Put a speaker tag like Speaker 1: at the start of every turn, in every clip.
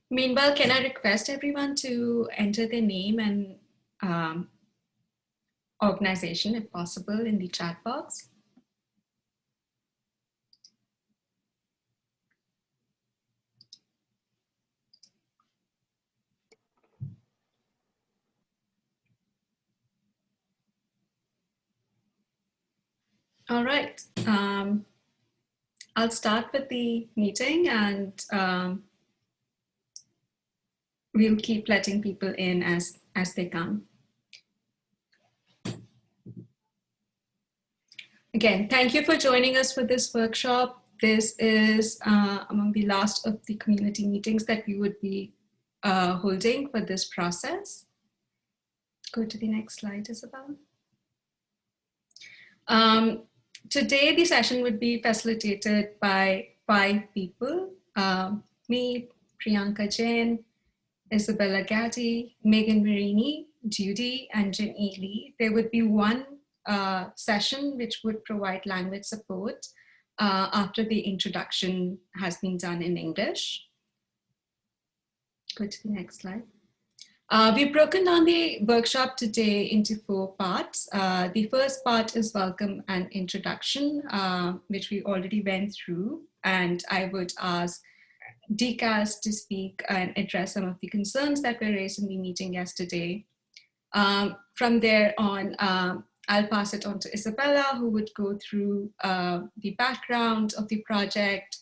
Speaker 1: Meanwhile, can I request everyone to enter their name and organization, if possible, in the chat box? All right. I'll start with the meeting and we'll keep letting people in as they come. Again, thank you for joining us for this workshop. This is among the last of the community meetings that we would be holding for this process. Go to the next slide, Isabel. Today, the session would be facilitated by 5 people, me, Priyanka Jain, Isabella Gatti, Megan Marini, Judy, and Jenny Lee. There would be one session which would provide language support after the introduction has been done in English. Go to the next slide. We've broken down the workshop today into 4 parts. The first part is welcome and introduction, which we already went through. And I would ask DCAS to speak and address some of the concerns that were raised in the meeting yesterday. From there on, I'll pass it on to Isabella, who would go through the background of the project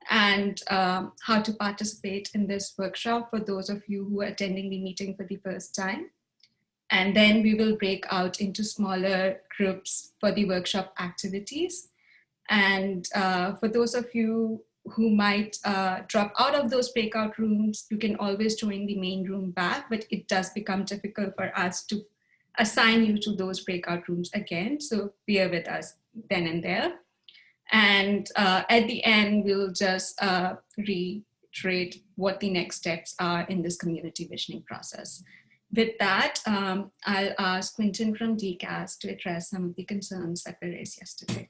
Speaker 1: and how to participate in this workshop for those of you who are attending the meeting for the first time. And then we will break out into smaller groups for the workshop activities. And for those of you who might drop out of those breakout rooms, you can always join the main room back, but it does become difficult for us to assign you to those breakout rooms again. So bear with us then and there. And at the end, we'll just reiterate what the next steps are in this community visioning process. With that, I'll ask Quentin from DCAS to address some of the concerns that were raised yesterday.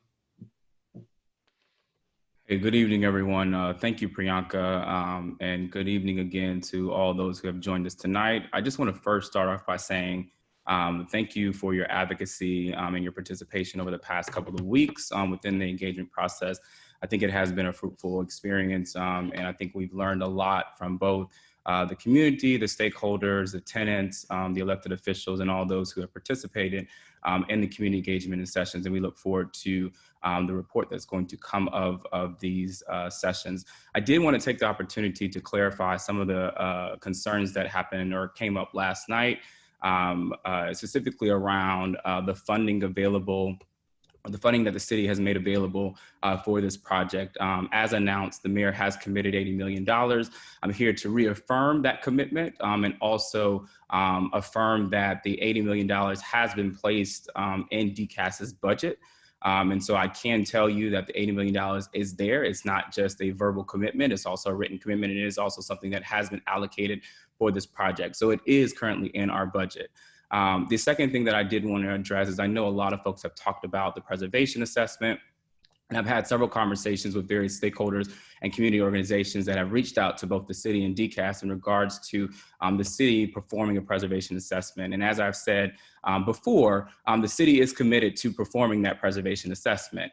Speaker 2: Hey, good evening, everyone. Thank you, Priyanka, and good evening again to all those who have joined us tonight. I just want to first start off by saying thank you for your advocacy and your participation over the past couple of weeks within the engagement process. I think it has been a fruitful experience, and I think we've learned a lot from both the community, the stakeholders, the tenants, the elected officials, and all those who have participated in the community engagement and sessions. And we look forward to the report that's going to come of these sessions. I did want to take the opportunity to clarify some of the concerns that happened or came up last night, specifically around the funding available, the funding that the city has made available for this project. As announced, the mayor has committed $80 million. I'm here to reaffirm that commitment and also affirm that the $80 million has been placed in DCAS's budget. And so I can tell you that the $80 million is there. It's not just a verbal commitment, it's also a written commitment, and it is also something that has been allocated for this project. So it is currently in our budget. The second thing that I did want to address is I know a lot of folks have talked about the preservation assessment, and I've had several conversations with various stakeholders and community organizations that have reached out to both the city and DCAS in regards to the city performing a preservation assessment. And as I've said before, the city is committed to performing that preservation assessment.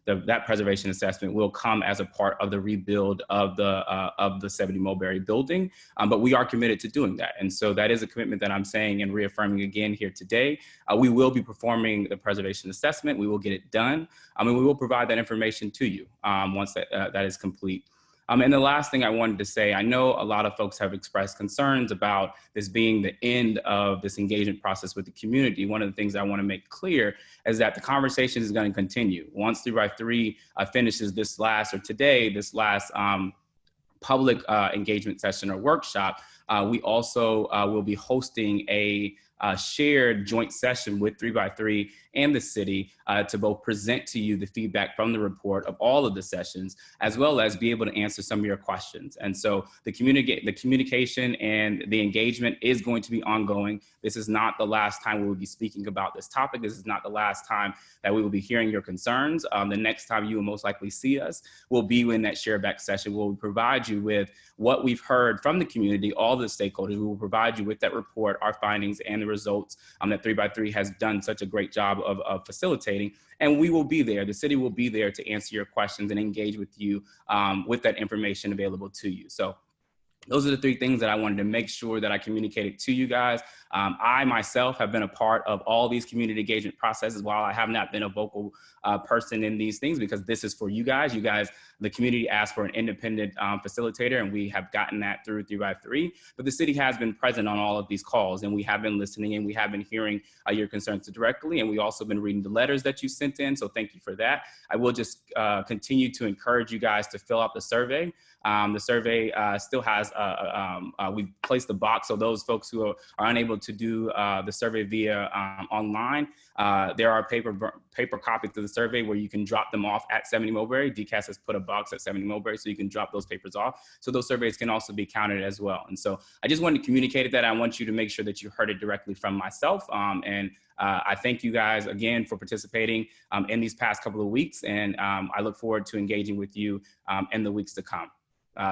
Speaker 2: That preservation assessment will come as a part of the rebuild of the 70 Mulberry building, but we are committed to doing that. And so that is a commitment that I'm saying and reaffirming again here today. We will be performing the preservation assessment. We will get it done, and we will provide that information to you once that is complete. And the last thing I wanted to say, I know a lot of folks have expressed concerns about this being the end of this engagement process with the community. One of the things I want to make clear is that the conversation is going to continue. Once 3x3 finishes this last public engagement session or workshop, we also will be hosting a shared joint session with 3x3 and the city to both present to you the feedback from the report of all of the sessions, as well as be able to answer some of your questions. And so the communication and the engagement is going to be ongoing. This is not the last time we will be speaking about this topic. This is not the last time that we will be hearing your concerns. The next time you will most likely see us will be in that share back session. We'll provide you with what we've heard from the community, all the stakeholders. We will provide you with that report, our findings, and the results that 3x3 has done such a great job of facilitating. And we will be there. The city will be there to answer your questions and engage with you with that information available to you. So those are the three things that I wanted to make sure that I communicated to you guys. I myself have been a part of all these community engagement processes while I have not been a vocal person in these things, because this is for you guys. You guys, the community asked for an independent facilitator, and we have gotten that through 3x3. But the city has been present on all of these calls, and we have been listening, and we have been hearing your concerns directly, and we also been reading the letters that you sent in. So thank you for that. I will just continue to encourage you guys to fill out the survey. The survey still has, we've placed the box, so those folks who are unable to do the survey via online, there are paper copies of the survey where you can drop them off at 70 Mulberry. DCAS has put a box at 70 Mulberry, so you can drop those papers off. So those surveys can also be counted as well. And so I just wanted to communicate that. I want you to make sure that you heard it directly from myself. I thank you guys again for participating in these past couple of weeks. And I look forward to engaging with you in the weeks to come.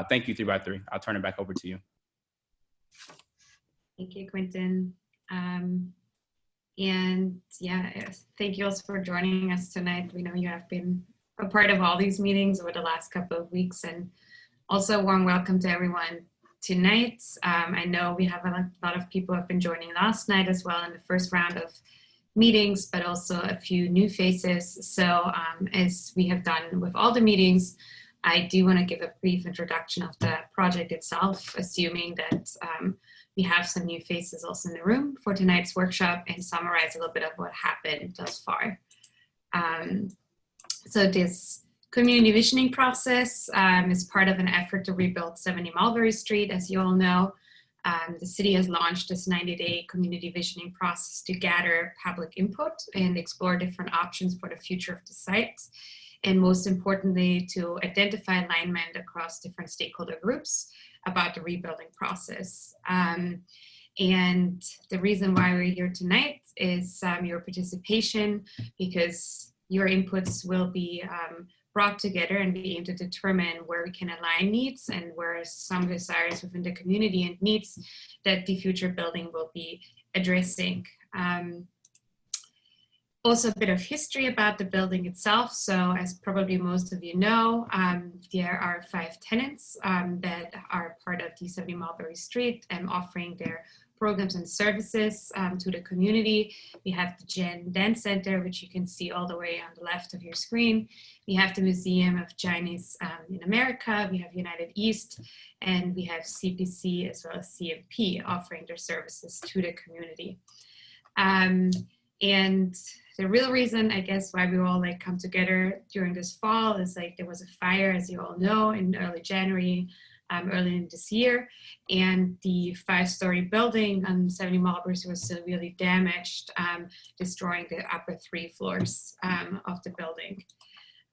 Speaker 2: Thank you, 3x3. I'll turn it back over to you.
Speaker 3: Thank you, Quentin. And yeah, thank you also for joining us tonight. We know you have been a part of all these meetings over the last couple of weeks, and also a warm welcome to everyone tonight. I know we have a lot of people who have been joining last night as well in the first round of meetings, but also a few new faces. So as we have done with all the meetings, I do want to give a brief introduction of the project itself, assuming that we have some new faces also in the room for tonight's workshop, and summarize a little bit of what happened thus far. So this community visioning process is part of an effort to rebuild 70 Mulberry Street, as you all know. The city has launched this 90-day community visioning process to gather public input and explore different options for the future of the site. And most importantly, to identify alignment across different stakeholder groups about the rebuilding process. And the reason why we're here tonight is your participation, because your inputs will be brought together and be able to determine where we can align needs and where some desires within the community and needs that the future building will be addressing. Also a bit of history about the building itself. So as probably most of you know, there are 5 tenants that are part of D70 Mulberry Street and offering their programs and services to the community. We have the Gen Dance Center, which you can see all the way on the left of your screen. We have the Museum of Chinese in America. We have United East, and we have CPC as well as CMP offering their services to the community. And the real reason, I guess, why we all come together during this fall is there was a fire, as you all know, in early January, early in this year, and the 5-story building on 70 Mulberry was severely damaged, destroying the upper 3 floors of the building.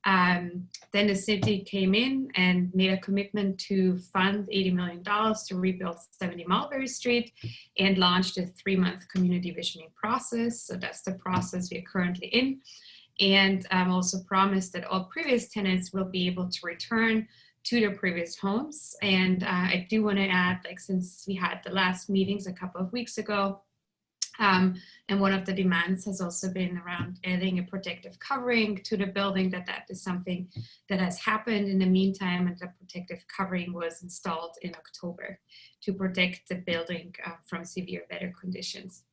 Speaker 3: Then the city came in and made a commitment to fund $80 million to rebuild 70 Mulberry Street and launched a 3-month community visioning process. So that's the process we're currently in. And also promised that all previous tenants will be able to return to their previous homes. And I do want to add, since we had the last meetings a couple of weeks ago, and one of the demands has also been around adding a protective covering to the building, that is something that has happened in the meantime, and the protective covering was installed in October to protect the building from severe weather conditions.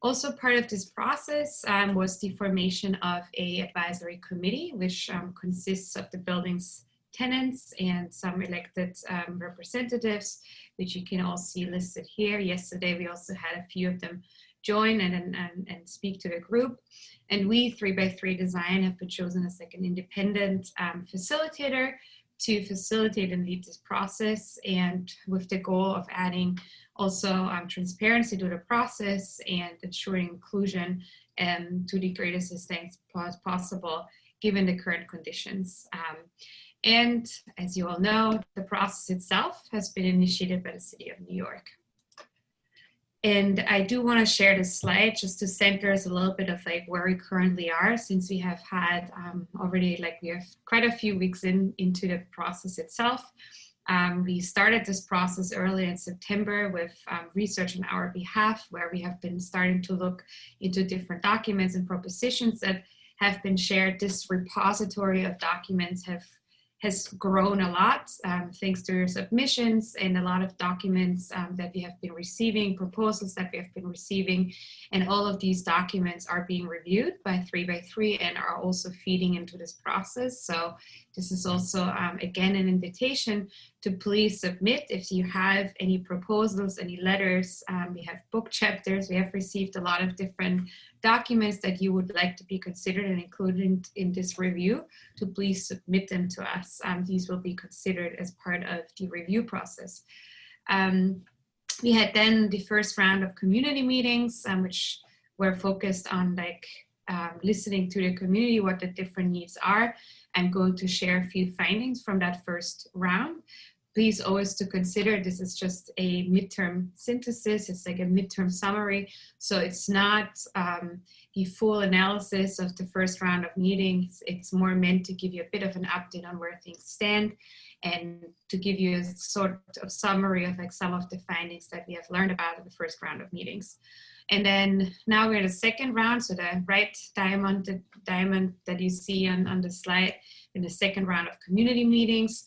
Speaker 3: Also part of this process was the formation of an advisory committee, which consists of the building's tenants and some elected representatives, which you can all see listed here. Yesterday, we also had a few of them join and speak to the group. And we, 3x3 Design, have been chosen as an independent facilitator to facilitate and lead this process, and with the goal of adding also transparency to the process and ensuring inclusion to the greatest extent possible given the current conditions. And as you all know, the process itself has been initiated by the City of New York. And I do want to share this slide just to center us a little bit of like where we currently are, since we have had already, like we have quite a few weeks into the process itself. We started this process early in September with research on our behalf, where we have been starting to look into different documents and propositions that have been shared. This repository of documents has grown a lot thanks to your submissions and a lot of documents that we have been receiving, proposals that we have been receiving, and all of these documents are being reviewed by 3x3 and are also feeding into this process. So this is also, again, an invitation to please submit if you have any proposals, any letters. We have book chapters. We have received a lot of different documents that you would like to be considered and included in this review, to please submit them to us. These will be considered as part of the review process. We had then the first round of community meetings, which were focused on like listening to the community, what the different needs are. I'm going to share a few findings from that first round. Please always to consider this is just a midterm synthesis. It's like a midterm summary. So it's not the full analysis of the first round of meetings. It's more meant to give you a bit of an update on where things stand and to give you a sort of summary of like some of the findings that we have learned about in the first round of meetings. And then now we're in the second round. So the right diamond, the diamond that you see on the slide, in the second round of community meetings.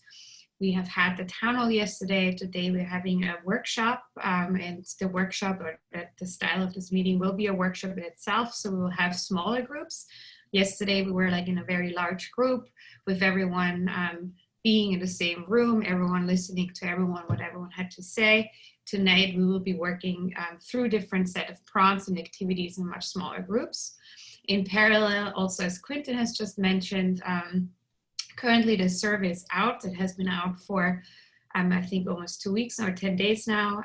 Speaker 3: We have had the town hall yesterday. Today we're having a workshop, and the workshop, or the style of this meeting, will be a workshop in itself. So we will have smaller groups. Yesterday we were like in a very large group with everyone being in the same room, everyone listening to everyone, what everyone had to say. Tonight we will be working through different set of prompts and activities in much smaller groups. In parallel, also as Quentin has just mentioned, currently the survey is out. It has been out for I think almost 2 weeks or 10 days now.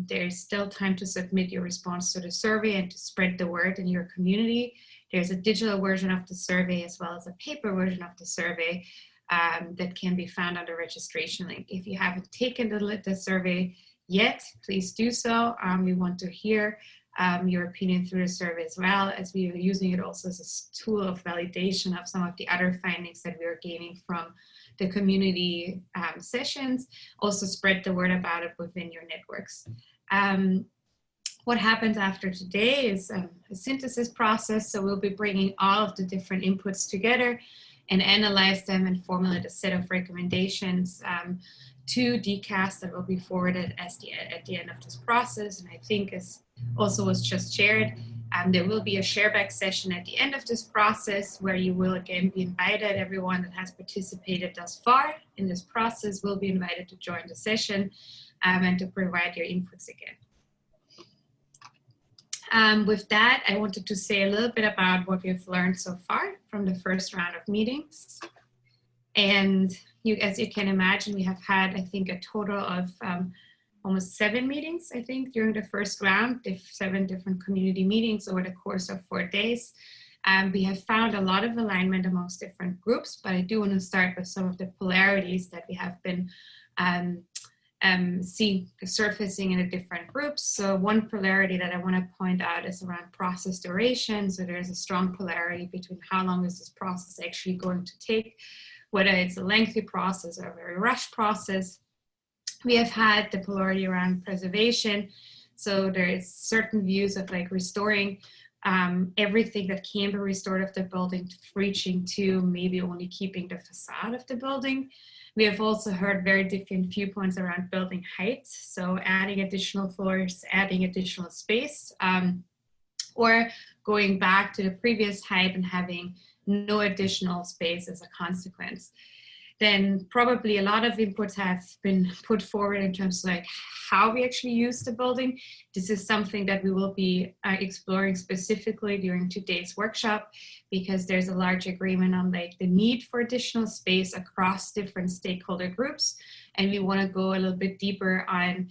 Speaker 3: There's still time to submit your response to the survey and to spread the word in your community. There's a digital version of the survey as well as a paper version of the survey that can be found on the registration link. If you haven't taken the survey yet, please do so. We want to hear your opinion through the survey as well, as we are using it also as a tool of validation of some of the other findings that we are gaining from the community sessions. Also spread the word about it within your networks. What happens after today is a synthesis process. So we'll be bringing all of the different inputs together and analyze them and formulate a set of recommendations to DCAS that will be forwarded at the end of this process. And I think, as also was just shared, there will be a shareback session at the end of this process where you will again be invited. Everyone that has participated thus far in this process will be invited to join the session and to provide your inputs again. With that, I wanted to say a little bit about what we've learned so far from the first round of meetings. And as you can imagine, we have had, I think, a total of almost 7 meetings, I think, during the first round, 7 different community meetings over the course of 4 days. We have found a lot of alignment amongst different groups, but I do want to start with some of the polarities that we have been see surfacing in the different groups. So one polarity that I want to point out is around process duration. So there's a strong polarity between how long is this process actually going to take, whether it's a lengthy process or a very rushed process. We have had the polarity around preservation. So there is certain views of like restoring everything that can be restored of the building, reaching to maybe only keeping the facade of the building. We have also heard very different viewpoints around building heights. So adding additional floors, adding additional space, or going back to the previous height and having no additional space as a consequence. then probably a lot of inputs have been put forward in terms of like how we actually use the building. This is something that we will be exploring specifically during today's workshop, because there's a large agreement on like the need for additional space across different stakeholder groups. And we want to go a little bit deeper on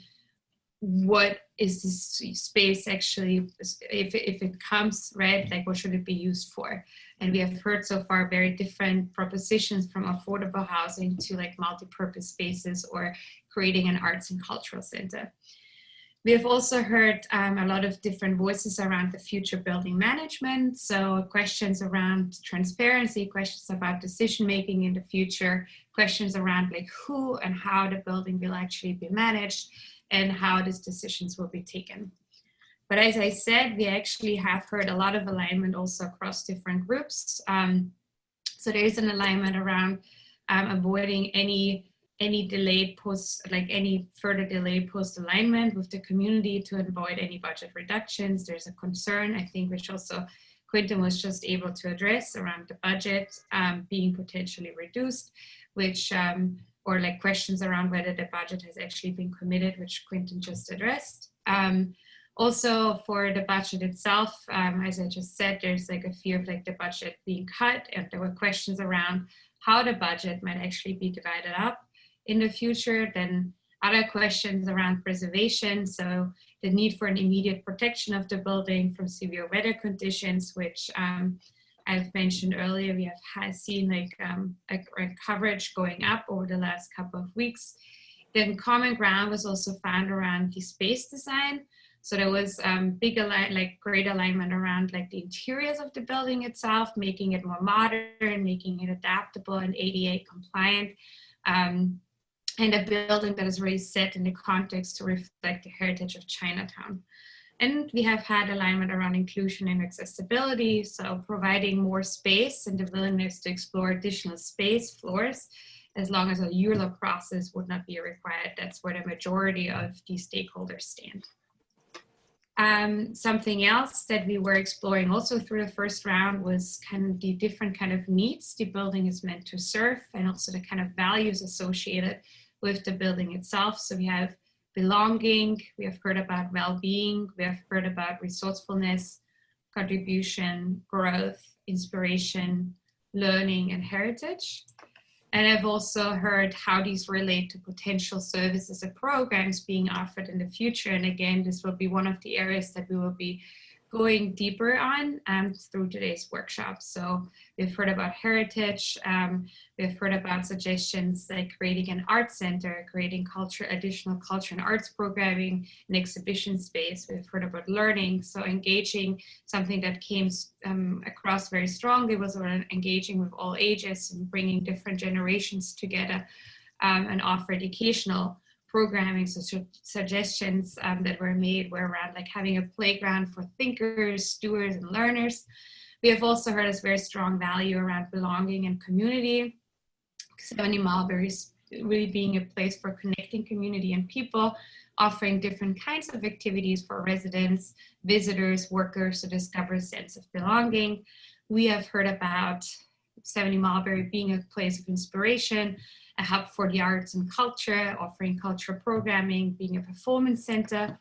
Speaker 3: what is this space actually, if it comes, right, like what should it be used for? And we have heard so far very different propositions, from affordable housing to like multi-purpose spaces or creating an arts and cultural center. We have also heard a lot of different voices around the future building management. So questions around transparency, questions about decision-making in the future, questions around like who and how the building will actually be managed, and how these decisions will be taken. But as I said, we actually have heard a lot of alignment also across different groups. So there is an alignment around avoiding any delayed any further delayed post-alignment with the community to avoid any budget reductions. There's a concern, I think, which also Quentin was just able to address, around the budget being potentially reduced, which or like questions around whether the budget has actually been committed, which Quentin just addressed. Also for the budget itself, as I just said, there's like a fear of like the budget being cut, and there were questions around how the budget might actually be divided up in the future. Then other questions around preservation, so the need for an immediate protection of the building from severe weather conditions, which I've mentioned earlier, we have seen like a coverage going up over the last couple of weeks. Then common ground was also found around the space design. So there was great alignment around like the interiors of the building itself, making it more modern, making it adaptable and ADA compliant, and a building that is really set in the context to reflect the heritage of Chinatown. And we have had alignment around inclusion and accessibility, so providing more space and the willingness to explore additional space floors, as long as a ULA process would not be required. That's where the majority of these stakeholders stand. Something else that we were exploring also through the first round was kind of the different kind of needs the building is meant to serve, and also the kind of values associated with the building itself. So we have belonging, we have heard about well-being, we have heard about resourcefulness, contribution, growth, inspiration, learning, and heritage. And I've also heard how these relate to potential services and programs being offered in the future. And again, this will be one of the areas that we will be going deeper on through today's workshop. So we've heard about heritage, we've heard about suggestions like creating an art center, creating additional culture and arts programming, an exhibition space. We've heard about learning, so engaging, something that came across very strongly was around engaging with all ages and bringing different generations together and offer educational programming. So suggestions that were made were around like having a playground for thinkers, doers, and learners. We have also heard a very strong value around belonging and community. 70 Mulberries really being a place for connecting community and people, offering different kinds of activities for residents, visitors, workers to discover a sense of belonging. We have heard about 70 Mulberry being a place of inspiration, a hub for the arts and culture, offering cultural programming, being a performance center,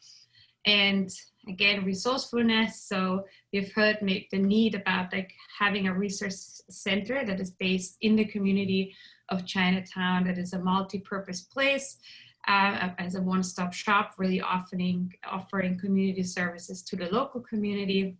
Speaker 3: and again, resourcefulness. So we've heard the need about like having a resource center that is based in the community of Chinatown, that is a multi-purpose place, as a one-stop shop, really offering community services to the local community.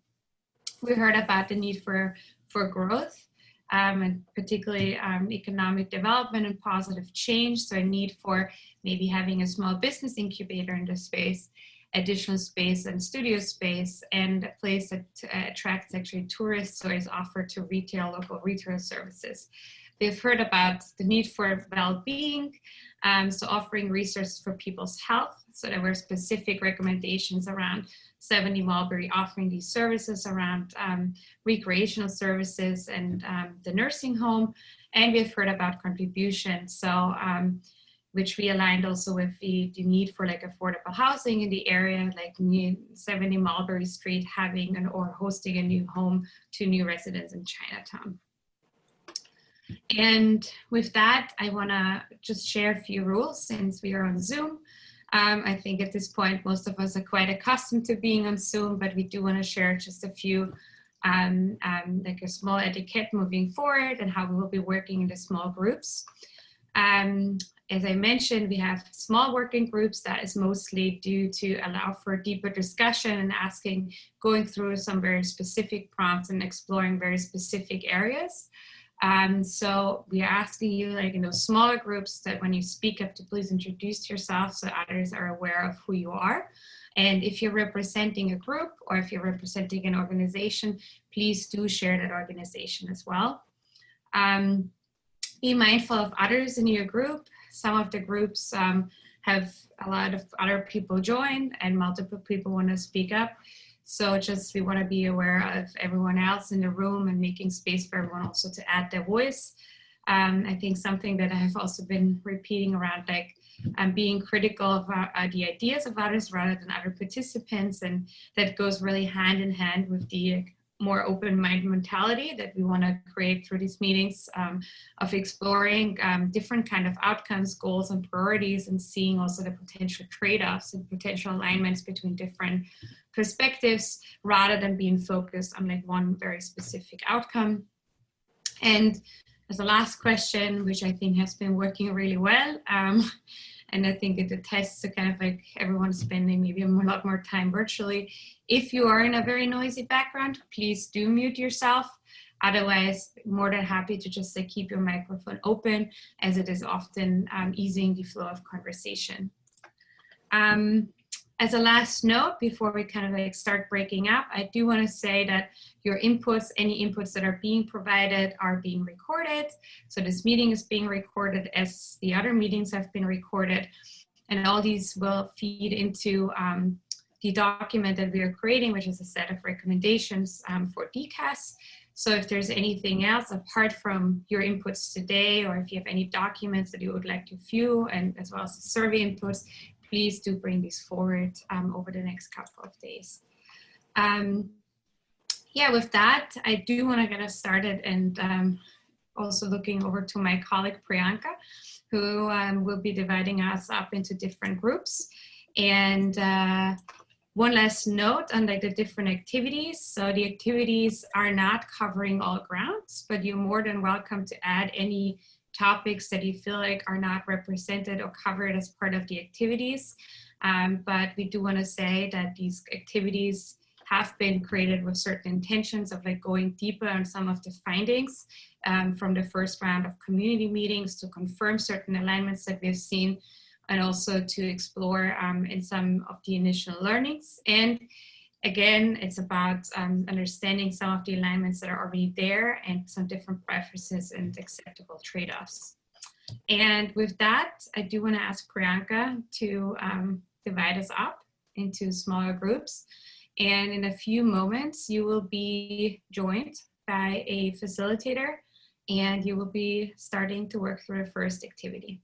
Speaker 3: We heard about the need for growth, and particularly economic development and positive change. So a need for maybe having a small business incubator in the space, additional space and studio space, and a place that attracts actually tourists or is offered to local retail services. We've heard about the need for well-being, so offering resources for people's health. So there were specific recommendations around 70 Mulberry offering these services around recreational services and the nursing home. And we've heard about contribution, so which we aligned also with the need for like affordable housing in the area, like 70 Mulberry Street having or hosting a new home to new residents in Chinatown. And with that, I want to just share a few rules since we are on Zoom. I think at this point, most of us are quite accustomed to being on Zoom, but we do want to share just a few, like a small etiquette moving forward and how we will be working in the small groups. As I mentioned, we have small working groups that is mostly due to allow for deeper discussion and going through some very specific prompts and exploring very specific areas. So we are asking you, like in those smaller groups, that when you speak up to please introduce yourself so others are aware of who you are. And if you're representing a group or if you're representing an organization, please do share that organization as well. Be mindful of others in your group. Some of the groups have a lot of other people join and multiple people want to speak up. So just we want to be aware of everyone else in the room and making space for everyone also to add their voice. I think something that I have also been repeating around, like being critical of the ideas of others rather than other participants, and that goes really hand in hand with the more open-minded mentality that we want to create through these meetings, of exploring different kind of outcomes, goals, and priorities, and seeing also the potential trade-offs and potential alignments between different perspectives rather than being focused on like one very specific outcome. And as a last question, which I think has been working really well, and I think it attests to kind of like everyone spending maybe a lot more time virtually. If you are in a very noisy background, please do mute yourself. Otherwise, more than happy to just like keep your microphone open, as it is often easing the flow of conversation. As a last note, before we kind of like start breaking up, I do want to say that your inputs, any inputs that are being provided, are being recorded. So this meeting is being recorded as the other meetings have been recorded. And all these will feed into the document that we are creating, which is a set of recommendations for DCAS. So if there's anything else apart from your inputs today, or if you have any documents that you would like to view, and as well as the survey inputs, please do bring these forward over the next couple of days. Yeah, with that, I do want to get us started, and also looking over to my colleague Priyanka, who will be dividing us up into different groups. And one last note on like the different activities. So the activities are not covering all grounds, but you're more than welcome to add any topics that you feel like are not represented or covered as part of the activities. But we do want to say that these activities have been created with certain intentions of like going deeper on some of the findings from the first round of community meetings to confirm certain alignments that we've seen, and also to explore in some of the initial learnings. And again, it's about understanding some of the alignments that are already there and some different preferences and acceptable trade-offs. And with that, I do want to ask Priyanka to divide us up into smaller groups. And in a few moments, you will be joined by a facilitator, and you will be starting to work through the first activity.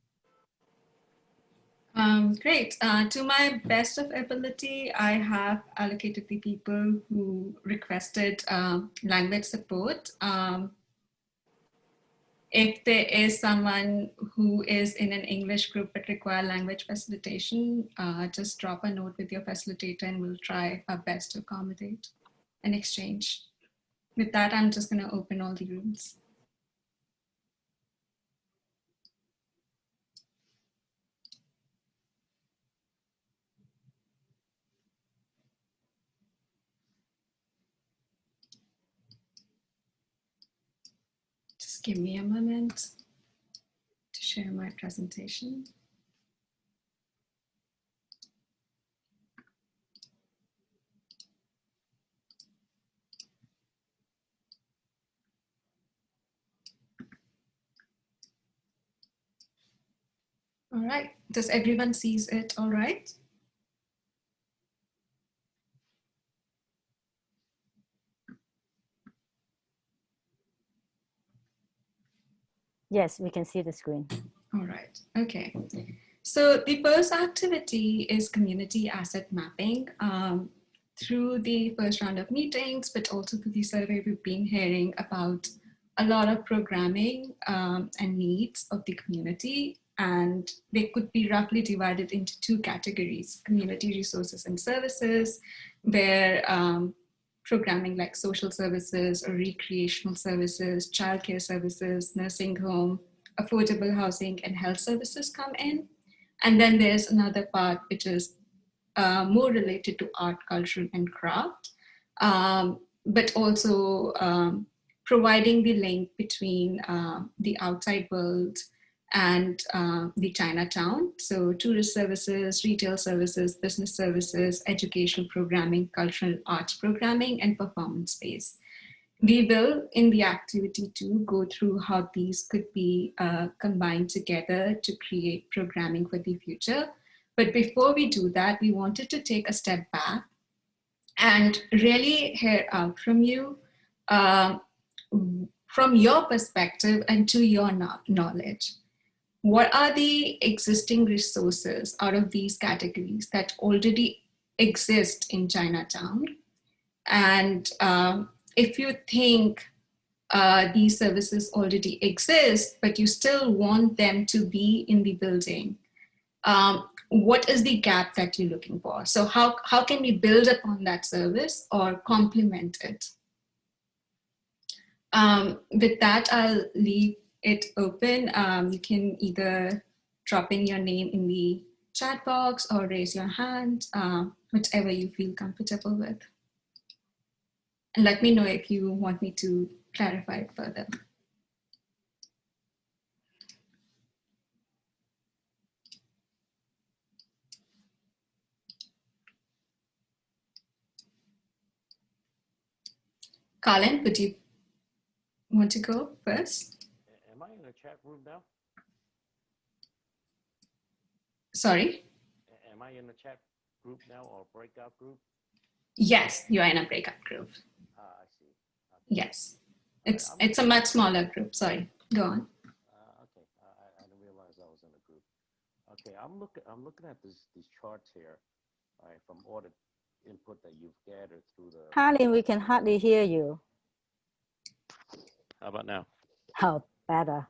Speaker 1: Great. To my best of ability, I have allocated the people who requested language support. If there is someone who is in an English group but require language facilitation, just drop a note with your facilitator and we'll try our best to accommodate an exchange. With that, I'm just going to open all the rooms. Just give me a moment to share my presentation. All right, does everyone sees it all right?
Speaker 4: Yes, we can see the screen.
Speaker 1: All right, okay. So the first activity is community asset mapping. Through the first round of meetings, but also through the survey, we've been hearing about a lot of programming and needs of the community, and they could be roughly divided into two categories: community resources and services, where programming like social services or recreational services, childcare services, nursing home, affordable housing, and health services come in. And then there's another part which is more related to art, culture, and craft, but also providing the link between the outside world and the Chinatown. So tourist services, retail services, business services, educational programming, cultural arts programming, and performance space. We will, in the activity too, go through how these could be combined together to create programming for the future. But before we do that, we wanted to take a step back and really hear out from you, from your perspective and to your knowledge. What are the existing resources out of these categories that already exist in Chinatown? And if you think these services already exist, but you still want them to be in the building, what is the gap that you're looking for? So how can we build upon that service or complement it? With that, I'll leave it open. You can either drop in your name in the chat box or raise your hand, whichever you feel comfortable with. And let me know if you want me to clarify it further. Colin, would you want to go first?
Speaker 4: Am I in a chat room now?
Speaker 1: Sorry?
Speaker 4: Am I in a chat group now or breakout group?
Speaker 1: Yes, you are in a breakout group.
Speaker 4: I see. Okay.
Speaker 1: Yes, it's a much smaller group. Sorry, go on.
Speaker 4: Okay, I didn't realize I was in a group. Okay, I'm looking at these charts here, all right, from all the input that you've gathered through the.
Speaker 5: Colin, we can hardly hear you.
Speaker 4: How about now?
Speaker 5: Oh, better.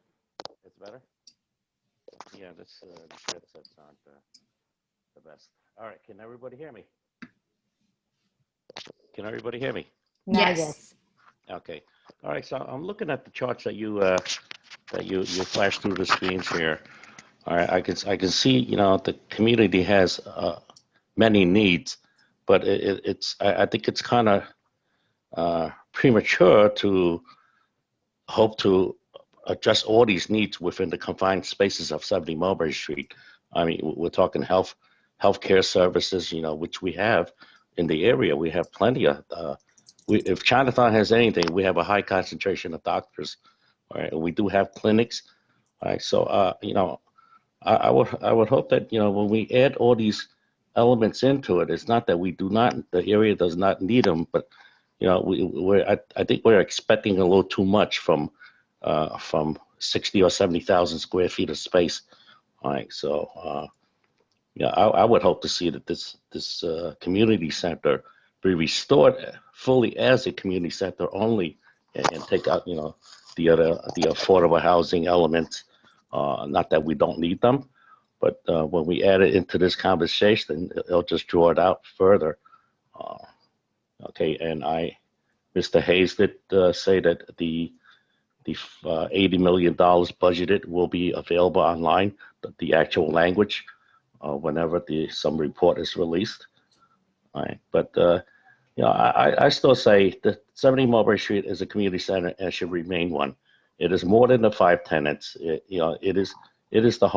Speaker 4: It's better? Yeah, this headsets aren't the best. All right, can everybody hear me? Can everybody hear me?
Speaker 5: Now,
Speaker 1: Yes.
Speaker 4: Okay. All right, so I'm looking at the charts that you flashed through the screens here. All right, I can see, you know, the community has many needs, but I think it's kind of premature to hope to address all these needs within the confined spaces of 70 Mulberry Street. I mean, we're talking healthcare services, you know, which we have in the area. We have plenty of. If Chinatown has anything, we have a high concentration of doctors. All right, and we do have clinics. All right, so you know, I would hope that, you know, when we add all these elements into it, it's not that the area does not need them, but you know, I think we're expecting a little too much from 60 or 70,000 square feet of space. All right, so yeah, I would hope to see that this community center be restored fully as a community center only, and take out, you know, the affordable housing elements. Not that we don't need them, but when we add it into this conversation, it'll just draw it out further. Okay, and Mr. Hayes did say that the $80 million budgeted will be available online, the actual language, whenever some report is released. All right, but you know, I still say that 70 Mulberry Street is a community center and should remain one. It is more than the 5 tenants. You know, it is the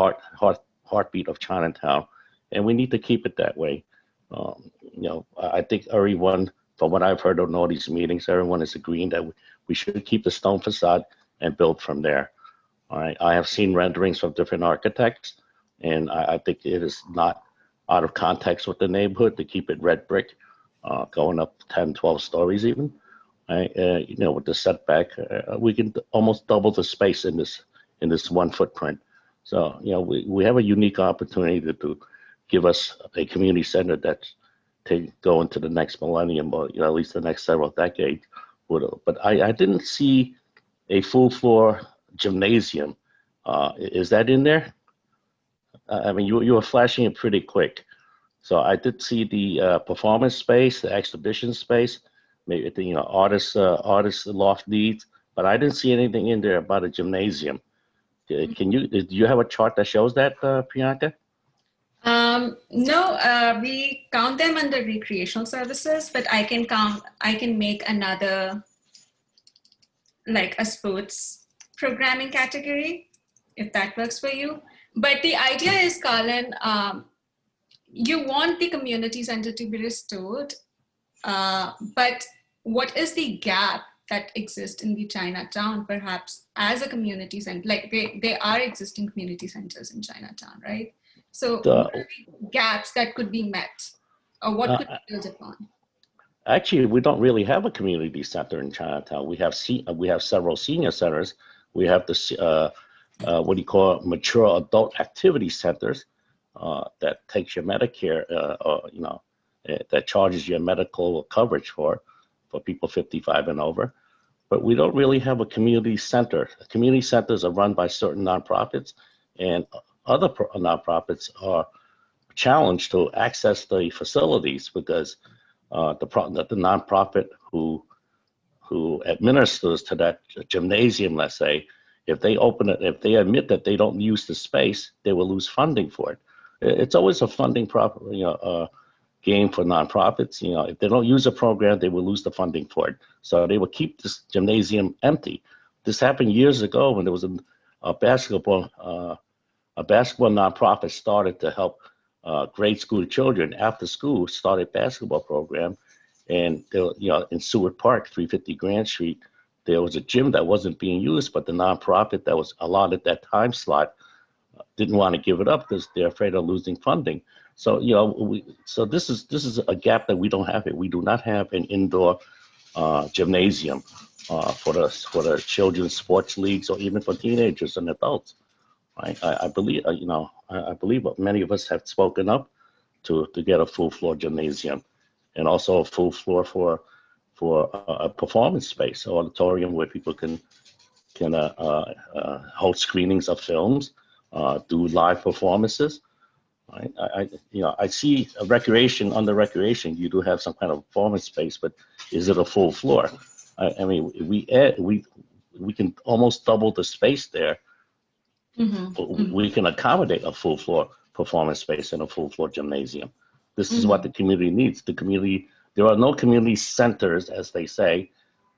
Speaker 4: heartbeat of Chinatown, and we need to keep it that way. You know, I think everyone, from what I've heard on all these meetings, everyone is agreeing that we should keep the stone facade and build from there. All right, I have seen renderings from different architects, and I think it is not out of context with the neighborhood to keep it red brick, going up 10, 12 stories even. Right? You know, with the setback, we can almost double the space in this one footprint. So, you know, we have a unique opportunity to give us a community center that to go into the next millennium, or, you know, at least the next several decades. But I didn't see a full floor gymnasium. Is that in there? I mean, you were flashing it pretty quick. So I did see the performance space, the exhibition space, maybe the artist loft needs, but I didn't see anything in there about a gymnasium. Do you have a chart that shows that, Priyanka?
Speaker 1: No, we count them under recreational services, but I can make another, like a sports programming category, if that works for you. But the idea is, Colin, you want the community center to be restored, but what is the gap that exists in the Chinatown, perhaps as a community center? Like there are existing community centers in Chinatown, right? So what are the gaps that could be met, or what could be built upon?
Speaker 4: Actually, we don't really have a community center in Chinatown. We have several senior centers. We have the what do you call it, mature adult activity centers that takes your Medicare, that charges your medical coverage for people 55 and over. But we don't really have a community center. Community centers are run by certain nonprofits, and other nonprofits are challenged to access the facilities because the nonprofit who administers to that gymnasium, let's say, if they open it, if they admit that they don't use the space, they will lose funding for it. It's always a funding game for nonprofits. If they don't use a program, they will lose the funding for it. So they will keep this gymnasium empty. This happened years ago when there was a basketball nonprofit started to help grade school children after school start a basketball program. And in Seward Park, 350 Grand Street, there was a gym that wasn't being used, but the nonprofit that was allotted that time slot didn't want to give it up because they're afraid of losing funding. So so this is a gap that we don't have. We do not have an indoor gymnasium for the children's sports leagues or even for teenagers and adults. Right? I believe I believe many of us have spoken up to get a full floor gymnasium, and also a full floor for a performance space, auditorium where people can hold screenings of films, do live performances. Right? I see a recreation. Under recreation, you do have some kind of performance space, but is it a full floor? I mean, we can almost double the space there. Mm-hmm. We can accommodate a full floor performance space in a full floor gymnasium. This is what the community needs. There are no community centers, as they say,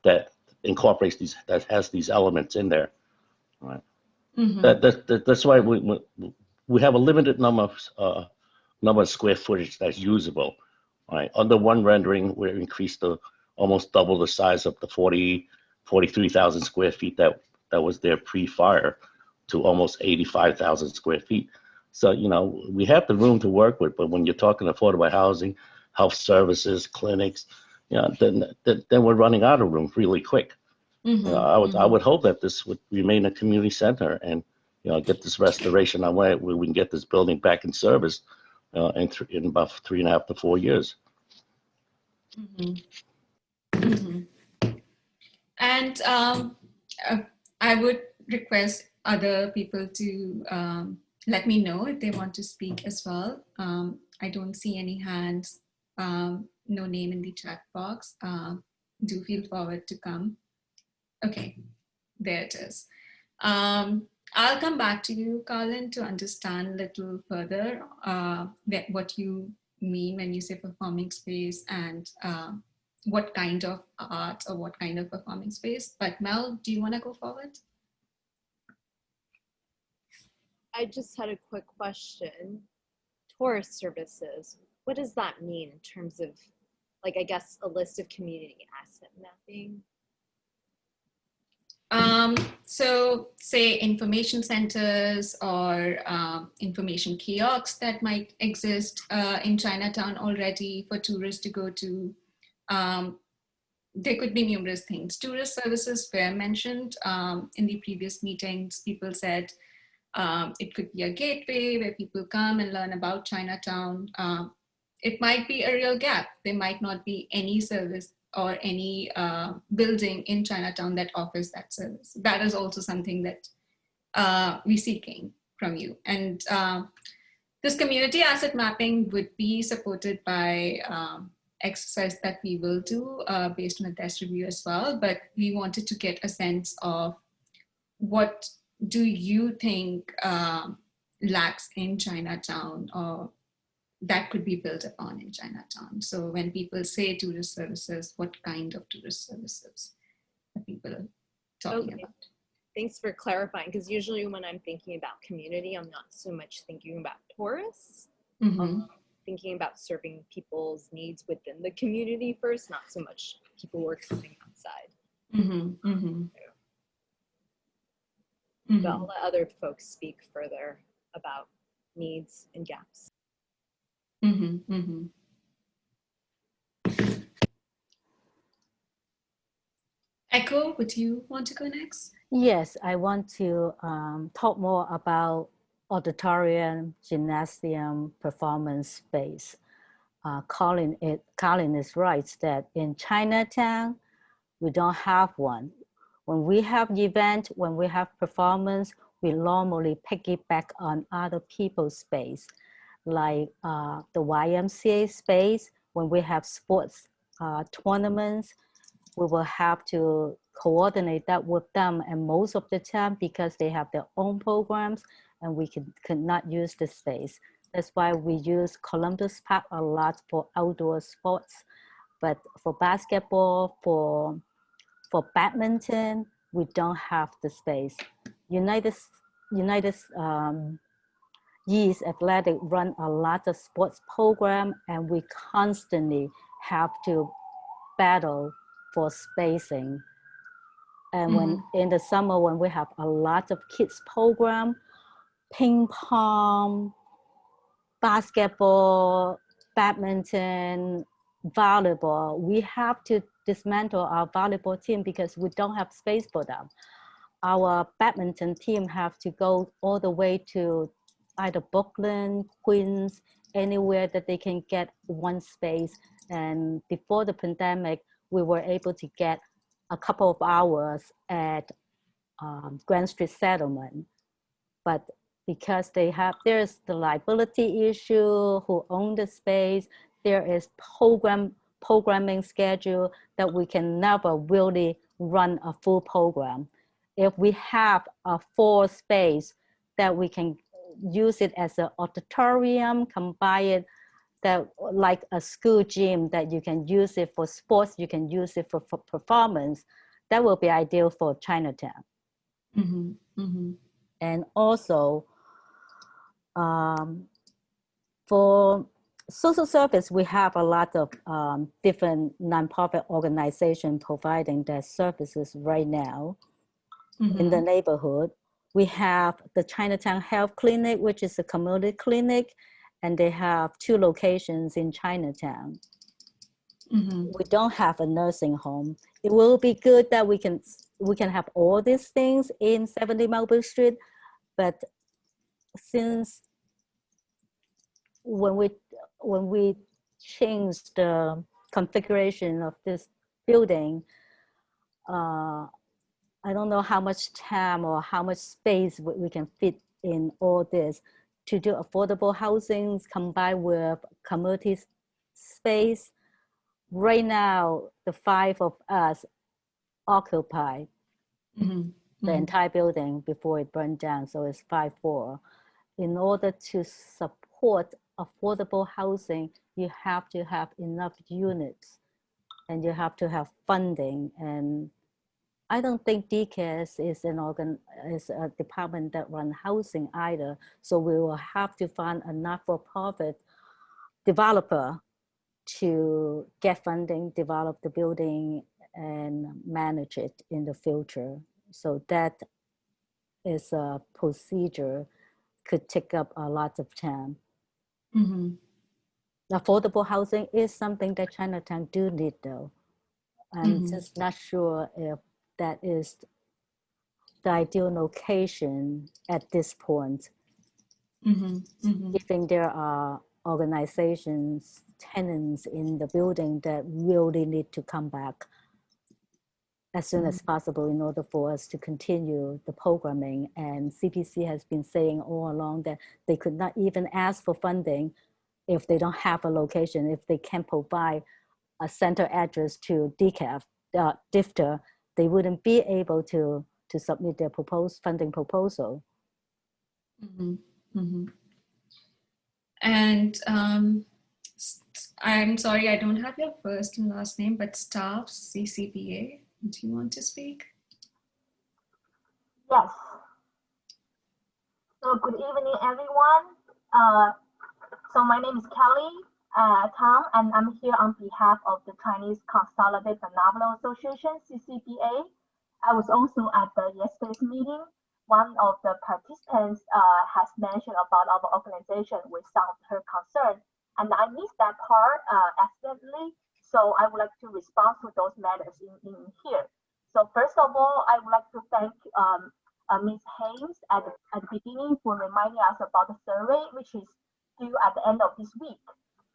Speaker 4: that incorporates that has these elements in there. Right. Mm-hmm. That's why we have a limited number of square footage that's usable. Right. Under one rendering, we increased to almost double the size of the 43,000 square feet that was there pre-fire to almost 85,000 square feet. So, we have the room to work with, but when you're talking affordable housing, health services, clinics, then we're running out of room really quick. Mm-hmm. I would hope that this would remain a community center and, get this restoration on where we can get this building back in service in about 3.5 to 4 years.
Speaker 1: Mm-hmm. Mm-hmm. And I would request other people to let me know if they want to speak as well. I don't see any hands, no name in the chat box. Do feel forward to come. Okay, there it is. I'll come back to you, Colin, to understand a little further what you mean when you say performing space and what kind of art or what kind of performing space. But Mel, do you want to go forward?
Speaker 6: I just had a quick question. Tourist services, what does that mean in terms of, like, I guess, a list of community asset mapping?
Speaker 1: So say information centers or information kiosks that might exist in Chinatown already for tourists to go to. There could be numerous things. Tourist services were mentioned in the previous meetings. People said it could be a gateway where people come and learn about Chinatown. It might be a real gap. There might not be any service or any building in Chinatown that offers that service. That is also something that we're seeking from you. And this community asset mapping would be supported by exercise that we will do based on a test review as well. But we wanted to get a sense of what do you think lacks in Chinatown or that could be built upon in Chinatown. So when people say tourist services, what kind of tourist services are people talking about?
Speaker 6: Thanks for clarifying, because usually when I'm thinking about community, I'm not so much thinking about tourists. I'm thinking about serving people's needs within the community first, not so much people who are coming outside. But I'll let other folks speak further about needs and gaps.
Speaker 1: Echo, would you want to go next?
Speaker 5: Yes, I want to talk more about auditorium, gymnasium, performance space. Colin is right that in Chinatown, we don't have one. When we have event, when we have performance, we normally piggyback on other people's space, like the YMCA space. When we have sports tournaments, we will have to coordinate that with them, and most of the time, because they have their own programs and we could not use the space. That's why we use Columbus Park a lot for outdoor sports. But for basketball, for badminton, we don't have the space. United East Athletic run a lot of sports program, and we constantly have to battle for spacing. And when in the summer, when we have a lot of kids program, ping pong, basketball, badminton, volleyball, we have to dismantle our volleyball team because we don't have space for them. Our badminton team have to go all the way to either Brooklyn, Queens, anywhere that they can get one space. And before the pandemic, we were able to get a couple of hours at Grand Street Settlement. But because there's the liability issue, who own the space, there is programming schedule that we can never really run a full program. If we have a full space that we can use it as an auditorium, combine it that like a school gym that you can use it for sports, you can use it for performance, that will be ideal for Chinatown. And also for social service, we have a lot of different nonprofit organizations providing their services right now in the neighborhood. We have the Chinatown Health Clinic, which is a community clinic, and they have 2 locations in Chinatown. We don't have a nursing home. It will be good that we can have all these things in 70 Mulberry Street, but since when we changed the configuration of this building, I don't know how much time or how much space we can fit in all this to do affordable housing combined with community space. Right now, the 5 of us occupy the entire building before it burned down, so it's 5-4. In order to support affordable housing, you have to have enough units and you have to have funding. And I don't think DCAS is a department that runs housing either. So we will have to find a not-for-profit developer to get funding, develop the building, and manage it in the future. So that is a procedure, could take up a lot of time. Affordable housing is something that Chinatown do need though. I'm just not sure if that is the ideal location at this point. Given there are organizations tenants in the building that really need to come back as soon as possible in order for us to continue the programming. And CPC has been saying all along that they could not even ask for funding if they don't have a location, if they can't provide a center address to DCAF, DIFTA, they wouldn't be able to submit their funding proposal.
Speaker 1: And I'm sorry, I don't have your first and last name, but staff CCPA, do you want to speak?
Speaker 7: Yes. So good evening, everyone. So my name is Kelly Tang, and I'm here on behalf of the Chinese Consolidated Benevolent Association, CCBA. I was also at yesterday's meeting. One of the participants has mentioned about our organization with some of her concern, and I missed that part accidentally. So I would like to respond to those matters in here. So first of all, I would like to thank Ms. Haynes at the beginning for reminding us about the survey, which is due at the end of this week.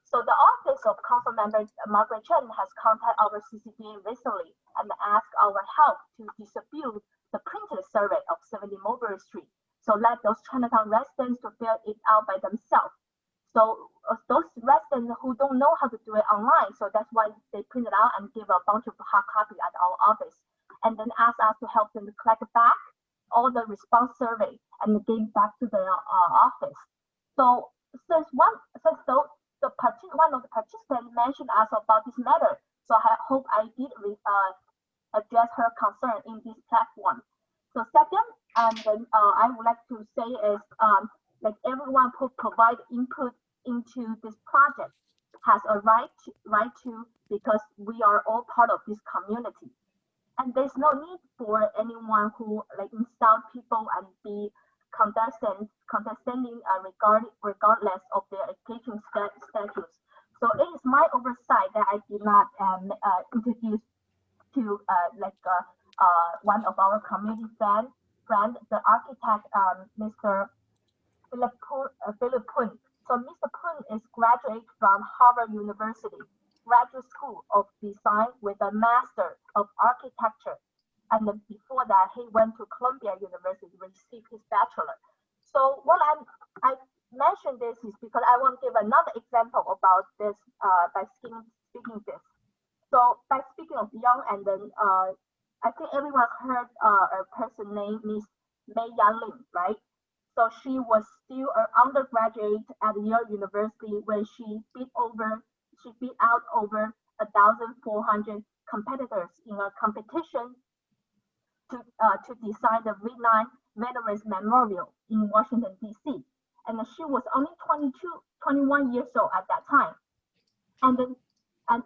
Speaker 7: So the office of Council Member Margaret Chen has contacted our CCBA recently and asked our help to distribute the printed survey of 70 Mulberry Street. So let those Chinatown residents to fill it out by themselves. So those residents who don't know how to do it online, so that's why they print it out and give a bunch of hard copy at our office, and then ask us to help them to collect back all the response survey and give back to the office. So since one of the participants mentioned us about this matter, so I hope I did address her concern in this platform. So second, and then I would like to say is like everyone who provide input into this project has a right to, because we are all part of this community. And there's no need for anyone who like insult people and be condescending regardless of their education status. So it is my oversight that I did not introduce to one of our community friend, the architect, Mr. Philip Poon. So Mr. Poon is graduate from Harvard University Graduate School of Design with a Master of Architecture. And then before that, he went to Columbia University to receive his bachelor. So what I mentioned this is because I want to give another example about this by speaking this. So by speaking of young, and then I think everyone heard a person named Miss Mei Yanling, right? So she was still an undergraduate at Yale University when she beat out over 1,400 competitors in a competition to design the Vietnam Veterans Memorial in Washington, D.C. And she was only 21 years old at that time. And then, and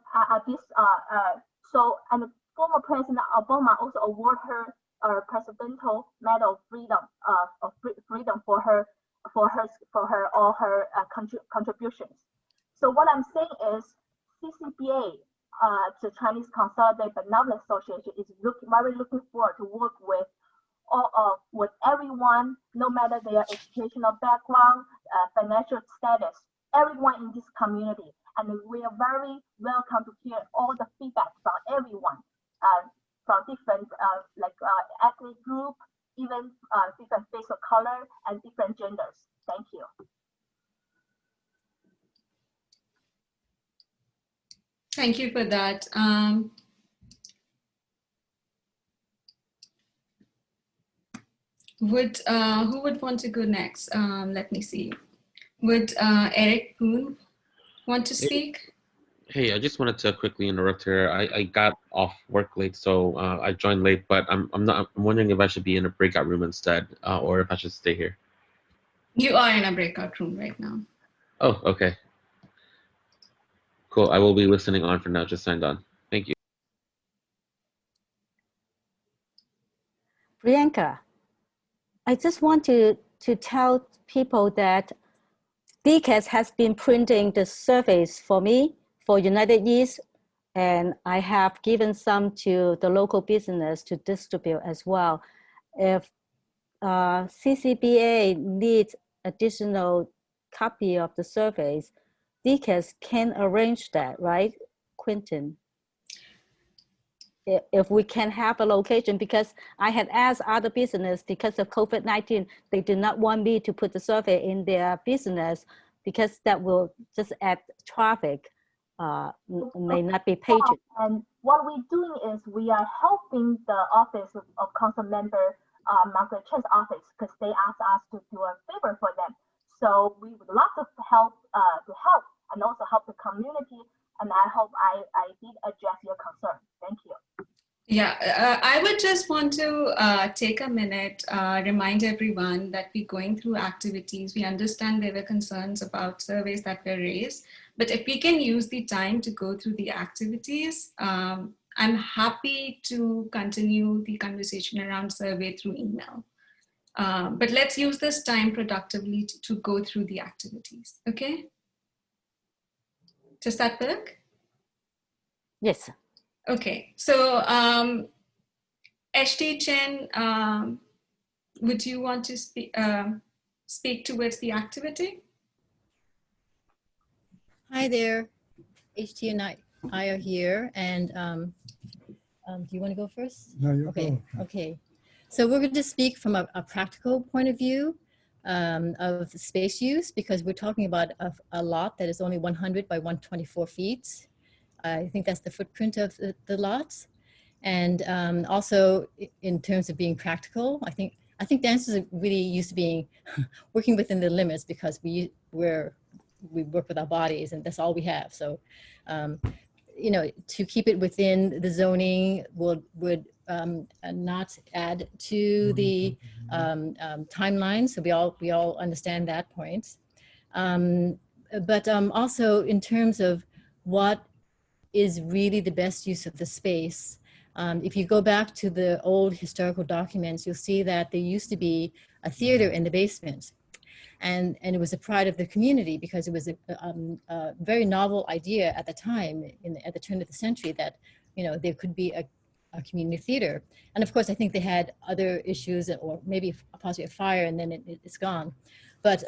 Speaker 7: former President Obama also awarded her a Presidential Medal of Freedom for all her contributions. So what I'm saying is CCBA, the Chinese Consolidated Benevolent Association, is very looking forward to work with everyone, no matter their educational background, financial status, everyone in this community. And we are very welcome to hear all the feedback from everyone, from different ethnic group, even different face of color and different genders. Thank you.
Speaker 1: Thank you for that. Who would want to go next? Let me see. Would Eric Poon want to speak?
Speaker 8: Hey, I just wanted to quickly interrupt here. I got off work late, so I joined late. But I'm wondering if I should be in a breakout room instead, or if I should stay here.
Speaker 1: You are in a breakout room right now.
Speaker 8: Oh, okay. Cool. I will be listening on for now. Just signed on. Thank you.
Speaker 5: Priyanka, I just want to tell people that DCAS has been printing the surveys for me for United East, and I have given some to the local business to distribute as well. If CCBA needs additional copy of the surveys, DCAS can arrange that, right, Quentin? If we can have a location, because I had asked other business, because of COVID-19, they did not want me to put the survey in their business because that will just add traffic, may not be patient.
Speaker 7: And what we're doing is we are helping the office of council member Margaret Chen's office, because they asked us to do a favor for them. So we would love to help and also help the community. And I hope I did address your concern. Thank you.
Speaker 1: Yeah, I would just want to take a minute, remind everyone that we're going through activities. We understand there were concerns about surveys that were raised, but if we can use the time to go through the activities, I'm happy to continue the conversation around survey through email. But let's use this time productively to go through the activities, okay? Does that work?
Speaker 5: Yes.
Speaker 1: Okay, so HT Chen, would you want to speak towards the activity?
Speaker 9: Hi there, HT and I are here, and do you want to go first?
Speaker 10: No, you
Speaker 9: okay.
Speaker 10: go.
Speaker 9: Okay, so we're going to speak from a practical point of view of space use, because we're talking about a lot that is only 100 by 124 feet. I think that's the footprint of the lots. And also in terms of being practical, I think dancers are really used to being working within the limits, because we work with our bodies and that's all we have. So, you know, to keep it within the zoning would not add to the timeline. So we all understand that point. But also in terms of what is really the best use of the space. If you go back to the old historical documents, you'll see that there used to be a theater in the basement. And it was a pride of the community, because it was a very novel idea at the time, at the turn of the century, that, you know, there could be a community theater. And of course, I think they had other issues, or maybe possibly a fire, and then it's gone. But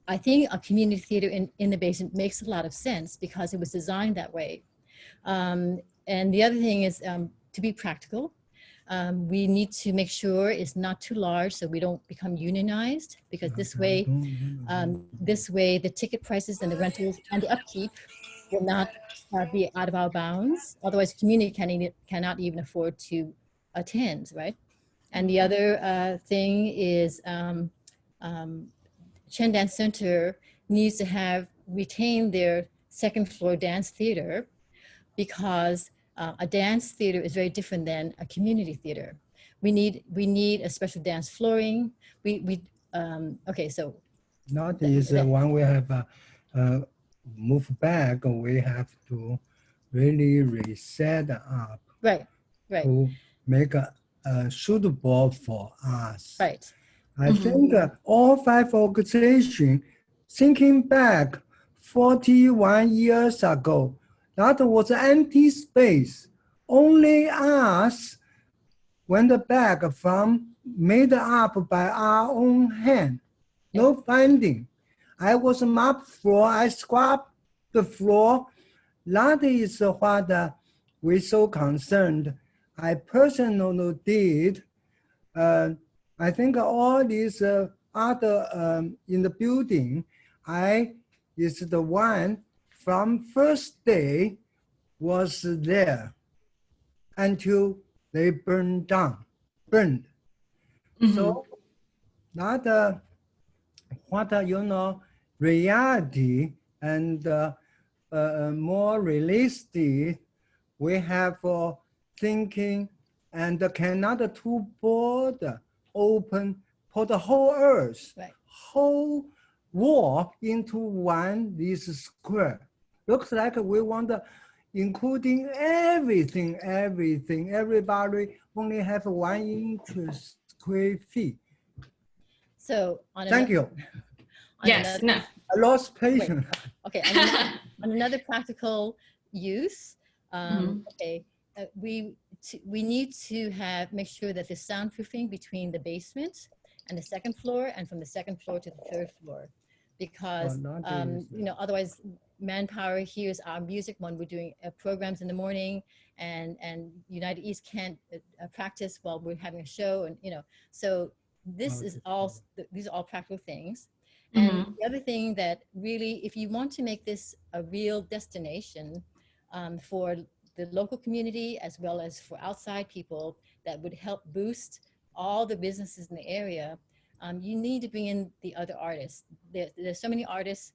Speaker 9: I think a community theater in the basement makes a lot of sense, because it was designed that way. And the other thing is to be practical. We need to make sure it's not too large, so we don't become unionized, because this way the ticket prices and the rentals and the upkeep will not be out of our bounds. Otherwise, the community cannot even afford to attend, right? And the other thing is Chen Dance Center needs to retain their second floor dance theater, because a dance theater is very different than a community theater. We need a special dance flooring. Okay, so.
Speaker 10: Not is when we have move back, we have to really reset up.
Speaker 9: Right.
Speaker 10: To make a suitable for us.
Speaker 9: Right.
Speaker 10: I think all 5 organizations, thinking back 41 years ago, that was empty space. Only us went back from made up by our own hand. No finding. I was mop floor, I scrubbed the floor. That is what we're so concerned. I personally did. I think all these other in the building, I is the one from first day was there until they burned. So not what you know, reality and more realistic we have for thinking, and cannot too broad open, put the whole earth, whole wall into one this square. Looks like we want including everything, everybody only have 1 inch square feet.
Speaker 9: So
Speaker 10: thank you.
Speaker 1: Yes, no.
Speaker 10: I lost patience.
Speaker 9: Okay, on another practical use, okay, we need to make sure that there's soundproofing between the basement and the second floor, and from the second floor to the third floor. because you know, otherwise manpower hears our music when we're doing programs in the morning, and United East can't practice while we're having a show, and you know, so this is all, these are all practical things. And the other thing that really, if you want to make this a real destination for the local community as well as for outside people, that would help boost all the businesses in the area, you need to bring in the other artists. There's so many artists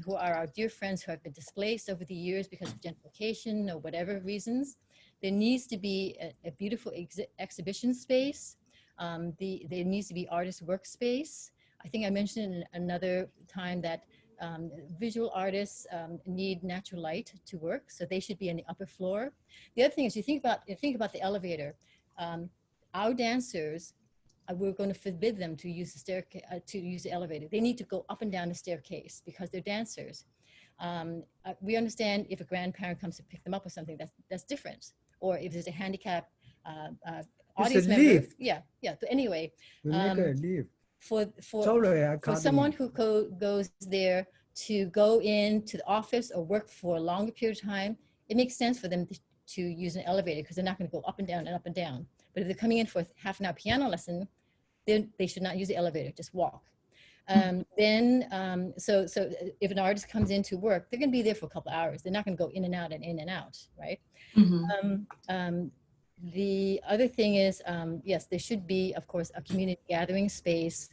Speaker 9: who are our dear friends who have been displaced over the years because of gentrification or whatever reasons. There needs to be a beautiful exhibition space. There needs to be artist workspace. I think I mentioned in another time that visual artists need natural light to work, so they should be in the upper floor. The other thing is, you think about the elevator. Our dancers, we're going to forbid them to use the staircase, to use the elevator. They need to go up and down the staircase because they're dancers. We understand if a grandparent comes to pick them up or something, that's different. Or if there's a handicap audience member. Yeah. But anyway, for someone who goes there to go into the office or work for a longer period of time, it makes sense for them to use an elevator because they're not going to go up and down and up and down. But if they're coming in for a half-an-hour piano lesson, then they should not use the elevator, just walk. So if an artist comes in to work, they're going to be there for a couple hours. They're not going to go in and out and in and out, right? The other thing is, yes, there should be, of course, a community gathering space.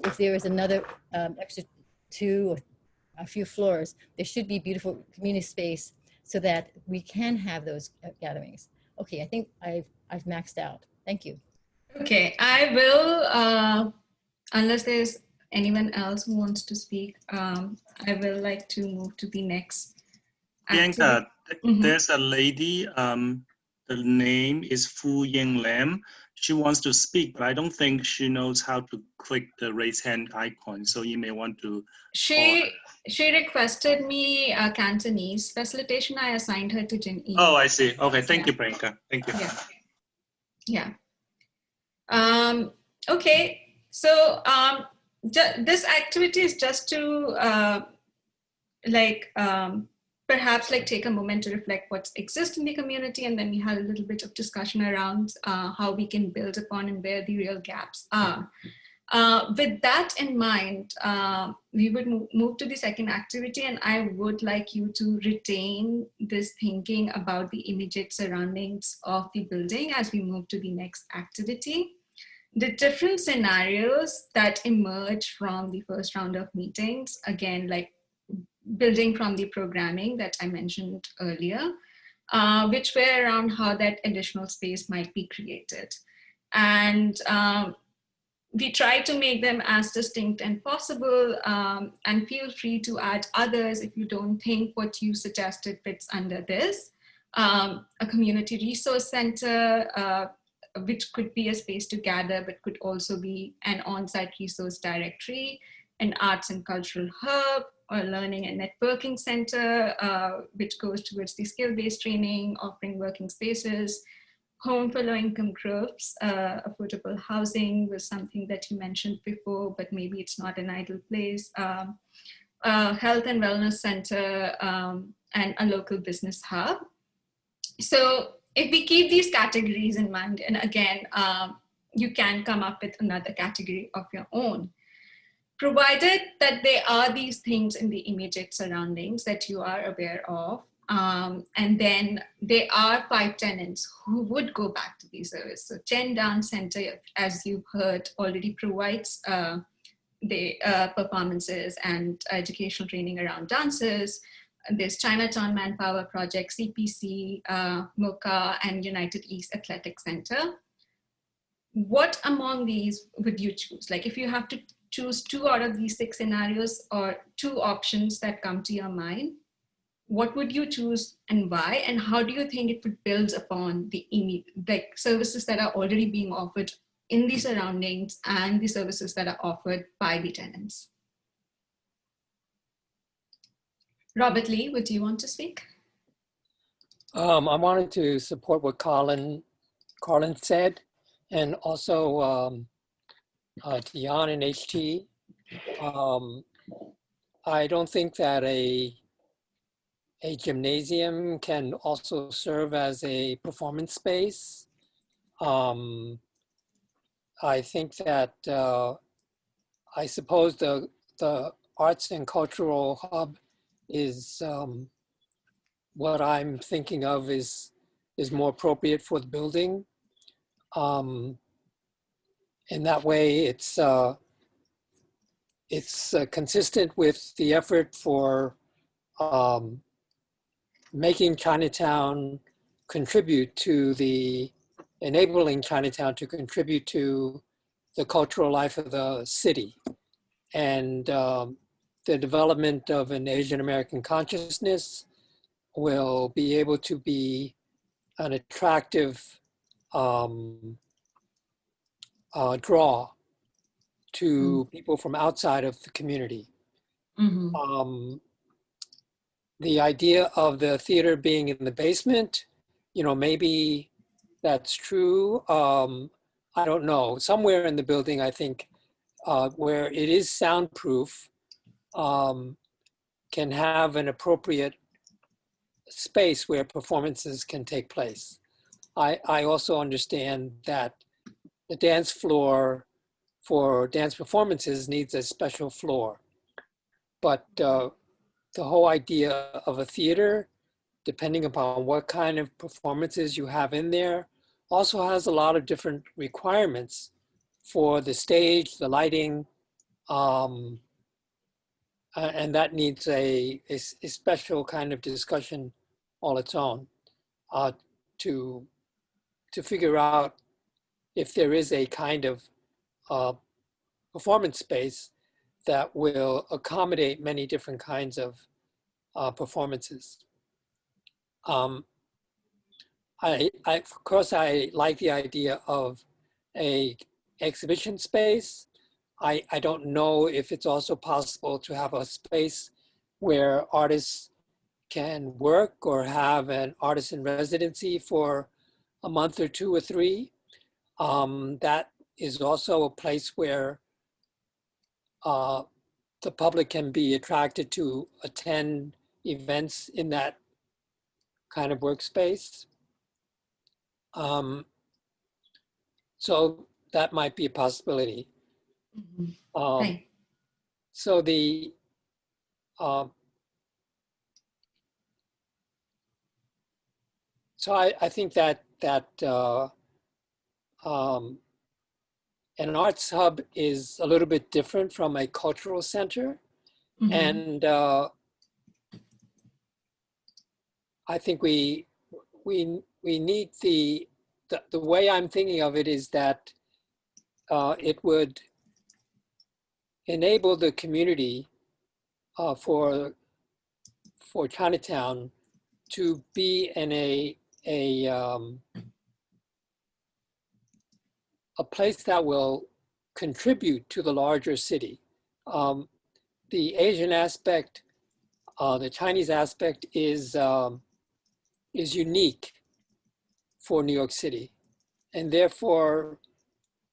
Speaker 9: If there is another extra 2 or a few floors, there should be beautiful community space so that we can have those gatherings. Okay, I think I've maxed out. Thank you.
Speaker 1: Okay, I will, unless there's anyone else who wants to speak, I will like to move to the next.
Speaker 11: Bianca, there's a lady, the name is Fu Ying Lam. She wants to speak, but I don't think she knows how to click the raise hand icon. So you may want to. She
Speaker 1: requested me Cantonese facilitation. I assigned her to Jin E.
Speaker 11: Oh, I see. Okay, thank you, Bianca. Thank you.
Speaker 1: Yeah. Okay, so this activity is just to perhaps take a moment to reflect what exists in the community, and then we had a little bit of discussion around how we can build upon and where the real gaps are. With that in mind, we would move to the second activity, and I would like you to retain this thinking about the immediate surroundings of the building as we move to the next activity. The different scenarios that emerge from the first round of meetings, again, building from the programming that I mentioned earlier, which were around how that additional space might be created. And we try to make them as distinct as possible, and feel free to add others if you don't think what you suggested fits under this. A community resource center, which could be a space to gather, but could also be an on-site resource directory, an arts and cultural hub, or learning and networking center, which goes towards the skill-based training, offering working spaces, home for low-income groups. Affordable housing was something that you mentioned before, but maybe it's not an ideal place. Health and wellness center, and a local business hub. So if we keep these categories in mind, and again, you can come up with another category of your own, provided that there are these things in the immediate surroundings that you are aware of, and then there are 5 tenants who would go back to these services. So Chen Dance Center, as you've heard, already provides the performances and educational training around dances. There's Chinatown Manpower Project, CPC, MOCA, and United East Athletic Center. What among these would you choose? If you have to choose 2 out of these 6 scenarios or 2 options that come to your mind, what would you choose and why? And how do you think it would build upon the services that are already being offered in the surroundings and the services that are offered by the tenants? Robert Lee, would you want to speak?
Speaker 12: I wanted to support what Colin said, and also Dion and HT. I don't think that a gymnasium can also serve as a performance space. I think that I suppose the arts and cultural hub is what I'm thinking of is more appropriate for the building. In that way, it's consistent with the effort for making Chinatown contribute to enabling Chinatown to contribute to the cultural life of the city, and the development of an Asian American consciousness will be able to be an attractive draw to people from outside of the community. The idea of the theater being in the basement, maybe that's true. I don't know. Somewhere in the building, I think, where it is soundproof, can have an appropriate space where performances can take place. I also understand that the dance floor for dance performances needs a special floor. But the whole idea of a theater, depending upon what kind of performances you have in there, also has a lot of different requirements for the stage, the lighting, and that needs a special kind of discussion all its own to figure out if there is a kind of performance space that will accommodate many different kinds of performances. Of course, I like the idea of a exhibition space. I don't know if it's also possible to have a space where artists can work or have an artist in residency for a month or 2 or 3. That is also a place where the public can be attracted to attend events in that kind of workspace. So that might be a possibility.
Speaker 1: Right.
Speaker 12: So I think that an arts hub is a little bit different from a cultural center. And I think we need the way I'm thinking of it is that it would enable the community for Chinatown to be in a place that will contribute to the larger city. The Asian aspect, the Chinese aspect is unique for New York City, and therefore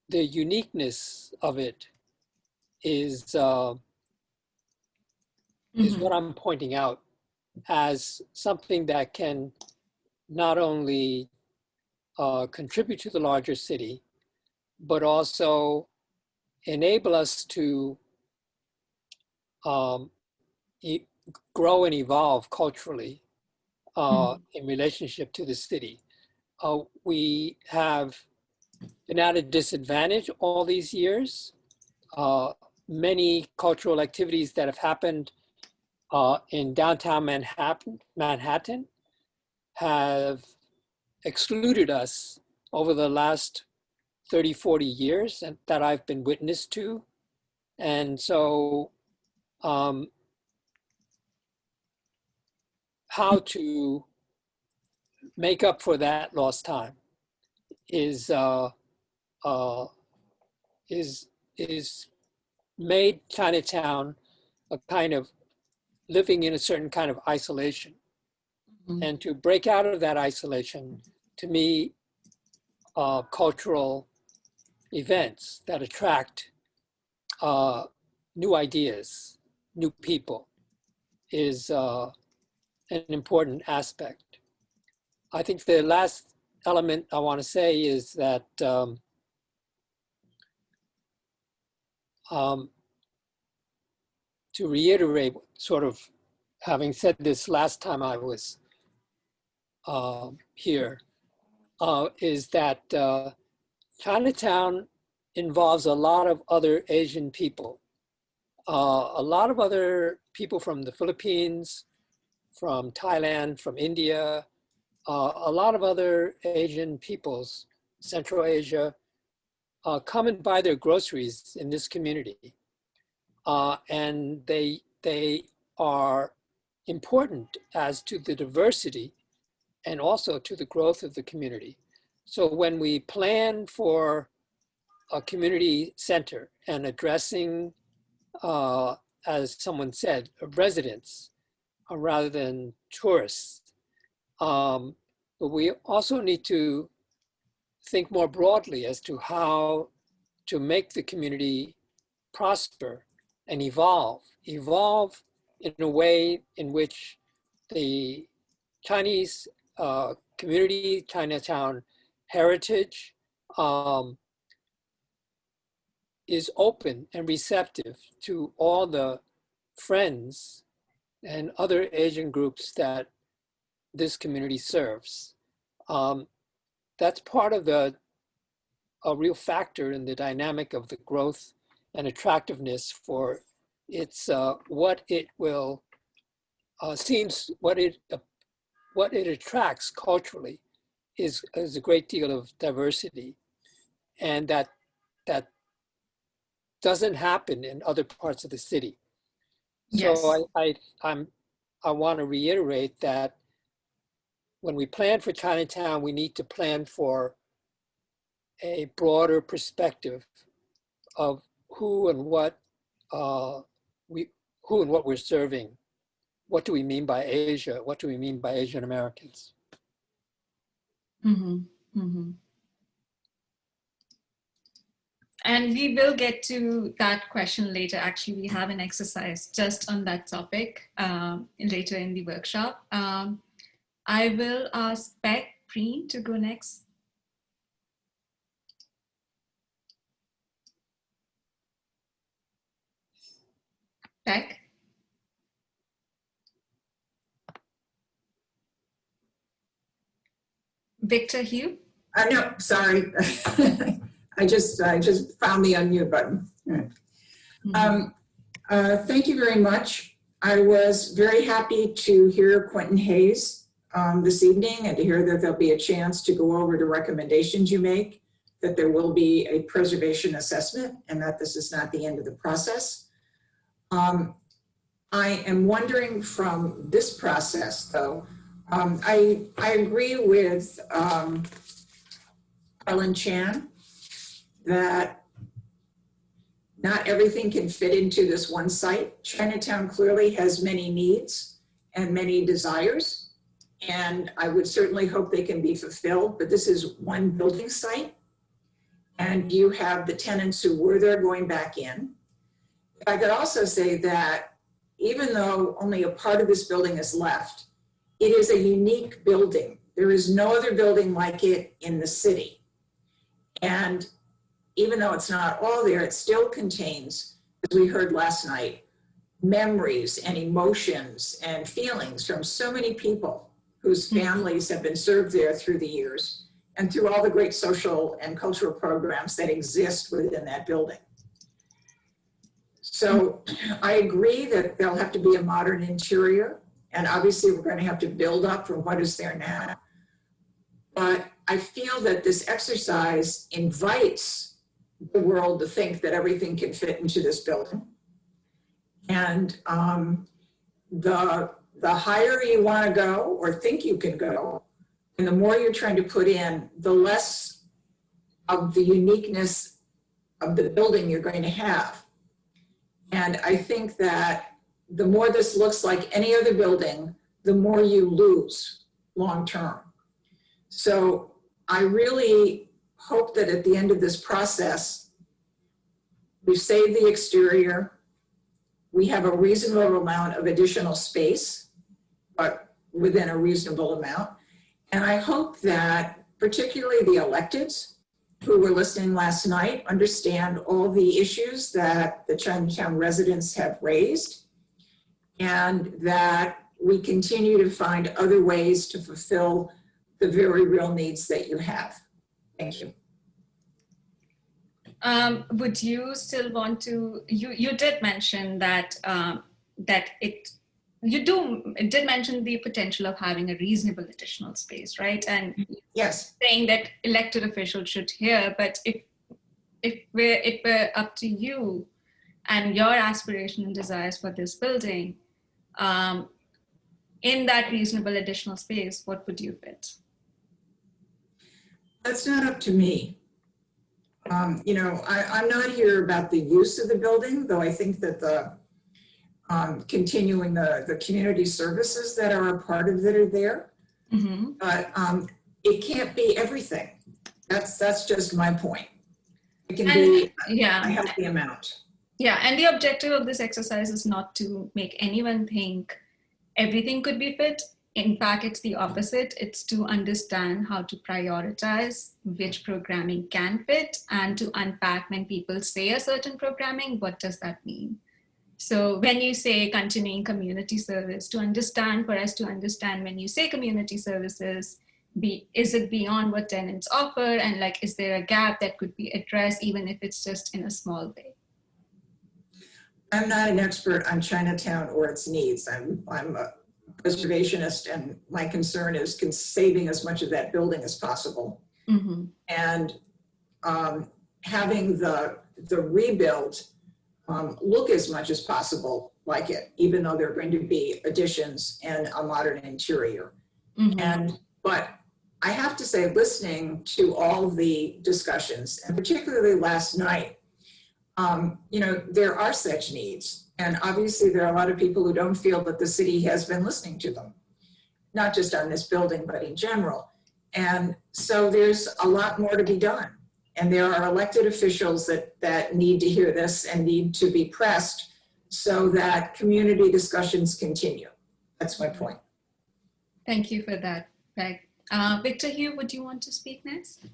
Speaker 12: the uniqueness of it is what I'm pointing out as something that can not only contribute to the larger city, but also enable us to grow and evolve culturally in relationship to the city. We have been at a disadvantage all these years. Many cultural activities that have happened in downtown Manhattan have excluded us over the last 30, 40 years and that I've been witness to. And so how to make up for that lost time is made Chinatown a kind of living in a certain kind of isolation. And to break out of that isolation, to me, cultural events that attract new ideas new people is an important aspect. I think the last element I want to say is that to reiterate, sort of having said this last time I was here, is that Chinatown involves a lot of other Asian people, a lot of other people from the Philippines, from Thailand, from India, a lot of other Asian peoples, Central Asia, come and buy their groceries in this community. And they are important as to the diversity and also to the growth of the community. So when we plan for a community center and addressing, as someone said, residents rather than tourists, but we also need to think more broadly as to how to make the community prosper and evolve in a way in which the Chinese community, Chinatown heritage is open and receptive to all the friends and other Asian groups that this community serves. That's part of a real factor in the dynamic of the growth and attractiveness for its what it will seems what it attracts culturally is a great deal of diversity, and that doesn't happen in other parts of the city.
Speaker 1: Yes.
Speaker 12: So I want to reiterate that when we plan for Chinatown, we need to plan for a broader perspective of who and what we're serving. What do we mean by Asia? What do we mean by Asian Americans?
Speaker 1: Mm-hmm. Mm-hmm. And we will get to that question later. Actually, we have an exercise just on that topic later in the workshop. I will ask Beck Preen to go next. Beck? Victor Hugh?
Speaker 13: No, sorry. I just found the unmute button. Thank you very much. I was very happy to hear Quentin Hayes this evening and to hear that there'll be a chance to go over the recommendations you make, that there will be a preservation assessment and that this is not the end of the process. I am wondering from this process though, I agree with Ellen Chan that not everything can fit into this one site. Chinatown clearly has many needs and many desires, and I would certainly hope they can be fulfilled, but this is one building site, and you have the tenants who were there going back in. I could also say that even though only a part of this building is left, it is a unique building. There is no other building like it in the city. And even though it's not all there, it still contains, as we heard last night, memories and emotions and feelings from so many people whose families have been served there through the years and through all the great social and cultural programs that exist within that building. So I agree that there'll have to be a modern interior, and obviously we're going to have to build up from what is there now. But I feel that this exercise invites the world to think that everything can fit into this building. And the higher you want to go or think you can go, and the more you're trying to put in, the less of the uniqueness of the building you're going to have. And I think that the more this looks like any other building, the more you lose long term. So I really hope that at the end of this process, we've saved the exterior, we have a reasonable amount of additional space, but within a reasonable amount. And I hope that particularly the electeds who were listening last night understand all the issues that the Chinatown residents have raised, and that we continue to find other ways to fulfill the very real needs that you have. Thank you.
Speaker 1: Would you still want to, you did mention that, you did mention the potential of having a reasonable additional space, right? And
Speaker 13: yes,
Speaker 1: saying that elected officials should hear, but if it were up to you and your aspiration and desires for this building, in that reasonable additional space, what would you fit?
Speaker 13: That's not up to me. You know, I'm not here about the use of the building, though I think that the continuing the community services that are a part of it are there. Mm-hmm. But it can't be everything. That's just my point. It can be a healthy amount.
Speaker 1: Yeah, and the objective of this exercise is not to make anyone think everything could be fit. In fact, it's the opposite. It's to understand how to prioritize which programming can fit, and to unpack when people say a certain programming, what does that mean? So when you say continuing community service, for us to understand when you say community services, is it beyond what tenants offer? And like, is there a gap that could be addressed, even if it's just in a small way?
Speaker 13: I'm not an expert on Chinatown or its needs. I'm a preservationist, and my concern is saving as much of that building as possible. Mm-hmm. And having the rebuild look as much as possible like it, even though there are going to be additions and a modern interior. Mm-hmm. But I have to say, listening to all the discussions, and particularly last night, you know, there are such needs. And obviously there are a lot of people who don't feel that the city has been listening to them, not just on this building, but in general. And so there's a lot more to be done. And there are elected officials that need to hear this and need to be pressed so that community discussions continue. That's my point.
Speaker 1: Thank you for that, Peg. Victor Hugh, would you want to speak next?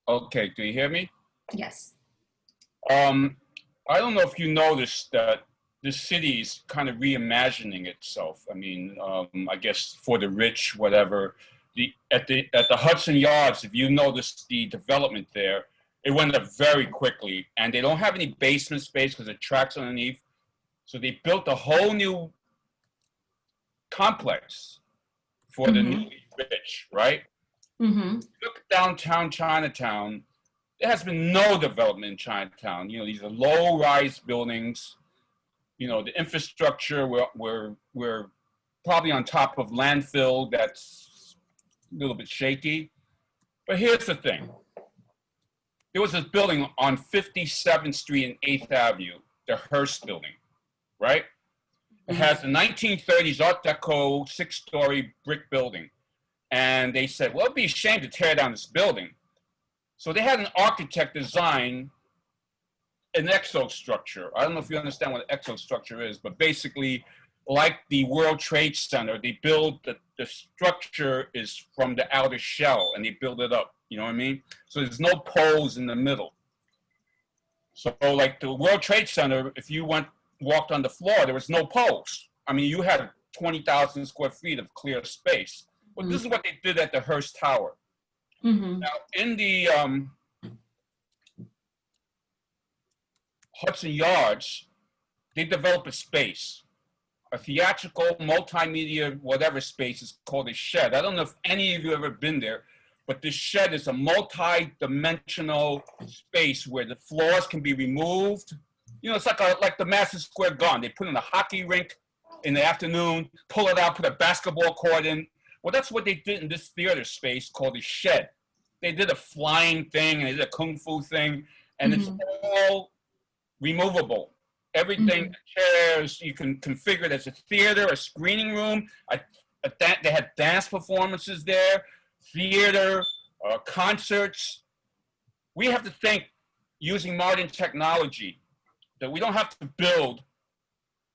Speaker 14: Okay, do you hear me?
Speaker 1: Yes.
Speaker 14: I don't know if you noticed that the city is kind of reimagining itself. I mean, I guess for the rich, whatever. At the Hudson Yards, if you notice the development there, it went up very quickly, and they don't have any basement space because the tracks underneath. So they built a whole new complex for the newly rich, right? Mm-hmm. Look downtown Chinatown. There has been no development in Chinatown. You know, these are low-rise buildings. You know, the infrastructure, we're probably on top of landfill that's a little bit shaky. But here's the thing. There was this building on 57th Street and 8th Avenue, the Hearst building, right? It has the 1930s Art Deco 6-story brick building. And they said, well, it'd be a shame to tear down this building. So they had an architect design an exostructure. I don't know if you understand what an exostructure is, but basically, like the World Trade Center, they build the structure is from the outer shell, and they build it up. You know what I mean? So there's no poles in the middle. So like the World Trade Center, if you walked on the floor, there was no poles. I mean, you had 20,000 square feet of clear space. Well, this is what they did at the Hearst Tower. Now, in the Hudson Yards, they developed a space, a theatrical, multimedia, whatever space is called a shed. I don't know if any of you have ever been there, but this shed is a multi-dimensional space where the floors can be removed. You know, it's like the Madison Square Garden. They put in a hockey rink in the afternoon, pull it out, put a basketball court in. Well, that's what they did in this theater space called a shed. They did a flying thing, and they did a kung fu thing, and it's all removable. Everything, chairs, you can configure it as a theater, a screening room. They had dance performances there, theater, concerts. We have to think using modern technology that we don't have to build,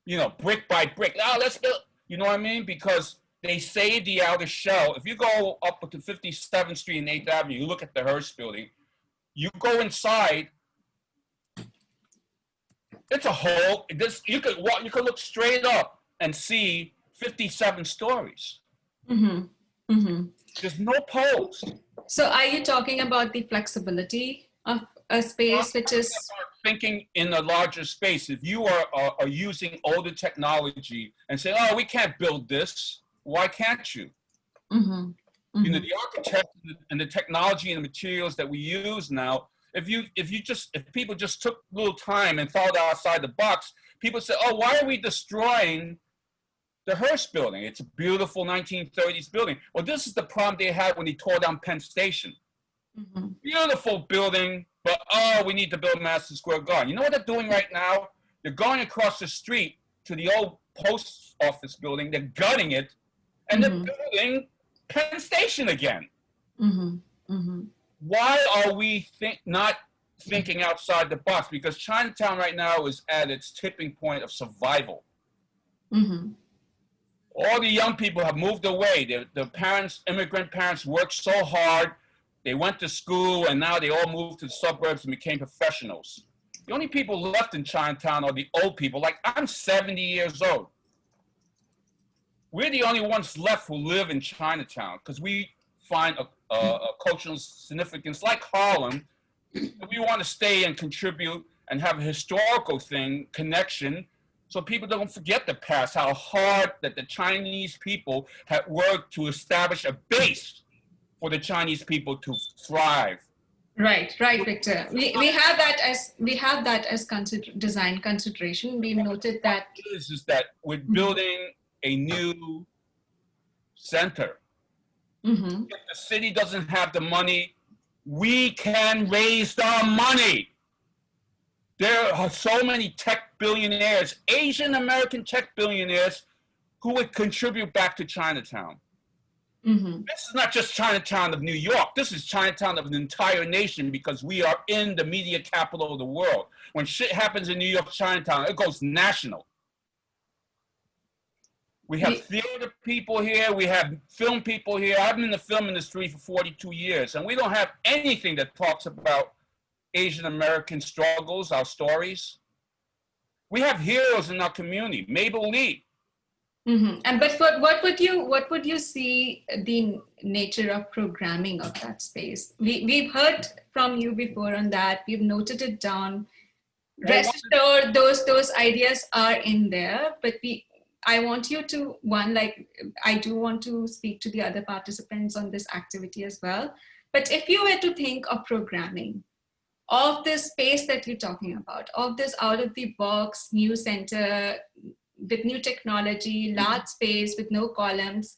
Speaker 14: you know, brick by brick. Oh, let's build, you know what I mean? Because they say the outer shell. If you go up to 57th Street and 8th Avenue, you look at the Hearst building, you go inside, it's a hole. This, you could walk, you could look straight up and see 57 stories. There's no poles.
Speaker 1: So are you talking about the flexibility of a space which is
Speaker 14: thinking in a larger space? If you are using older technology and say, oh, we can't build this, why can't you? You know, the architect and the technology and the materials that we use now, if people just took a little time and thought outside the box, people say, oh, why are we destroying the Hearst building? It's a beautiful 1930s building. Well, this is the problem they had when they tore down Penn Station. Beautiful building, but oh, we need to build Madison Square Garden. You know what they're doing right now? They're going across the street to the old post office building. They're gutting it, and they're building Penn Station again. Why are we not thinking outside the box? Because Chinatown right now is at its tipping point of survival. All the young people have moved away. The parents, immigrant parents, worked so hard. They went to school, and now they all moved to the suburbs and became professionals. The only people left in Chinatown are the old people. Like, I'm 70 years old. We're the only ones left who live in Chinatown because we find a cultural significance like Harlem. We want to stay and contribute and have a historical connection, so people don't forget the past, how hard that the Chinese people had worked to establish a base for the Chinese people to thrive.
Speaker 1: Right, Victor. We have that as design consideration. We've noted that
Speaker 14: is that we're building a new center. If the city doesn't have the money, we can raise the money. There are so many tech billionaires, Asian American tech billionaires, who would contribute back to Chinatown. This is not just Chinatown of New York. This is Chinatown of an entire nation, because we are in the media capital of the world. When shit happens in New York, Chinatown, it goes national. We have theater people here. We have film people here. I've been in the film industry for 42 years, and we don't have anything that talks about Asian American struggles, our stories. We have heroes in our community. Mabel Lee.
Speaker 1: And but what would you see the nature of programming of that space? We've heard from you before on that. We've noted it down. Rest assured, those ideas are in there. But I want you to I do want to speak to the other participants on this activity as well. But if you were to think of programming of this space that you're talking about, of this out of the box new center with new technology, large space with no columns,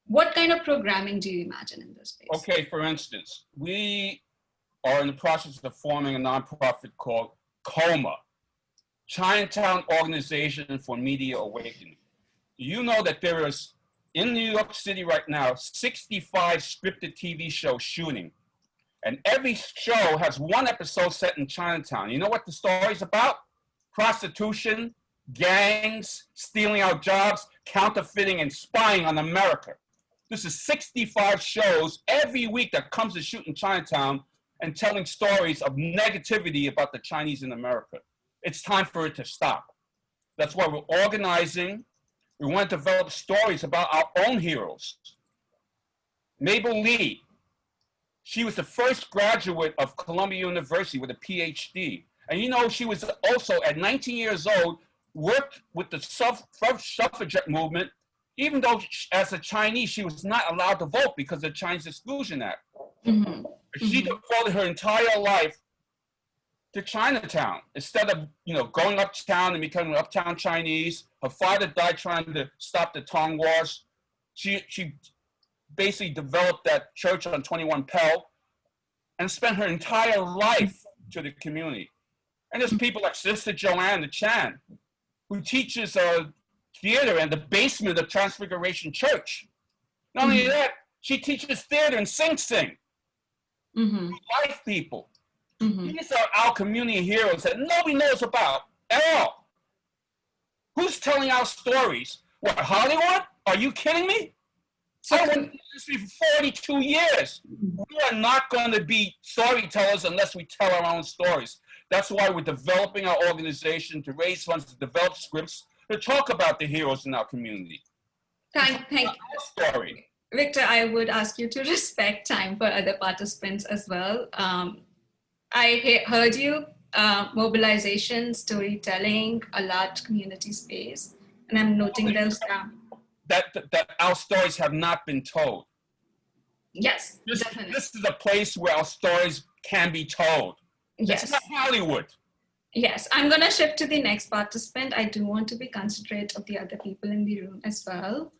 Speaker 1: what kind of programming do you imagine in this space?
Speaker 14: Okay, for instance, we are in the process of forming a nonprofit called COMA, Chinatown Organization for Media Awakening. You know that there is, in New York City right now, 65 scripted TV shows shooting. And every show has one episode set in Chinatown. You know what the story's about? Prostitution, gangs, stealing our jobs, counterfeiting, and spying on America. This is 65 shows every week that comes to shoot in Chinatown and telling stories of negativity about the Chinese in America. It's time for it to stop. That's why we're organizing. We want to develop stories about our own heroes. Mabel Lee, she was the first graduate of Columbia University with a PhD. And you know, she was also, at 19 years old, worked with the suffragette movement, even though as a Chinese, she was not allowed to vote because of the Chinese Exclusion Act. She devoted her entire life to Chinatown. Instead of, you know, going uptown and becoming uptown Chinese, her father died trying to stop the Tong Wars. She basically developed that church on 21 Pell and spent her entire life to the community. And there's people like Sister Joanne Chan, who teaches theater in the basement of Transfiguration Church. Not only that, she teaches theater in Sing Sing. Life people. These are our community heroes that nobody knows about. at all. Who's telling our stories? What, Hollywood? Are you kidding me? I went in the industry for 42 years. We are not going to be storytellers unless we tell our own stories. That's why we're developing our organization to raise funds, to develop scripts, to talk about the heroes in our community.
Speaker 1: Thank you.
Speaker 14: Story.
Speaker 1: Victor, I would ask you to respect time for other participants as well. I heard you, mobilization, storytelling, a large community space, and I'm noting those down.
Speaker 14: That our stories have not been told.
Speaker 1: Yes, definitely.
Speaker 14: This is a place where our stories can be told.
Speaker 1: Yes.
Speaker 14: It's not Hollywood.
Speaker 1: Yes, I'm going to shift to the next participant. I do want to be considerate of the other people in the room as well.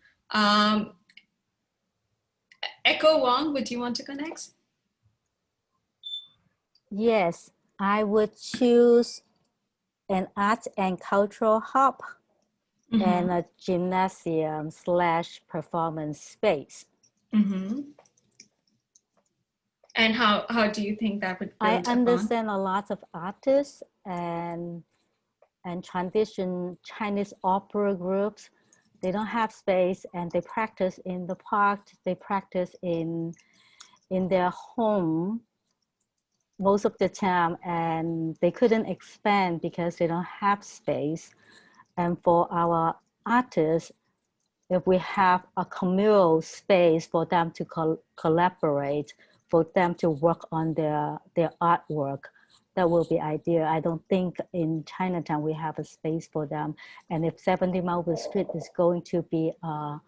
Speaker 1: Echo Wong, would you want to go next?
Speaker 5: Yes, I would choose an art and cultural hub and a gymnasium / performance space.
Speaker 1: And how do you think that would build
Speaker 5: I understand a lot of artists and traditional Chinese opera groups. They don't have space and they practice in the park. They practice in their home most of the time, and they couldn't expand because they don't have space. And for our artists, if we have a communal space for them to collaborate, for them to work on their artwork, that will be ideal. I don't think in Chinatown we have a space for them. And if 70 Mulberry Street is going to be a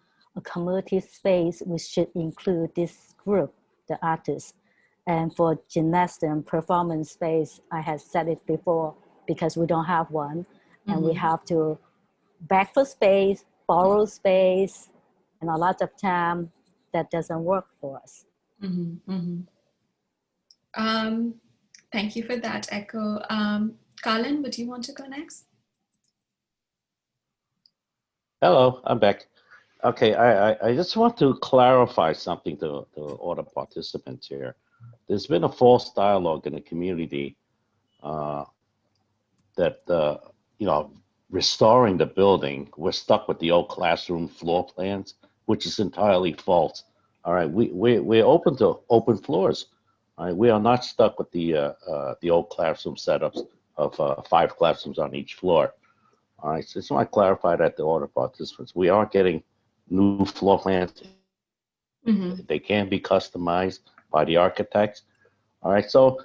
Speaker 5: community space, we should include this group, the artists. And for gymnasium performance space, I had said it before, because we don't have one. And we have to beg for space, borrow space, and a lot of time that doesn't work for us.
Speaker 1: Thank you for that, Echo. Colin, would you want to go next?
Speaker 4: Hello, I'm back. Okay, I just want to clarify something to all the participants here. There's been a false dialogue in the community that, restoring the building, we're stuck with the old classroom floor plans, which is entirely false. All right, we're open to open floors. All right, we are not stuck with the old classroom setups of 5 classrooms on each floor. All right, so just want to clarify that to all the participants. We are getting new floor plans. They can be customized by the architects. All right, so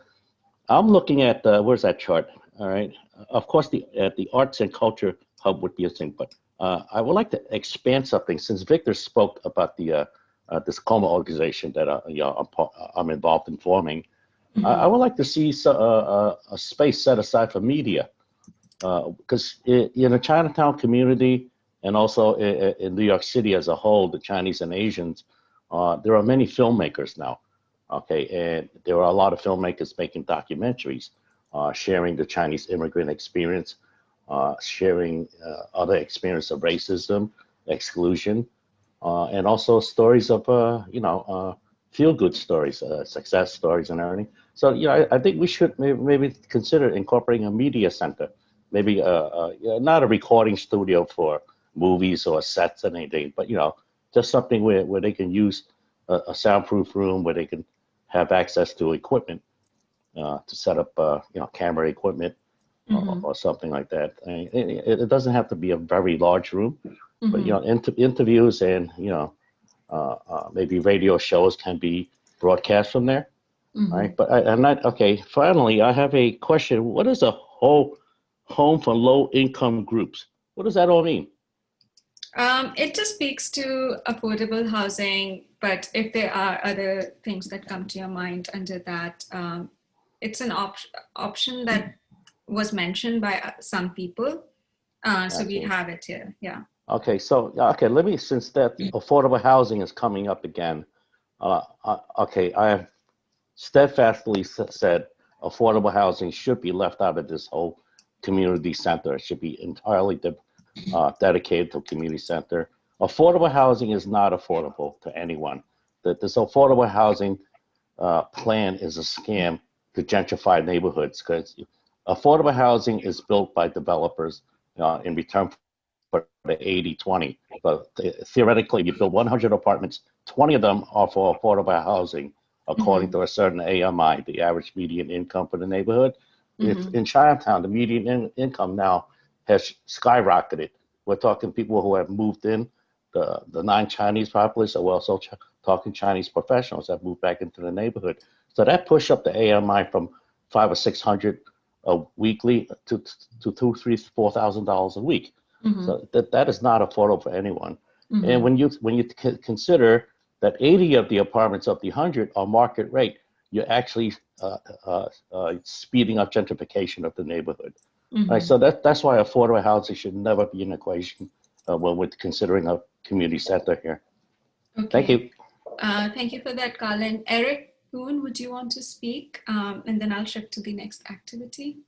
Speaker 4: I'm looking at where's that chart? All right, of course the arts and culture hub would be a thing, but I would like to expand something since Victor spoke about the this COMA organization that I'm involved in forming. I would like to see a space set aside for media, because in the Chinatown community and also in New York City as a whole, the Chinese and Asians, there are many filmmakers now. Okay, and there are a lot of filmmakers making documentaries, sharing the Chinese immigrant experience, sharing other experience of racism, exclusion, and also stories of feel-good stories, success stories, and everything. So I think we should maybe consider incorporating a media center, maybe not a recording studio for movies or sets and anything, but just something where they can use a soundproof room where they can have access to equipment to set up camera equipment or something like that. It doesn't have to be a very large room, but interviews and maybe radio shows can be broadcast from there. All right, but I'm not okay. Finally, I have a question. What is a home for low-income groups? What does that all mean?
Speaker 1: It just speaks to affordable housing, but if there are other things that come to your mind under that, it's an option that was mentioned by some people. So we have it here, yeah.
Speaker 4: Okay, so let me, since that affordable housing is coming up again, okay, I have steadfastly said affordable housing should be left out of this whole community center. It should be entirely dedicated to a community center. Affordable housing is not affordable to anyone. This affordable housing plan is a scam to gentrify neighborhoods, because affordable housing is built by developers in return for the 80-20. But theoretically, you build 100 apartments, 20 of them are for affordable housing, according to a certain AMI, the average median income for the neighborhood. If in Chinatown, the median income now has skyrocketed. We're talking people who have moved in, the non-Chinese populace, we're also talking Chinese professionals that moved back into the neighborhood. So that pushed up the AMI from $500 or $600 weekly to $2,000, $3,000, $4,000 a week. So that is not affordable for anyone. And when you consider that 80 of the apartments of the 100 are market rate, you're actually speeding up gentrification of the neighborhood. Right, so that's why affordable housing should never be an equation when we're considering a community center here.
Speaker 1: Okay.
Speaker 4: Thank you.
Speaker 1: Thank you for that, Colin. Eric Poon, would you want to speak? And then I'll shift to the next activity.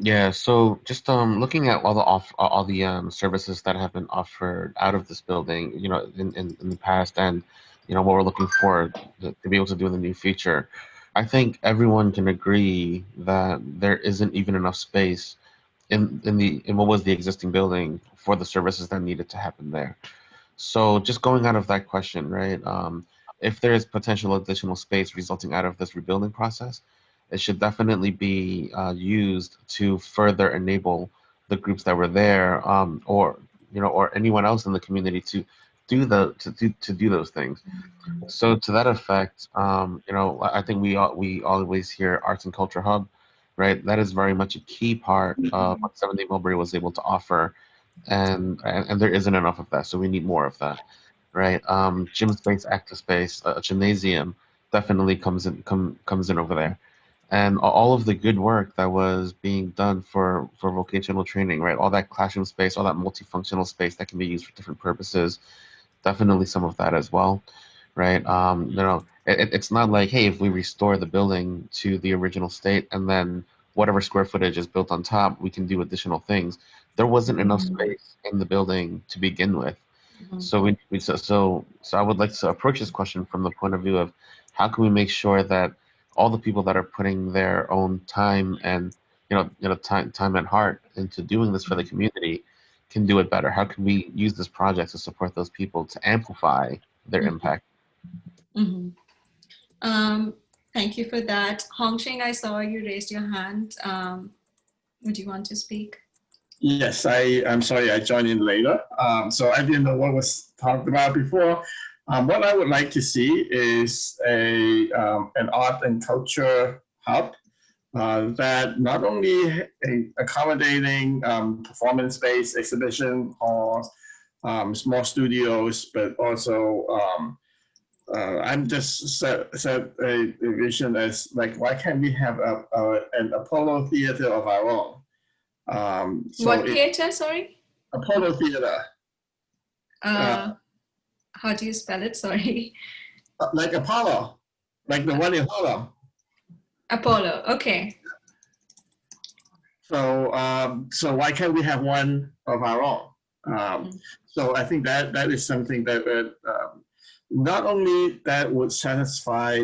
Speaker 8: Yeah, so just looking at all the services that have been offered out of this building, you know, in the past, and you know what we're looking for to be able to do in the new future, I think everyone can agree that there isn't even enough space in what was the existing building for the services that needed to happen there. So just going out of that question, right? If there is potential additional space resulting out of this rebuilding process, it should definitely be used to further enable the groups that were there, or you know, or anyone else in the community to do those things. So to that effect, you know, I think we always hear Arts and Culture Hub, right? That is very much a key part of what 70 Mulberry was able to offer, and there isn't enough of that, so we need more of that, right? Gym space, active space, a gymnasium definitely comes in over there. And all of the good work that was being done for vocational training, right? All that classroom space, all that multifunctional space that can be used for different purposes, definitely some of that as well, right? You know, it's not like, hey, if we restore the building to the original state and then whatever square footage is built on top, we can do additional things. There wasn't enough space in the building to begin with. So I would like to approach this question from the point of view of how can we make sure that all the people that are putting their own time and time and heart into doing this for the community can do it better? How can we use this project to support those people to amplify their impact?
Speaker 1: Thank you for that. Hongqing, I saw you raised your hand. Would you want to speak?
Speaker 15: Yes, I'm sorry I joined in later. So I didn't know what was talked about before. What I would like to see is an art and culture hub that not only accommodating performance-based exhibition or small studios, but also I'm just set a vision as like, why can't we have an Apollo theater of our own?
Speaker 1: What theater, sorry?
Speaker 15: Apollo Theater.
Speaker 1: How do you spell it? Sorry.
Speaker 15: Like Apollo, like the one in Harlem.
Speaker 1: Apollo, okay.
Speaker 15: So, so why can't we have one of our own? So I think that is something that not only that would satisfy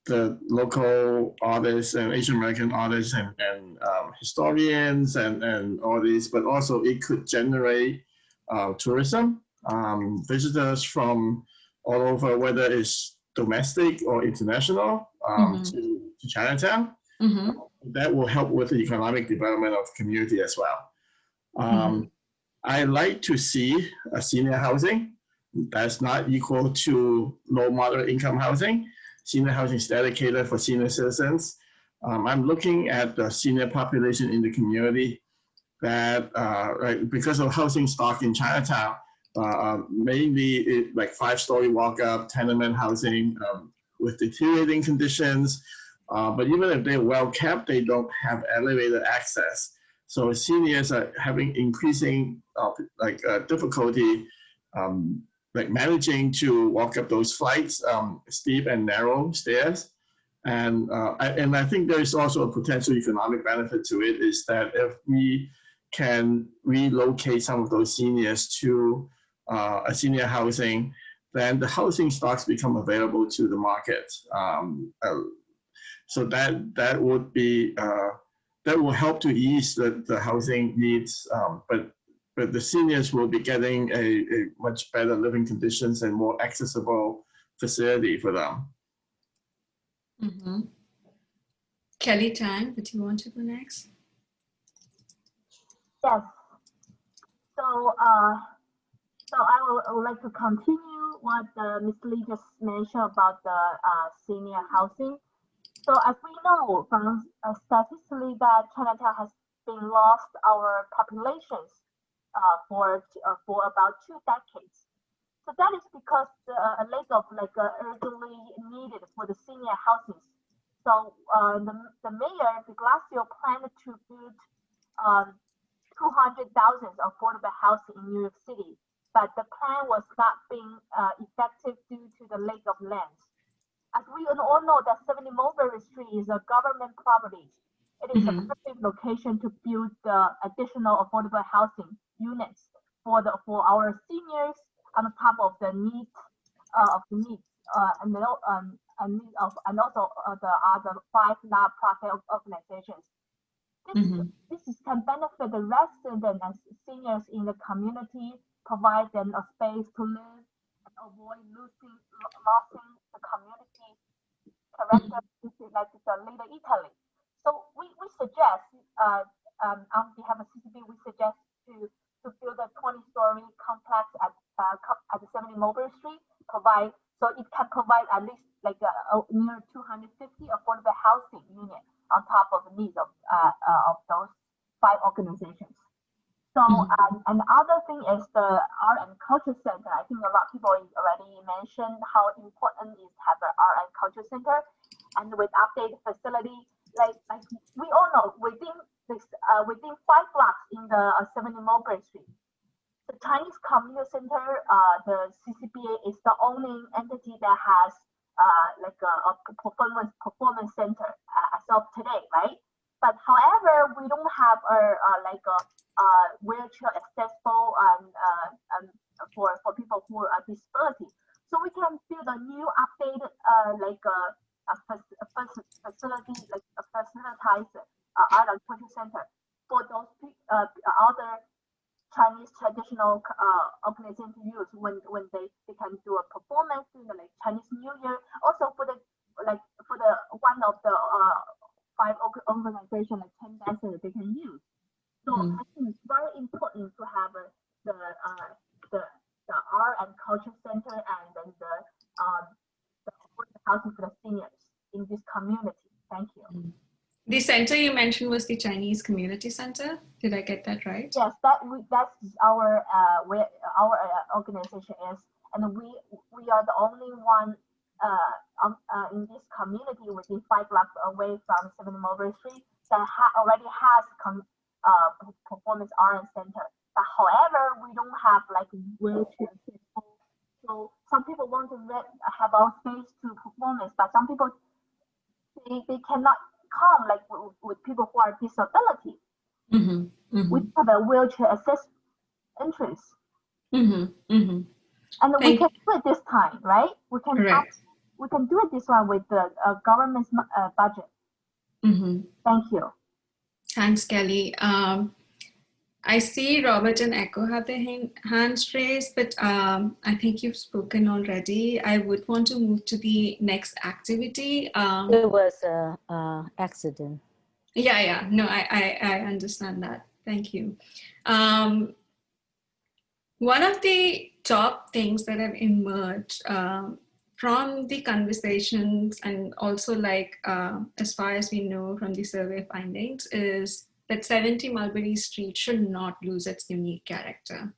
Speaker 15: the local artists and Asian American artists and historians and all these, but also it could generate tourism, visitors from all over, whether it's domestic or international, to Chinatown. That will help with the economic development of the community as well. I like to see a senior housing that's not equal to low moderate income housing. Senior housing is dedicated for senior citizens. I'm looking at the senior population in the community that, right, because of housing stock in Chinatown, mainly like 5-story walk-up tenement housing with deteriorating conditions. But even if they're well kept, they don't have elevated access. So seniors are having increasing difficulty like managing to walk up those flights, steep and narrow stairs. And I think there is also a potential economic benefit to it, is that if we can relocate some of those seniors to a senior housing, then the housing stocks become available to the market. So that would be that will help to ease the housing needs, but the seniors will be getting a much better living conditions and more accessible facility for them.
Speaker 1: Mm-hmm. Kelly Tang, would you want to go next?
Speaker 7: Yes. So, so I would like to continue what Ms. Lee just mentioned about the senior housing. So as we know from statistically that Chinatown has been lost our populations for about 2 decades. So that is because a lack of urgently needed for the senior housing. So the mayor de Blasio planned to build 200,000 affordable housing in New York City, but the plan was not being effective due to the lack of land. As we all know that 70 Mulberry Street is a government property. It is a perfect location to build the additional affordable housing units for our seniors on top of the needs and also the other 5 nonprofit organizations. This can benefit the residents and seniors in the community, provide them a space to live, and avoid losing the community character, like the Little Italy. So we suggest, on behalf of CCB, we suggest to build a 20-story complex at 70 Mulberry Street, so it can provide at least near 250 affordable housing units on top of the needs of those 5 organizations. So another thing is the Art and Culture Center. I think a lot of people already mentioned how important it is to have an Art and Culture Center, and with updated facility, like we all know, within 5 blocks in the 70 Mulberry Street, the Chinese Community Center, the CCBA is the only entity that has a performance center as of today, right? But however, we don't have a wheelchair accessible for people who are disability. So we can build a new updated facility, like a facilitized art and culture center for those other Chinese traditional organizations to use when they can do a performance in the Chinese New Year. Also for the one of the 5 organizations like 10 dancers they can use. So I think it's very important to have the art and culture center and then the housing for the seniors in this community. Thank you.
Speaker 1: The center you mentioned was the Chinese Community Center. Did I get that right?
Speaker 7: Yes, that's our where our organization is, and we are the only one in this community within 5 blocks away from 70 Mulberry Street that already has performance art center. But however, we don't have wheelchair accessible. So some people want to have our space to performance, but some people they cannot come with people who are disability. We have a wheelchair access entrance. And we can do it this time, right? We can do it this one with the government's budget. Thank you.
Speaker 1: Thanks, Kelly. I see Robert and Echo have their hands raised, but I think you've spoken already. I would want to move to the next activity.
Speaker 5: There was an accident.
Speaker 1: Yeah. No, I understand that. Thank you. One of the top things that have emerged from the conversations and also as far as we know from the survey findings is that 70 Mulberry Street should not lose its unique character.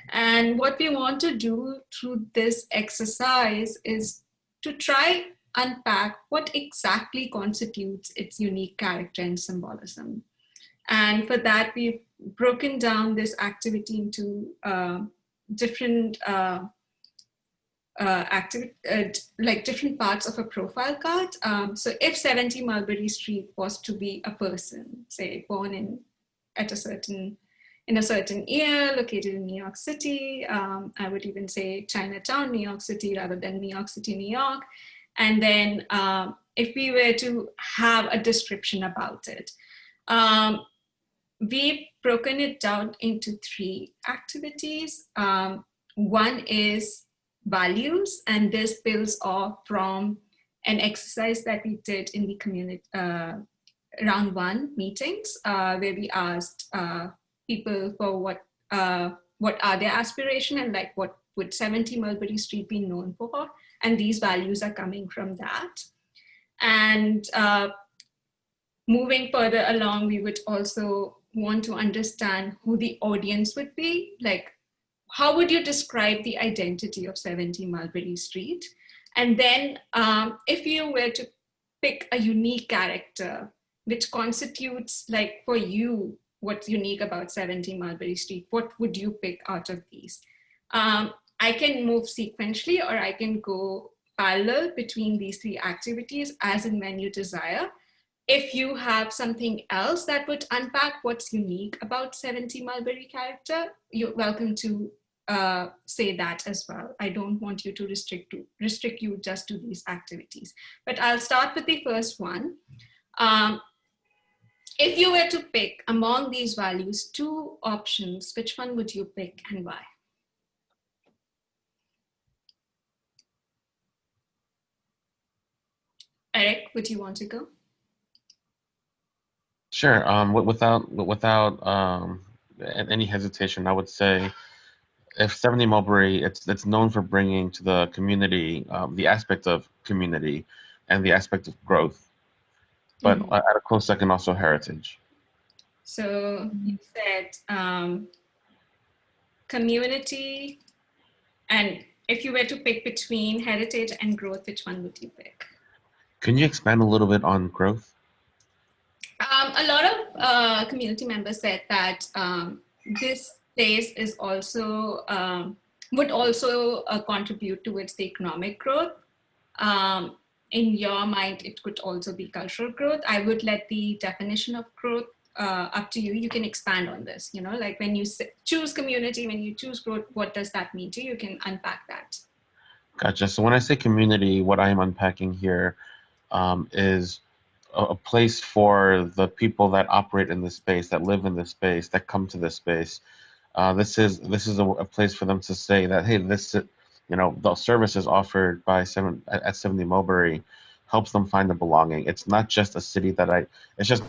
Speaker 1: And what we want to do through this exercise is to try unpack what exactly constitutes its unique character and symbolism. And for that, we've broken down this activity into different different parts of a profile card. So if 70 Mulberry Street was to be a person, say born in a certain year, located in New York City, I would even say Chinatown, New York City, rather than New York City, New York. And then if we were to have a description about it, we've broken it down into 3 activities. One is values, and this builds off from an exercise that we did in the community round 1 meetings, where we asked people for what are their aspirations and like what would 70 Mulberry Street be known for, and these values are coming from that. And moving further along, we would also want to understand who the audience would be. Like, how would you describe the identity of 70 Mulberry Street? And then if you were to pick a unique character, which constitutes, like, for you, what's unique about 70 Mulberry Street, what would you pick out of these? I can move sequentially, or I can go parallel between these 3 activities as and when you desire. If you have something else that would unpack what's unique about 70 Mulberry character, you're welcome to say that as well. I don't want you to restrict you just to these activities. But I'll start with the first one. If you were to pick among these values 2 options, which one would you pick and why? Eric, would you want to go?
Speaker 8: Sure. Without any hesitation, I would say, if 70 Mulberry, it's known for bringing to the community the aspect of community and the aspect of growth, but at a close second, also heritage.
Speaker 1: So you said community, and if you were to pick between heritage and growth, which one would you pick?
Speaker 8: Can you expand a little bit on growth?
Speaker 1: A lot of community members said that this place is also would also contribute towards the economic growth. In your mind, it could also be cultural growth. I would let the definition of growth up to you. You can expand on this. You know, like when you choose community, when you choose growth, what does that mean to you? You can unpack that.
Speaker 8: Gotcha. So when I say community, what I am unpacking here is a place for the people that operate in this space, that live in this space, that come to this space. This is a place for them to say that, hey, this, you know, the services offered by 70 Mulberry helps them find a belonging. It's not just a city that it's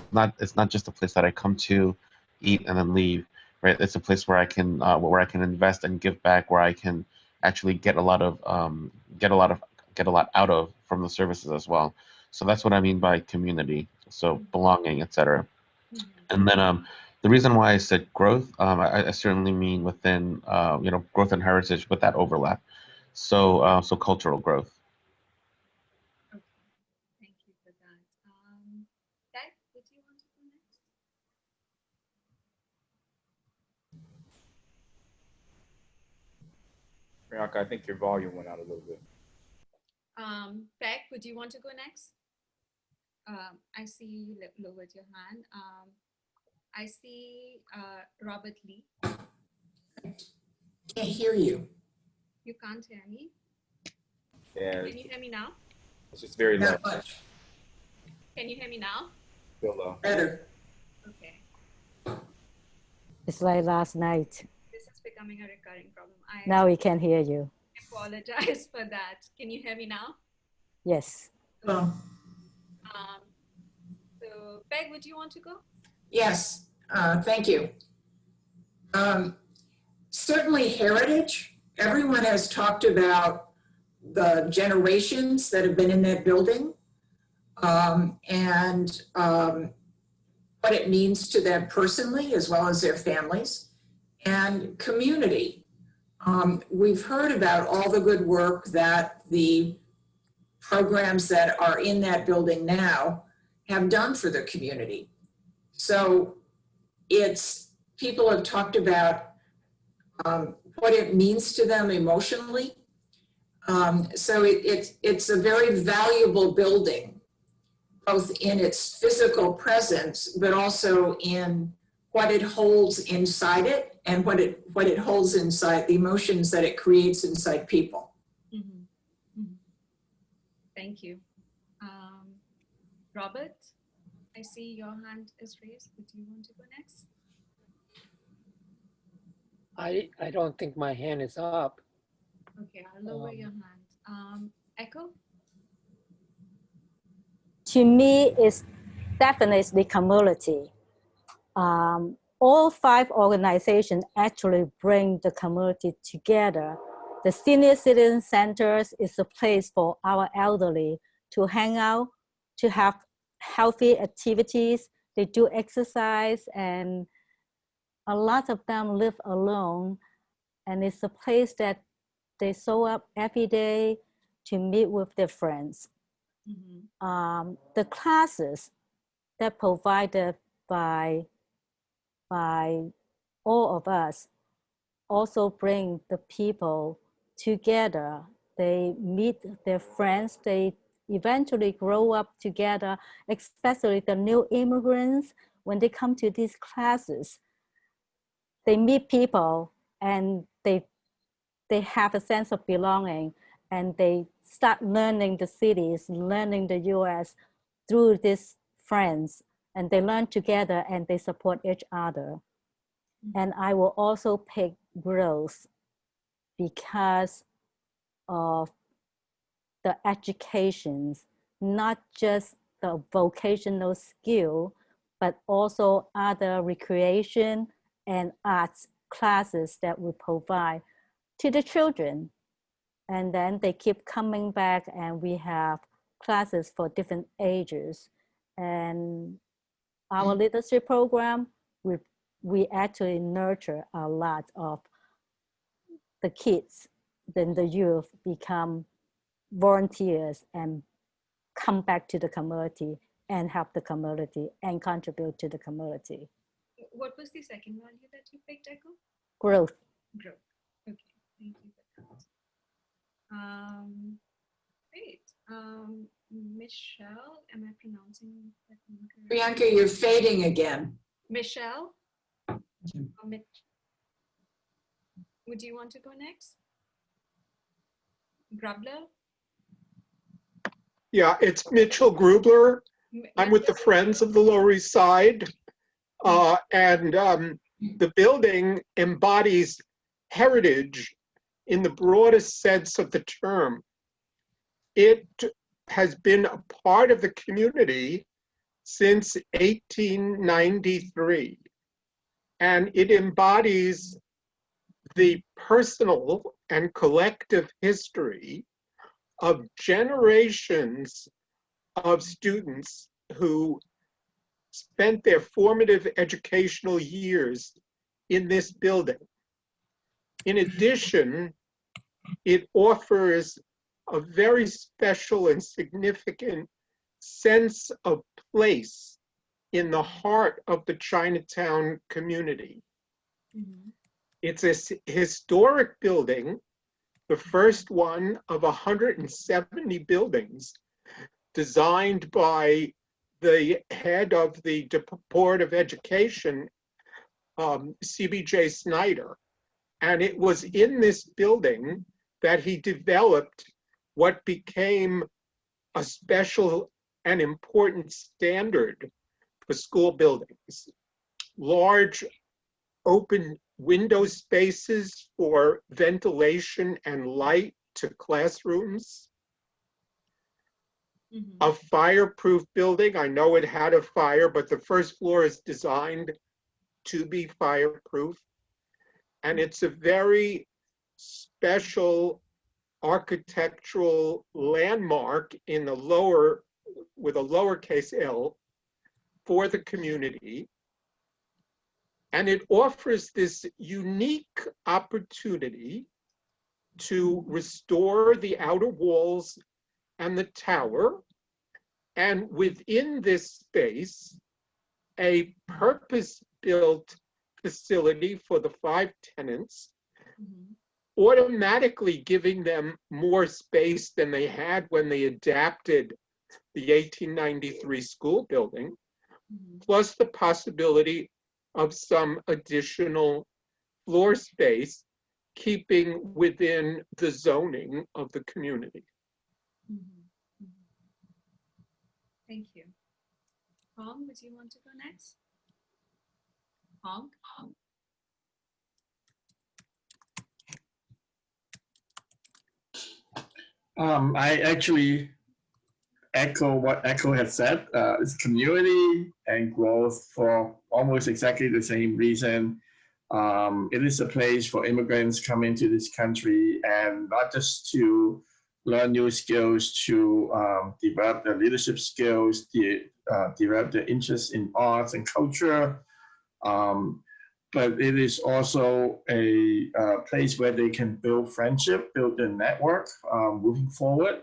Speaker 8: not just a place that I come to, eat, and then leave, right? It's a place where I can invest and give back, where I can actually get a lot out of from the services as well. So that's what I mean by community. So belonging, etc. And then the reason why I said growth, I certainly mean within you know, growth and heritage with that overlap. So so cultural growth.
Speaker 1: Okay, thank you for that. Dad, would you want to go next?
Speaker 2: Priyanka, I think your volume went out a little bit.
Speaker 1: Beck, would you want to go next? I see you lowered your hand. I see Robert Lee.
Speaker 13: Can't hear you.
Speaker 1: You can't hear me?
Speaker 2: Yeah.
Speaker 1: Can you hear me now?
Speaker 2: It's just very low.
Speaker 13: Not much.
Speaker 1: Can you hear me now?
Speaker 2: Still low.
Speaker 13: Better.
Speaker 1: Okay.
Speaker 5: It's like last night.
Speaker 1: This is becoming a recurring problem.
Speaker 5: Now we can hear you.
Speaker 1: I apologize for that. Can you hear me now?
Speaker 5: Yes.
Speaker 13: Well,
Speaker 1: so, Peg, would you want to go?
Speaker 13: yes, thank you. Certainly heritage. Everyone has talked about the generations that have been in that building and what it means to them personally as well as their families, and community. We've heard about all the good work that the programs that are in that building now have done for the community. So people have talked about what it means to them emotionally. So it's a very valuable building, both in its physical presence, but also in what it holds inside it and what it holds inside, the emotions that it creates inside people.
Speaker 1: Mm-hmm. Mm-hmm. Thank you. Robert, I see your hand is raised. Would you want to go next?
Speaker 12: I don't think my hand is up.
Speaker 1: Okay, I'll lower your hand. Echo?
Speaker 5: To me, it's definitely community. All 5 organizations actually bring the community together. The senior citizen centers is a place for our elderly to hang out, to have healthy activities. They do exercise, and a lot of them live alone. And it's a place that they show up every day to meet with their friends. Mm-hmm. The classes that provided by all of us also bring the people together. They meet their friends, they eventually grow up together, especially the new immigrants. When they come to these classes, they meet people and they have a sense of belonging, and they start learning the cities, learning the US through these friends, and they learn together and they support each other. And I will also pick growth because of the educations, not just the vocational skill, but also other recreation and arts classes that we provide to the children. And then they keep coming back, and we have classes for different ages. And our leadership program, we actually nurture a lot of the kids, then the youth become volunteers and come back to the community and help the community and contribute to the community.
Speaker 1: What was the second value that you picked, Echo?
Speaker 5: Growth.
Speaker 1: Growth. Okay, thank you for that. Great. Michelle, am I pronouncing that name correctly?
Speaker 13: Priyanka, you're fading again.
Speaker 1: Michelle? Would you want to go next? Grubler?
Speaker 16: Yeah, it's Mitchell Grubler. I'm with the Friends of the Lower East Side. And the building embodies heritage in the broadest sense of the term. It has been a part of the community since 1893. And it embodies the personal and collective history of generations of students who spent their formative educational years in this building. In addition, it offers a very special and significant sense of place in the heart of the Chinatown community. Mm-hmm. It's a historic building, the first one of 170 buildings designed by the head of the Board of Education, CBJ Snyder. And it was in this building that he developed what became a special and important standard for school buildings. Large open window spaces for ventilation and light to classrooms. Mm-hmm. A fireproof building. I know it had a fire, but the first floor is designed to be fireproof. And it's a very special architectural landmark in the lower, with a lowercase L, for the community. And it offers this unique opportunity to restore the outer walls and the tower, and within this space, a purpose-built facility for the 5 tenants, mm-hmm. automatically giving them more space than they had when they adapted the 1893 school building, mm-hmm. plus the possibility of some additional floor space, keeping within the zoning of the community.
Speaker 1: Mm-hmm. Mm-hmm. Thank you. Hong, would you want to go next? Hong?
Speaker 15: I actually echo what Echo had said. It's community and growth for almost exactly the same reason. It is a place for immigrants coming to this country, and not just to learn new skills, to develop their leadership skills, develop their interest in arts and culture. But it is also a place where they can build friendship, build their network moving forward,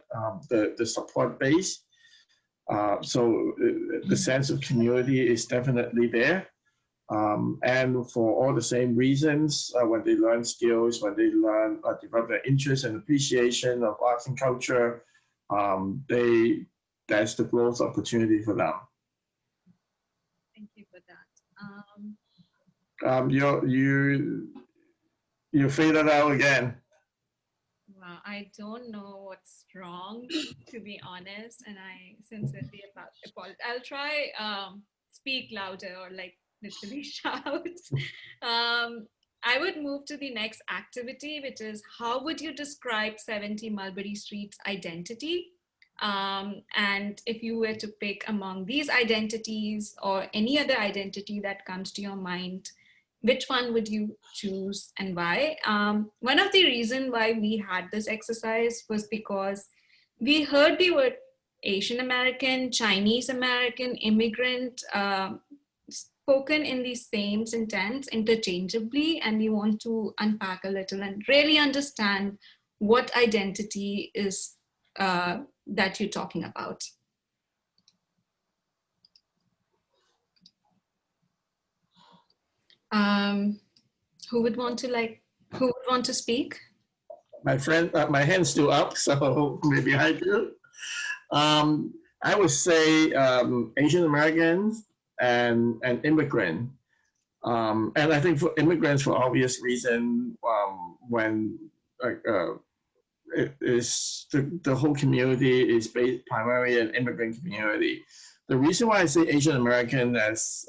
Speaker 15: the support base. So the sense of community is definitely there. And for all the same reasons, when they learn skills, when they learn, develop their interest and appreciation of arts and culture, that's the growth opportunity for them.
Speaker 1: Thank you for that.
Speaker 15: You faded out again.
Speaker 1: Wow, I don't know what's wrong, to be honest, and I sincerely apologize. I'll try speak louder or like literally shout. I would move to the next activity, which is how would you describe 70 Mulberry Street's identity? And if you were to pick among these identities or any other identity that comes to your mind, which one would you choose and why? One of the reasons why we had this exercise was because we heard the word Asian American, Chinese American, immigrant spoken in the same sentence interchangeably, and we want to unpack a little and really understand what identity is that you're talking about. Who would want to speak?
Speaker 15: My friend, my hand's still up, so maybe I do. I would say Asian Americans and immigrant. And I think for immigrants, for obvious reason, when it is the whole community is based primarily an immigrant community. The reason why I say Asian American as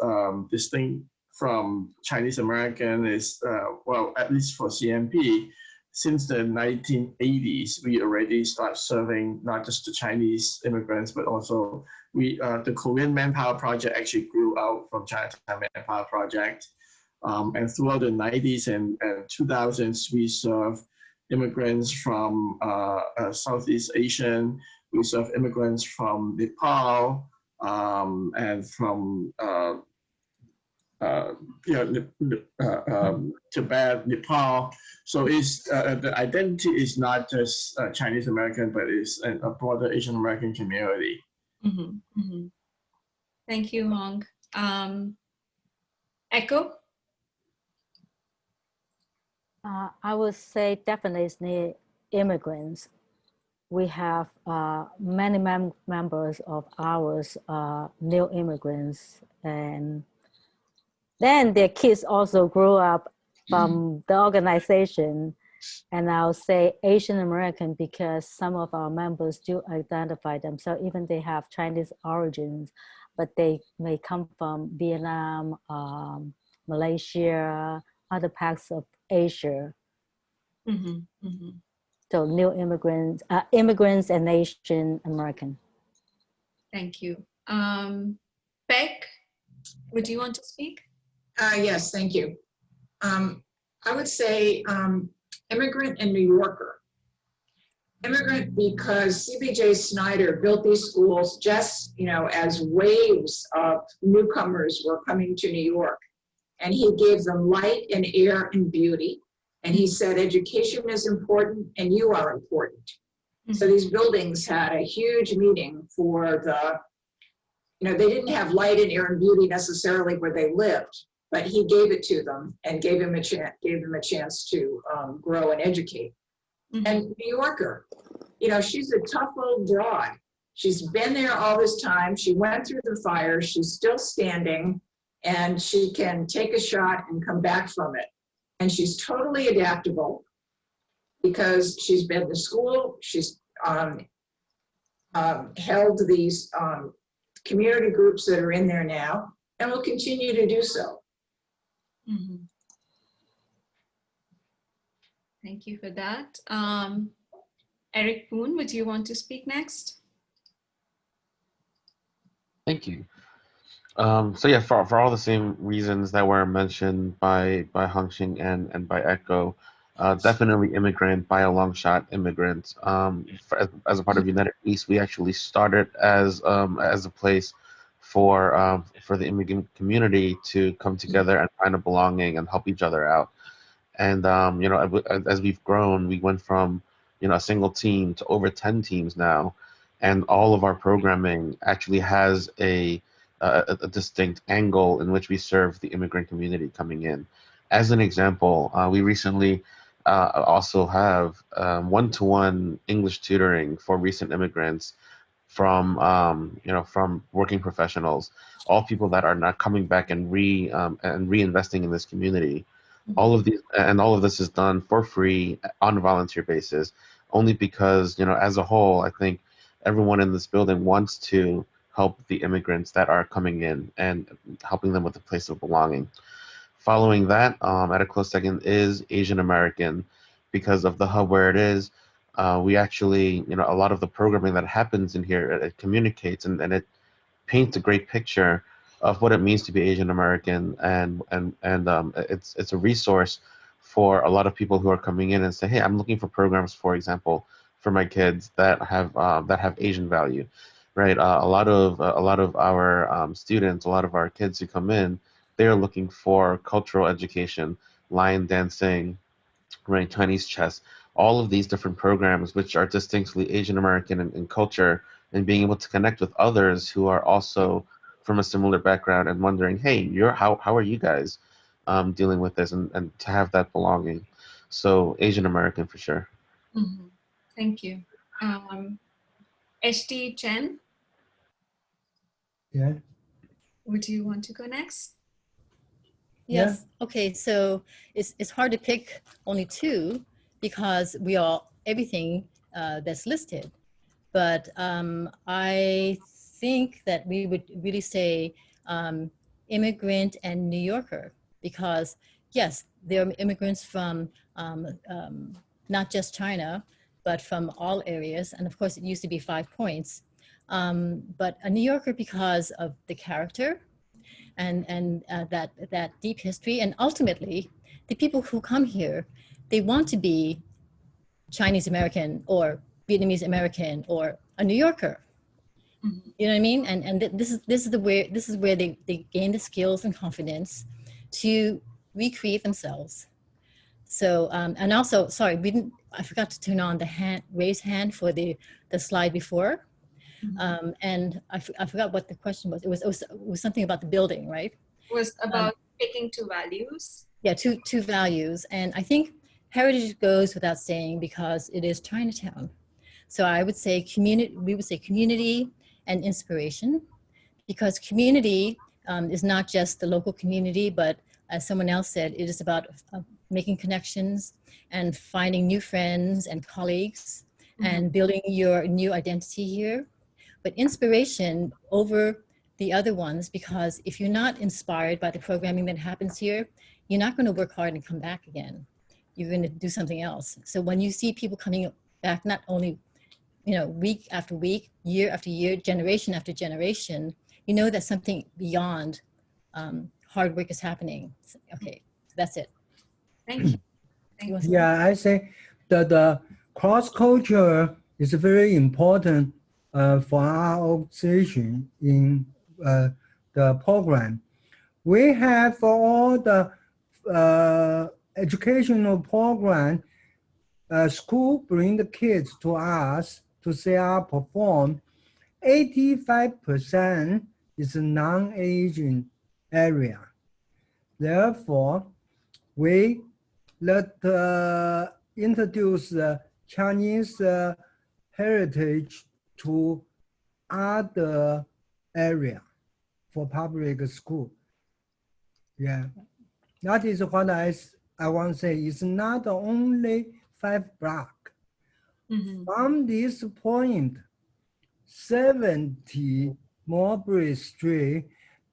Speaker 15: distinct from Chinese American is, well, at least for CMP, since the 1980s, we already start serving not just the Chinese immigrants, but also the Korean Manpower Project actually grew out from Chinatown Manpower Project. And throughout the 90s and 2000s, we serve immigrants from Southeast Asian, we serve immigrants from Nepal, and from Tibet, Nepal. So the identity is not just Chinese American, but it's a broader Asian American community.
Speaker 1: Mm-hmm, mm-hmm. Thank you, Hong. Echo?
Speaker 5: I would say definitely immigrants. We have many members of ours, new immigrants, and then their kids also grew up from the organization. And I'll say Asian American because some of our members do identify themselves, even they have Chinese origins, but they may come from Vietnam, Malaysia, other parts of Asia.
Speaker 1: Mm-hmm, mm-hmm.
Speaker 5: So new immigrants, immigrants and Asian American.
Speaker 1: Thank you. Beck, would you want to speak?
Speaker 13: Yes, thank you. I would say immigrant and New Yorker. Immigrant because CBJ Snyder built these schools just, as waves of newcomers were coming to New York. And he gave them light and air and beauty. And he said, education is important and you are important. Mm-hmm. So these buildings had a huge meaning for they didn't have light and air and beauty necessarily where they lived, but he gave it to them and gave them a chance to grow and educate. Mm-hmm. And New Yorker, she's a tough old broad. She's been there all this time. She went through the fire. She's still standing, and she can take a shot and come back from it. And she's totally adaptable because she's been to school. She's held these community groups that are in there now, and will continue to do so.
Speaker 1: Mm-hmm. Thank you for that. Eric Poon, would you want to speak next?
Speaker 8: Thank you. So yeah, for all the same reasons that were mentioned by Hongxing and by Echo, definitely immigrant, by a long shot immigrant. As a part of United East, we actually started as a place for the immigrant community to come together and find a belonging and help each other out. And you know, as we've grown, we went from, you know, a single team to over 10 teams now, and all of our programming actually has a distinct angle in which we serve the immigrant community coming in. As an example, we recently also have one-to-one English tutoring for recent immigrants from you know, from working professionals, all people that are not coming back and reinvesting in this community. All of this is done for free on a volunteer basis, only because, you know, as a whole, I think everyone in this building wants to help the immigrants that are coming in and helping them with a place of belonging. Following that, at a close second is Asian American, because of the hub where it is. We actually, you know, a lot of the programming that happens in here, it communicates and it paints a great picture of what it means to be Asian American, and it's a resource for a lot of people who are coming in and say, hey, I'm looking for programs, for example, for my kids that have Asian value, right? A lot of our students, a lot of our kids who come in, they're looking for cultural education, lion dancing, right, Chinese chess, all of these different programs which are distinctly Asian American in culture, and being able to connect with others who are also from a similar background and wondering, hey, how are you guys dealing with this, and to have that belonging. So Asian American for sure.
Speaker 1: Mm-hmm. Thank you. HT Chen,
Speaker 10: Yeah.
Speaker 1: would you want to go next?
Speaker 9: Yes. Okay. So it's hard to pick only two because we are everything that's listed. But I think that we would really say immigrant and New Yorker, because yes, there are immigrants from not just China, but from all areas. And of course, it used to be 5 points. But a New Yorker because of the character, and that deep history, and ultimately the people who come here, they want to be Chinese American or Vietnamese American or a New Yorker. Mm-hmm. You know what I mean? And this is where they gain the skills and confidence to recreate themselves. So and also, sorry, I forgot to turn on the raise hand for the slide before. Mm-hmm. And I forgot what the question was. It was something about the building, right?
Speaker 1: It was about picking two values.
Speaker 9: Yeah, two values. And I think heritage goes without saying because it is Chinatown. So I would say we would say community and inspiration, because community is not just the local community, but as someone else said, it is about making connections and finding new friends and colleagues, mm-hmm. and building your new identity here. But inspiration over the other ones, because if you're not inspired by the programming that happens here, you're not going to work hard and come back again. You're going to do something else. So when you see people coming back, not only, you know, week after week, year after year, generation after generation, you know that something beyond hard work is happening. Okay, so that's it.
Speaker 1: Thank you. Thank you.
Speaker 10: Yeah, I say that the cross culture is very important for our organization in the program. We have for all the educational program, school bring the kids to us to see our perform. 85% is non-Asian area. Therefore, we introduce Chinese heritage to other area for public school. Yeah, that is what I want to say. It's not only 5 blocks. Mm-hmm. From this point, 79% Mulberry Street,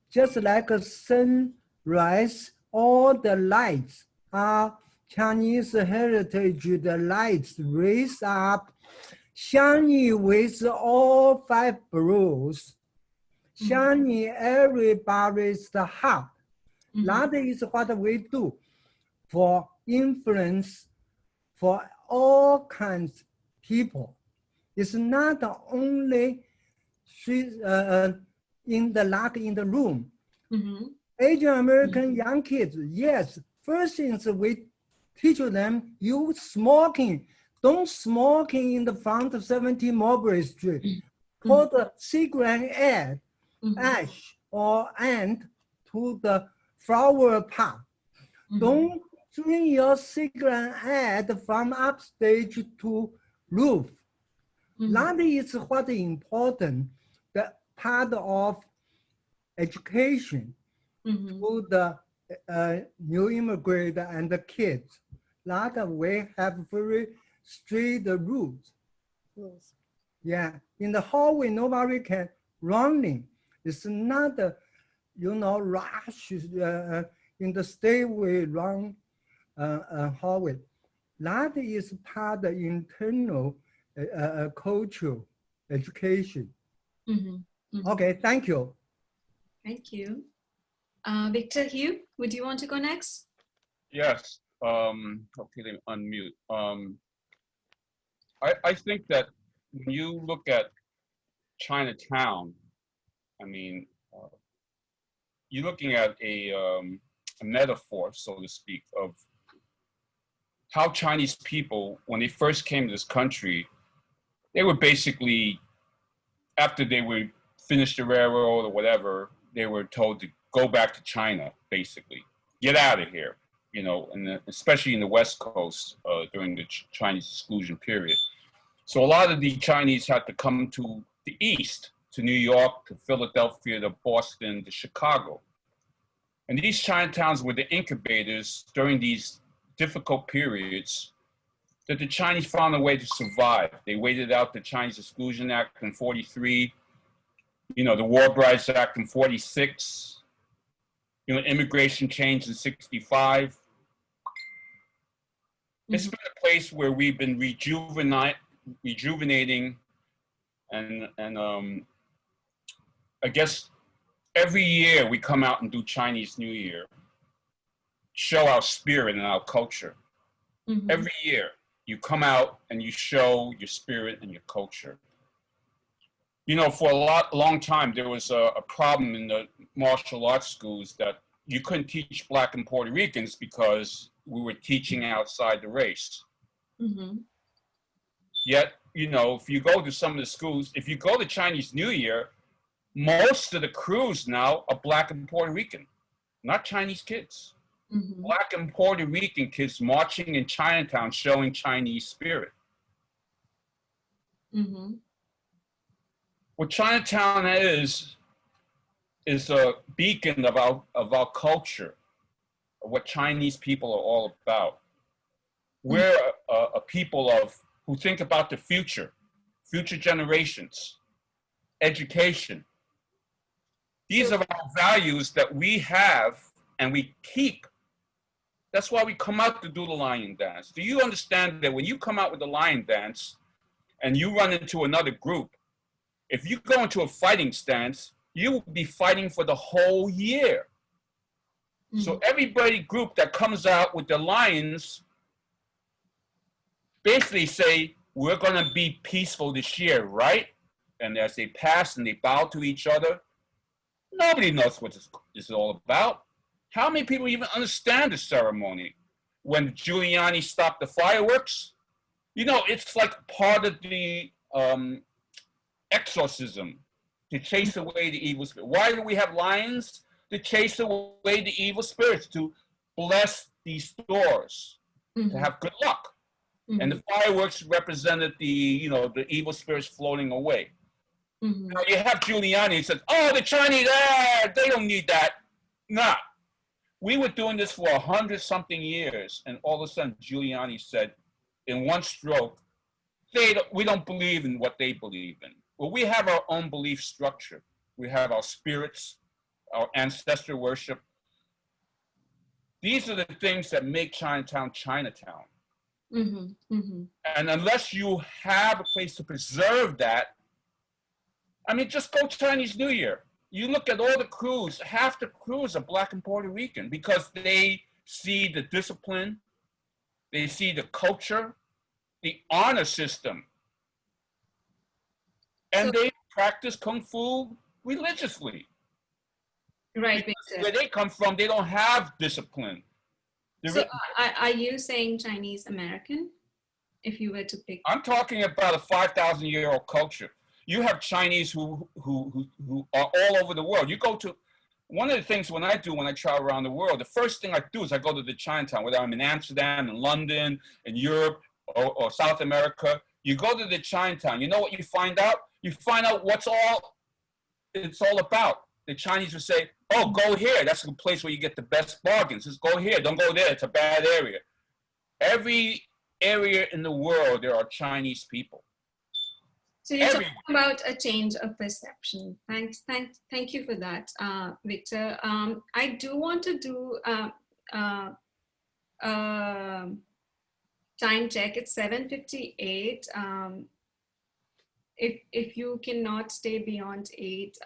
Speaker 10: just like a sunrise, all the lights are Chinese heritage. The lights raise up, shining with all 5 blues, shining everybody's heart. That is what we do for influence for all kinds of people. It's not only in the room. Asian American young kids, yes, first things we teach them, you smoking, don't smoking in the front of 17 Mulberry Street. Put a cigarette ash or end to the flower pot. Don't bring your cigarette ad from upstage to roof. That is what is important, the part of education to the new immigrant and the kids. That we have very strict rules. Yeah, in the hallway, nobody can running. It's not, rush in the stairway run hallway. That is part of internal cultural education. Okay, thank you.
Speaker 1: Thank you. Victor Hugh, would you want to go next?
Speaker 14: Yes. Okay, let me unmute. I think that when you look at Chinatown, I mean, you're looking at a metaphor, so to speak, of how Chinese people, when they first came to this country, they were basically, after they were finished the railroad or whatever, they were told to go back to China, basically. Get out of here, and especially in the West Coast during the Chinese exclusion period. So a lot of the Chinese had to come to the East, to New York, to Philadelphia, to Boston, to Chicago. And these Chinatowns were the incubators during these difficult periods that the Chinese found a way to survive. They waited out the Chinese Exclusion Act in 43, the War Brides Act in 46, immigration change in 65. It's been a place where we've been rejuvenating and I guess every year we come out and do Chinese New Year, show our spirit and our culture. Every year you come out and you show your spirit and your culture. For a long time, there was a problem in the martial arts schools that you couldn't teach Black and Puerto Ricans because we were teaching outside the race. Yet, if you go to some of the schools, if you go to Chinese New Year, most of the crews now are Black and Puerto Rican, not Chinese kids. Black and Puerto Rican kids marching in Chinatown showing Chinese spirit. What Chinatown is a beacon of our culture, of what Chinese people are all about. We're a people who think about the future generations, education. These are our values that we have and we keep. That's why we come out to do the lion dance. Do you understand that when you come out with the lion dance and you run into another group, if you go into a fighting stance, you will be fighting for the whole year. So everybody group that comes out with the lions basically say, we're gonna be peaceful this year, right? And as they pass and they bow to each other, nobody knows what this is all about. How many people even understand the ceremony? When Giuliani stopped the fireworks, it's like part of the exorcism to chase away the evil spirit. Why do we have lions? To chase away the evil spirits, to bless these stores, to have good luck. And the fireworks represented the evil spirits floating away. Now you have Giuliani who says, oh, the Chinese, they don't need that. Nah. We were doing this for 100-something years, and all of a sudden Giuliani said, in one stroke, we don't believe in what they believe in. Well, we have our own belief structure. We have our spirits, our ancestor worship. These are the things that make Chinatown, Chinatown. And unless you have a place to preserve that, I mean, just go Chinese New Year. You look at all the crews, half the crews are Black and Puerto Rican because they see the discipline, they see the culture, the honor system, and they practice Kung Fu religiously.
Speaker 1: Right.
Speaker 14: Because where they come from, they don't have discipline.
Speaker 1: So are you saying Chinese American, if you were to pick?
Speaker 14: I'm talking about a 5,000-year-old culture. You have Chinese who are all over the world. You go to, one of the things when I travel around the world, the first thing I do is I go to the Chinatown, whether I'm in Amsterdam, in London, in Europe, or South America. You go to the Chinatown, you know what you find out? You find out what it's all about. The Chinese will say, oh, go here. That's the place where you get the best bargains. Just go here. Don't go there. It's a bad area. Every area in the world, there are Chinese people.
Speaker 1: So you're talking about a change of perception. Thank you for that, Victor. I do want to do time check. It's 7:58. If you cannot stay beyond 8,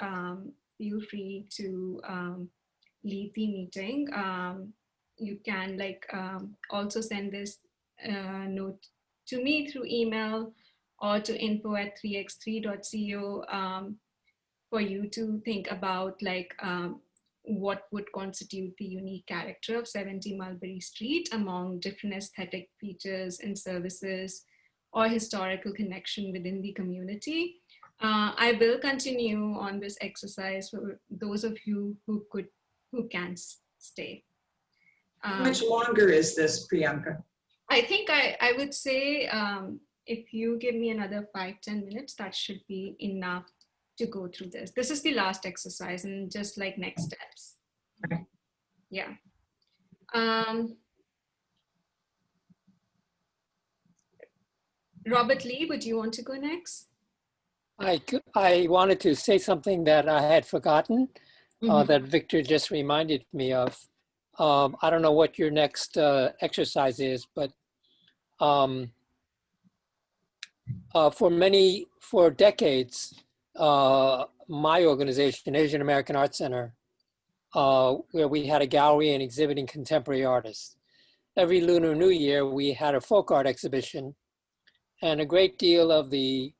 Speaker 1: feel free to leave the meeting. You can also send this note to me through email or to info@3x3.co for you to think about what would constitute the unique character of 70 Mulberry Street among different aesthetic features and services or historical connection within the community. I will continue on this exercise for those of you who can stay.
Speaker 13: How much longer is this, Priyanka?
Speaker 1: I think I would say if you give me another 5-10 minutes, that should be enough to go through this. This is the last exercise and just like next steps.
Speaker 13: Okay.
Speaker 1: Yeah. Robert Lee, would you want to go next?
Speaker 12: I wanted to say something that I had forgotten that Victor just reminded me of. I don't know what your next exercise is, but for decades, my organization, Asian American Art Center, where we had a gallery and exhibiting contemporary artists. Every Lunar New Year, we had a folk art exhibition, and a great deal of the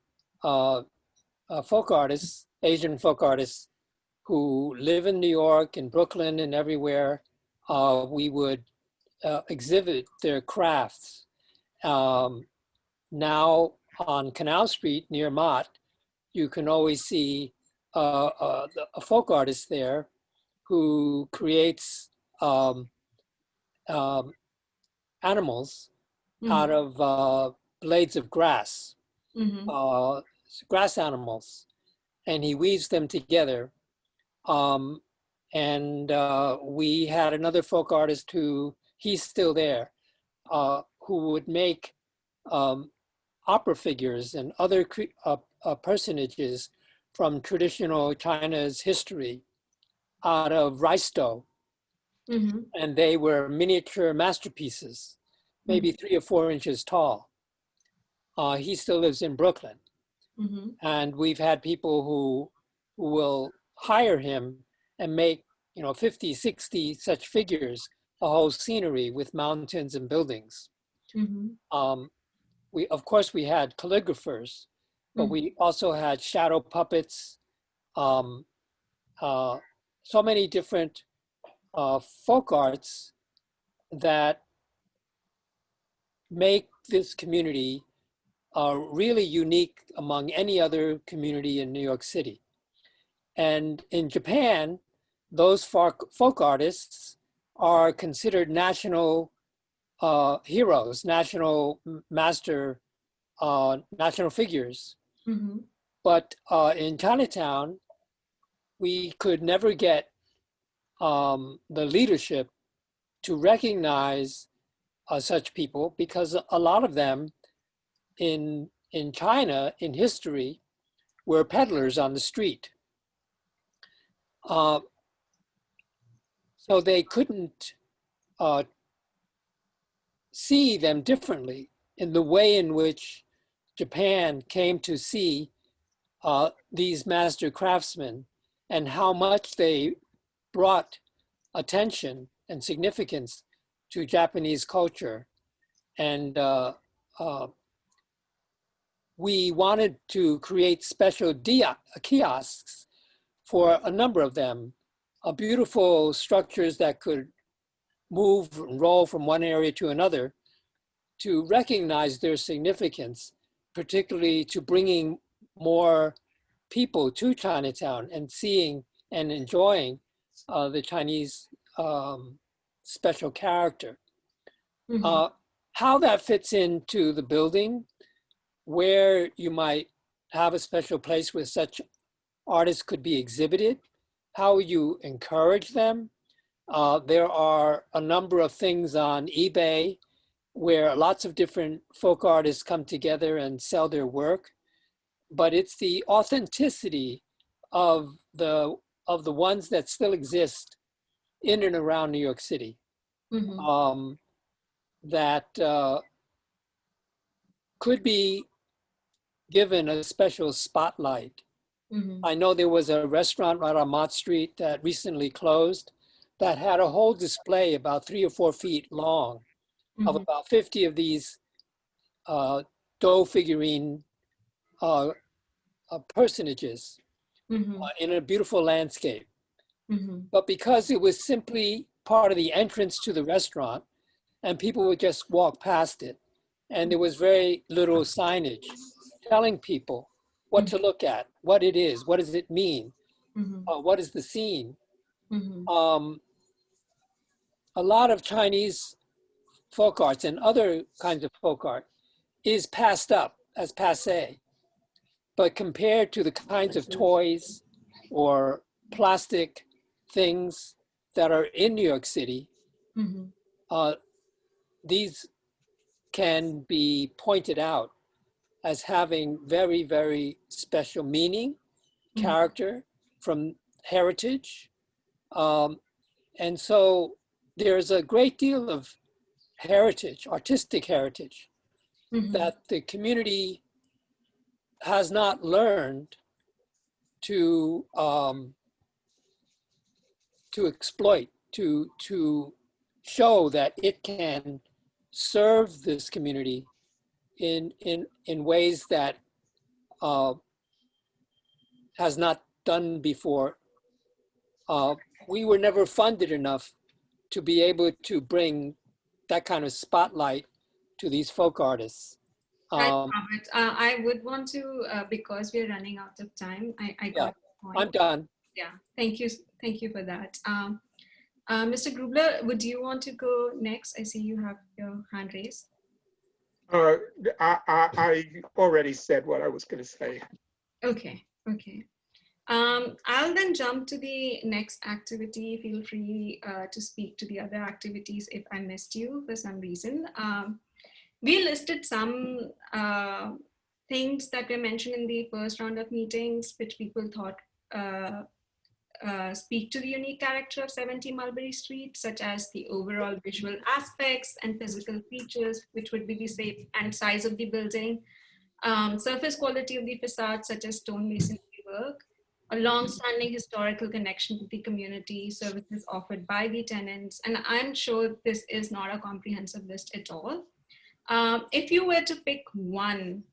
Speaker 12: folk artists, Asian folk artists who live in New York and Brooklyn and everywhere, we would exhibit their crafts. Now on Canal Street near Mott, you can always see a folk artist there who creates animals out of blades of grass, grass animals, and he weaves them together. We had another folk artist he's still there, who would make opera figures and other personages from traditional China's history out of rice dough. And they were miniature masterpieces, maybe 3 or 4 inches tall. He still lives in Brooklyn. And we've had people who will hire him and make 50, 60 such figures, a whole scenery with mountains and buildings. Of course, we had calligraphers, but we also had shadow puppets, so many different folk arts that make this community really unique among any other community in New York City. And in Japan, those folk artists are considered national heroes, national national figures. But in Chinatown, we could never get the leadership to recognize such people, because a lot of them in China, in history, were peddlers on the street. So they couldn't see them differently in the way in which Japan came to see these master craftsmen and how much they brought attention and significance to Japanese culture. And we wanted to create special kiosks for a number of them, beautiful structures that could move and roll from one area to another to recognize their significance, particularly to bringing more people to Chinatown and seeing and enjoying the Chinese special character. How that fits into the building, where you might have a special place where such artists could be exhibited, how you encourage them. There are a number of things on eBay where lots of different folk artists come together and sell their work, but it's the authenticity of the ones that still exist in and around New York City that could be given a special spotlight. I know there was a restaurant right on Mott Street that recently closed that had a whole display about 3 or 4 feet long of about 50 of these dough figurine personages in a beautiful landscape. But because it was simply part of the entrance to the restaurant and people would just walk past it, and there was very little signage telling people what to look at, what it is, what does it mean, what is the scene. A lot of Chinese folk arts and other kinds of folk art is passed up as passé. But compared to the kinds of toys or plastic things that are in New York City, these can be pointed out as having very, very special meaning, character, from heritage. And so there's a great deal of heritage, artistic heritage, that the community has not learned to exploit, to show that it can serve this community in ways that has not done before. We were never funded enough to be able to bring that kind of spotlight to these folk artists.
Speaker 1: Right, Robert. I would want to, because we're running out of time, I got the point.
Speaker 12: I'm done.
Speaker 1: Yeah, thank you for that. Mr. Grubler, would you want to go next? I see you have your hand raised.
Speaker 16: I already said what I was going to say.
Speaker 1: Okay. I'll then jump to the next activity. Feel free to speak to the other activities if I missed you for some reason. We listed some things that were mentioned in the first round of meetings, which people thought speak to the unique character of 70 Mulberry Street, such as the overall visual aspects and physical features, which would be the shape and size of the building, surface quality of the facade, such as stone masonry work, a long-standing historical connection with the community, services offered by the tenants, and I'm sure this is not a comprehensive list at all. If you were to pick one,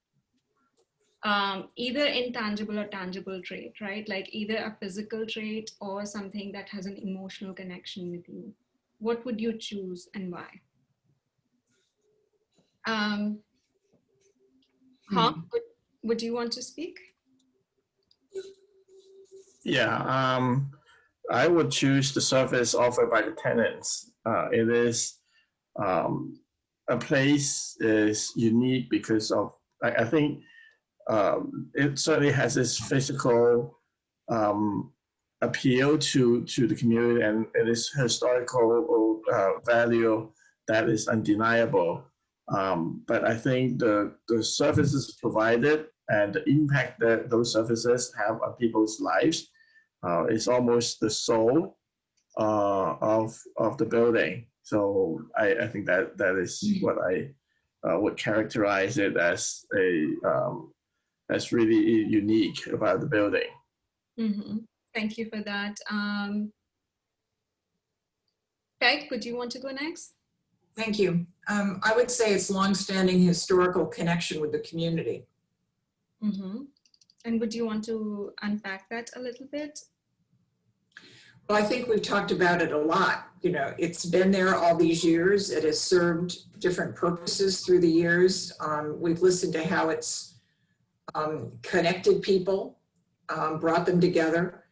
Speaker 1: either intangible or tangible trait, right? Like either a physical trait or something that has an emotional connection with you, what would you choose and why? Hong, would you want to speak?
Speaker 15: Yeah, I would choose the service offered by the tenants. It is a place is unique because of, I think it certainly has this physical appeal to the community, and it is historical value that is undeniable. But I think the services provided and the impact that those services have on people's lives is almost the soul of the building. So I think that is what I would characterize it as as really unique about the building.
Speaker 1: Thank you for that. Peg, would you want to go next?
Speaker 13: Thank you. I would say it's longstanding historical connection with the community.
Speaker 1: And would you want to unpack that a little bit?
Speaker 13: Well, I think we've talked about it a lot. You know, it's been there all these years. It has served different purposes through the years. We've listened to how it's connected people, brought them together.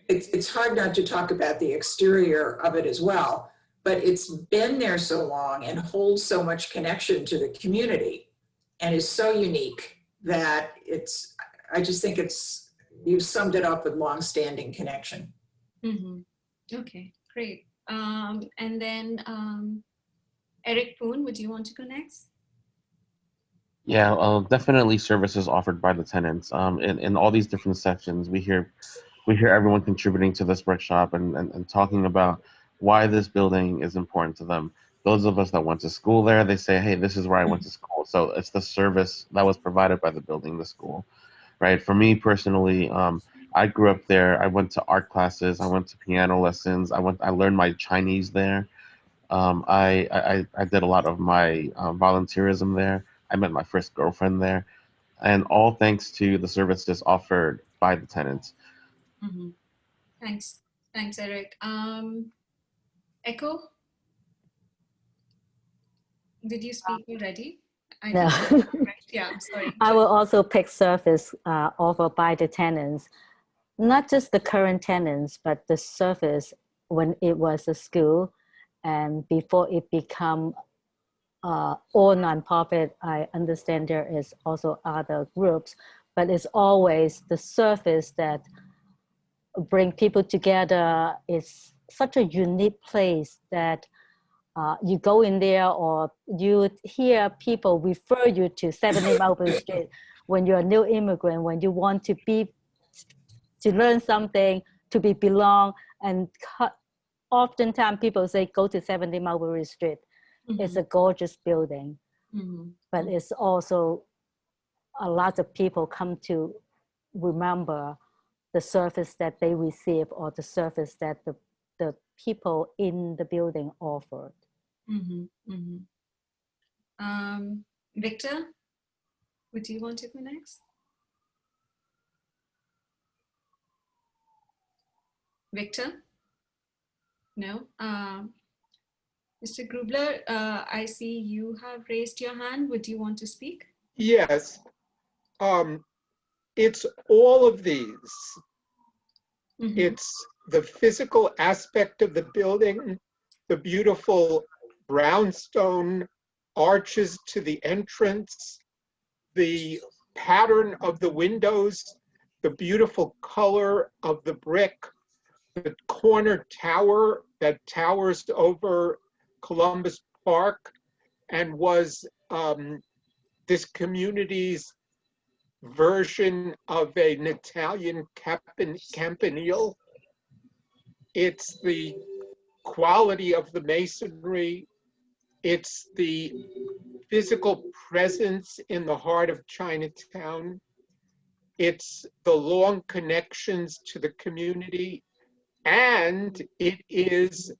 Speaker 13: It's hard not to talk about the exterior of it as well, but it's been there so long and holds so much connection to the community and is so unique that I just think you've summed it up with long-standing connection.
Speaker 1: Okay, great. And then Eric Poon, would you want to go next?
Speaker 8: Yeah, definitely services offered by the tenants. In all these different sections, we hear everyone contributing to this workshop and talking about why this building is important to them. Those of us that went to school there, they say, hey, this is where I went to school. So it's the service that was provided by the building, the school, right? For me personally, I grew up there. I went to art classes. I went to piano lessons. I learned my Chinese there. I did a lot of my volunteerism there. I met my first girlfriend there, and all thanks to the services offered by the tenants.
Speaker 1: Thanks, Eric. Echo, did you speak already?
Speaker 5: No.
Speaker 1: Yeah, sorry.
Speaker 5: I will also pick service offered by the tenants, not just the current tenants, but the service when it was a school and before it become all nonprofit. I understand there is also other groups, but it's always the service that bring people together. It's such a unique place that you go in there or you hear people refer you to 70 Mulberry Street when you're a new immigrant, when you want to learn something, to belong. And oftentimes people say, go to 70 Mulberry Street. It's a gorgeous building, but it's also a lot of people come to remember the service that they receive or the service that the people in the building offered.
Speaker 1: Victor, would you want to go next? Victor? No? Mr. Grubler, I see you have raised your hand. Would you want to speak?
Speaker 16: Yes. It's all of these. It's the physical aspect of the building, the beautiful brownstone arches to the entrance, the pattern of the windows, the beautiful color of the brick, the corner tower that towers over Columbus Park and was this community's version of an Italian campanile. It's the quality of the masonry. It's the physical presence in the heart of Chinatown. It's the long connections to the community. And it is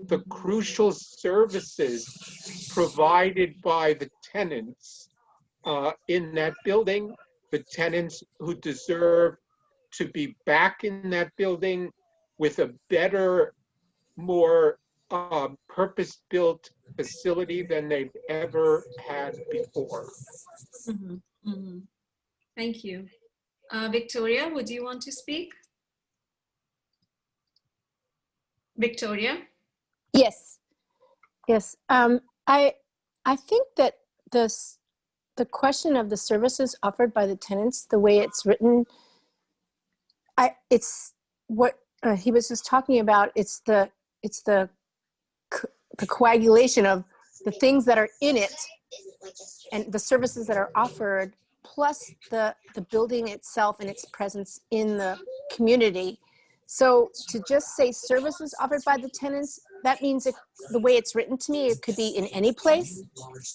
Speaker 16: the crucial services provided by the tenants in that building, the tenants who deserve to be back in that building with a better, more purpose-built facility than they've ever had before.
Speaker 1: Thank you. Victoria, would you want to speak? Victoria?
Speaker 17: Yes. I think that the question of the services offered by the tenants, the way it's written, it's what he was just talking about. It's the coagulation of the things that are in it and the services that are offered, plus the building itself and its presence in the community. So to just say services offered by the tenants, that means the way it's written to me, it could be in any place.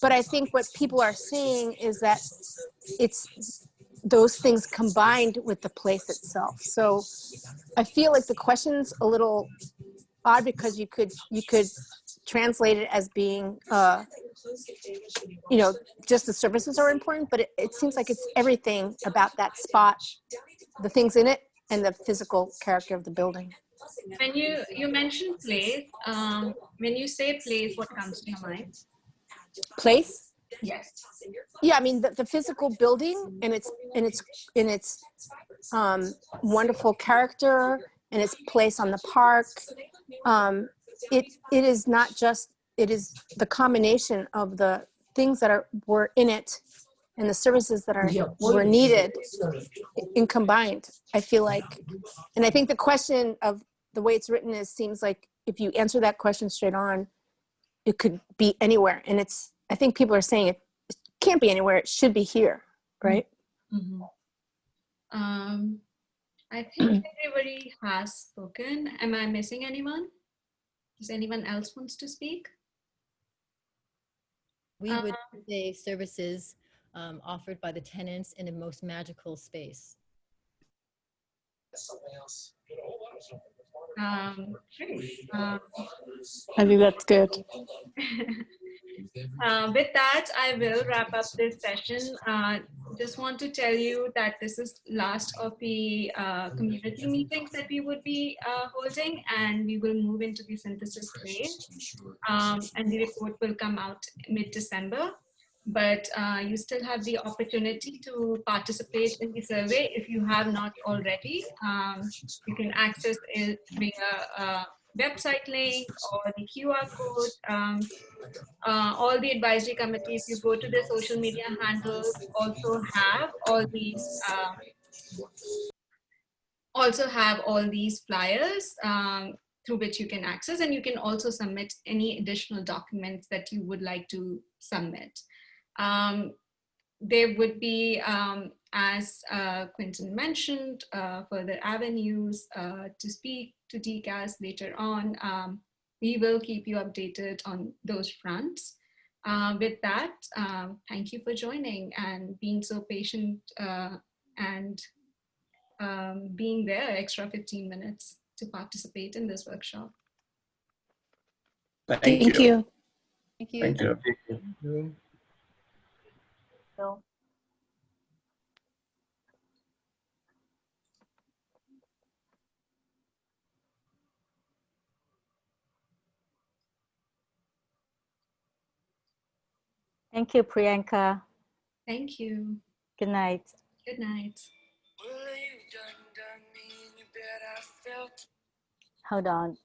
Speaker 17: But I think what people are saying is that it's those things combined with the place itself. So I feel like the question's a little odd because you could translate it as being, just the services are important, but it seems like it's everything about that spot, the things in it, and the physical character of the building.
Speaker 1: When you mentioned place, when you say place, what comes to your mind?
Speaker 17: Place?
Speaker 1: Yes.
Speaker 17: Yeah, I mean the physical building and its wonderful character and its place on the park. It is not just, it is the combination of the things that were in it and the services that were needed in combined, I feel like. And I think the question of the way it's written seems like if you answer that question straight on, it could be anywhere. And I think people are saying it can't be anywhere, it should be here, right?
Speaker 1: Mm-hmm. I think everybody has spoken. Am I missing anyone? Does anyone else wants to speak?
Speaker 9: We would say services offered by the tenants in the most magical space.
Speaker 17: I think that's good.
Speaker 1: With that, I will wrap up this session. Just want to tell you that this is last of the community meetings that we would be holding, and we will move into the synthesis phase. And the report will come out mid-December. But you still have the opportunity to participate in the survey if you have not already. You can access it via a website link or the QR code. All the advisory committee, if you go to their social media handles, also have all these flyers through which you can access, and you can also submit any additional documents that you would like to submit. There would be, as Quinton mentioned, further avenues to speak to DCAS later on. We will keep you updated on those fronts. With that, thank you for joining and being so patient and being there extra 15 minutes to participate in this workshop.
Speaker 17: Thank you.
Speaker 9: Thank you.
Speaker 15: Thank you.
Speaker 7: So,
Speaker 5: Thank you, Priyanka.
Speaker 1: Thank you.
Speaker 5: Good night.
Speaker 1: Good night.
Speaker 5: Hold on.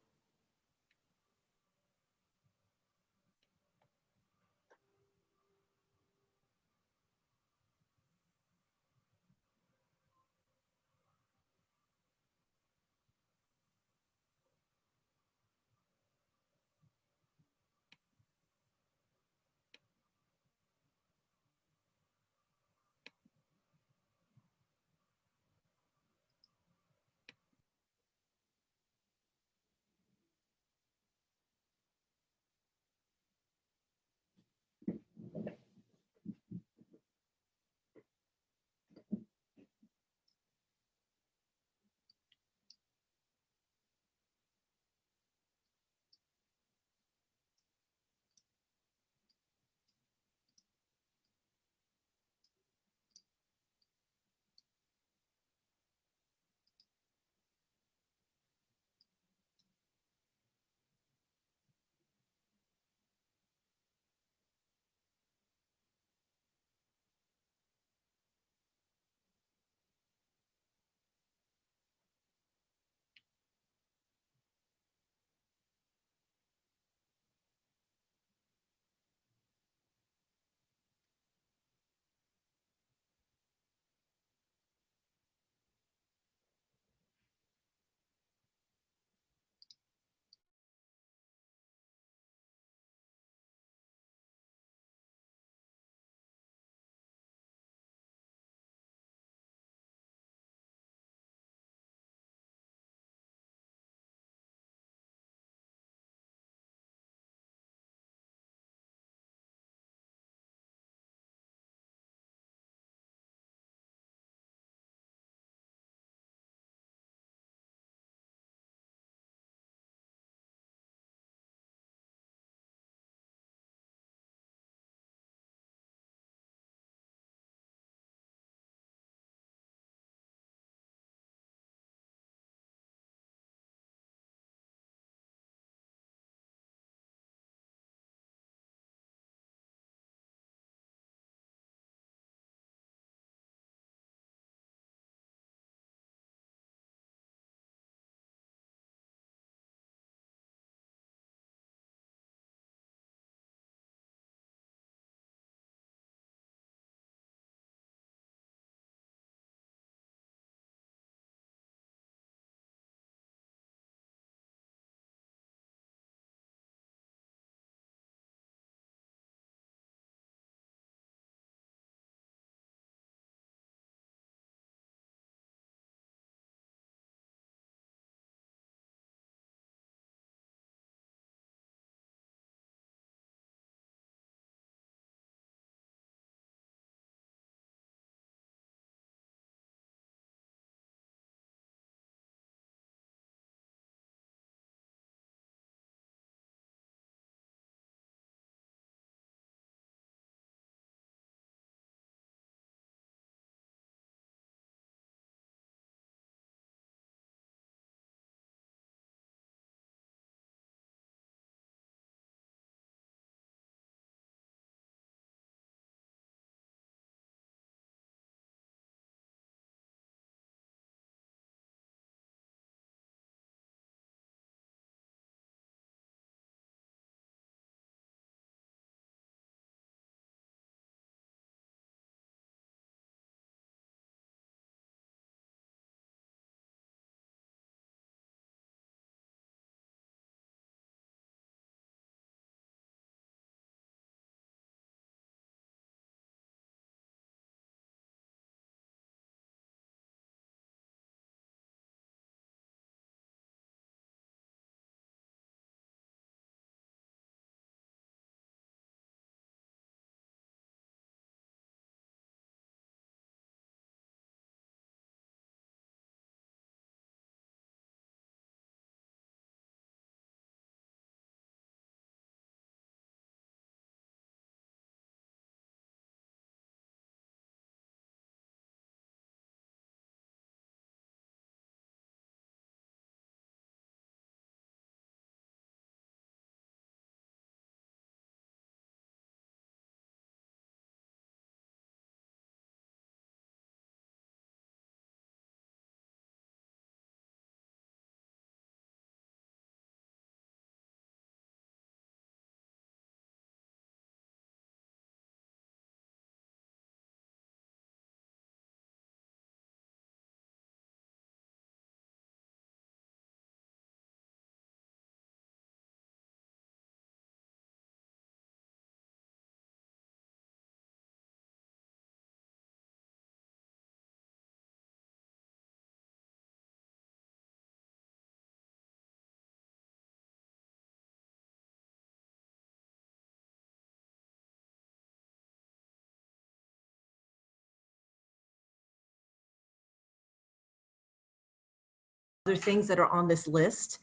Speaker 18: things that are on this list.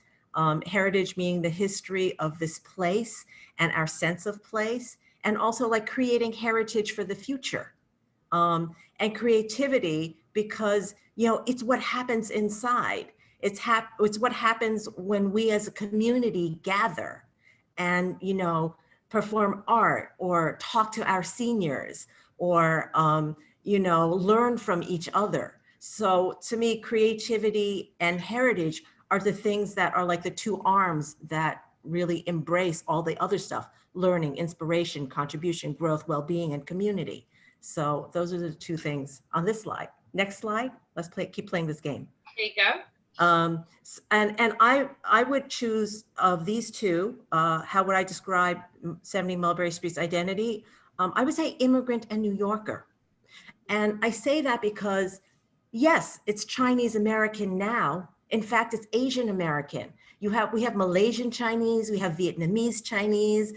Speaker 18: Heritage meaning the history of this place and our sense of place, and also like creating heritage for the future. And creativity, because, you know, it's what happens inside. It's what happens when we as a community gather and, you know, perform art or talk to our seniors or, you know, learn from each other. So to me, creativity and heritage are the things that are like the two arms that really embrace all the other stuff: learning, inspiration, contribution, growth, well-being, and community. So those are the two things on this slide. Next slide. Let's keep playing this game.
Speaker 3: There you go.
Speaker 18: And I would choose of these two, how would I describe 70 Mulberry Street's identity? I would say immigrant and New Yorker. And I say that because, yes, it's Chinese American now. In fact, it's Asian American. We have Malaysian Chinese, we have Vietnamese Chinese,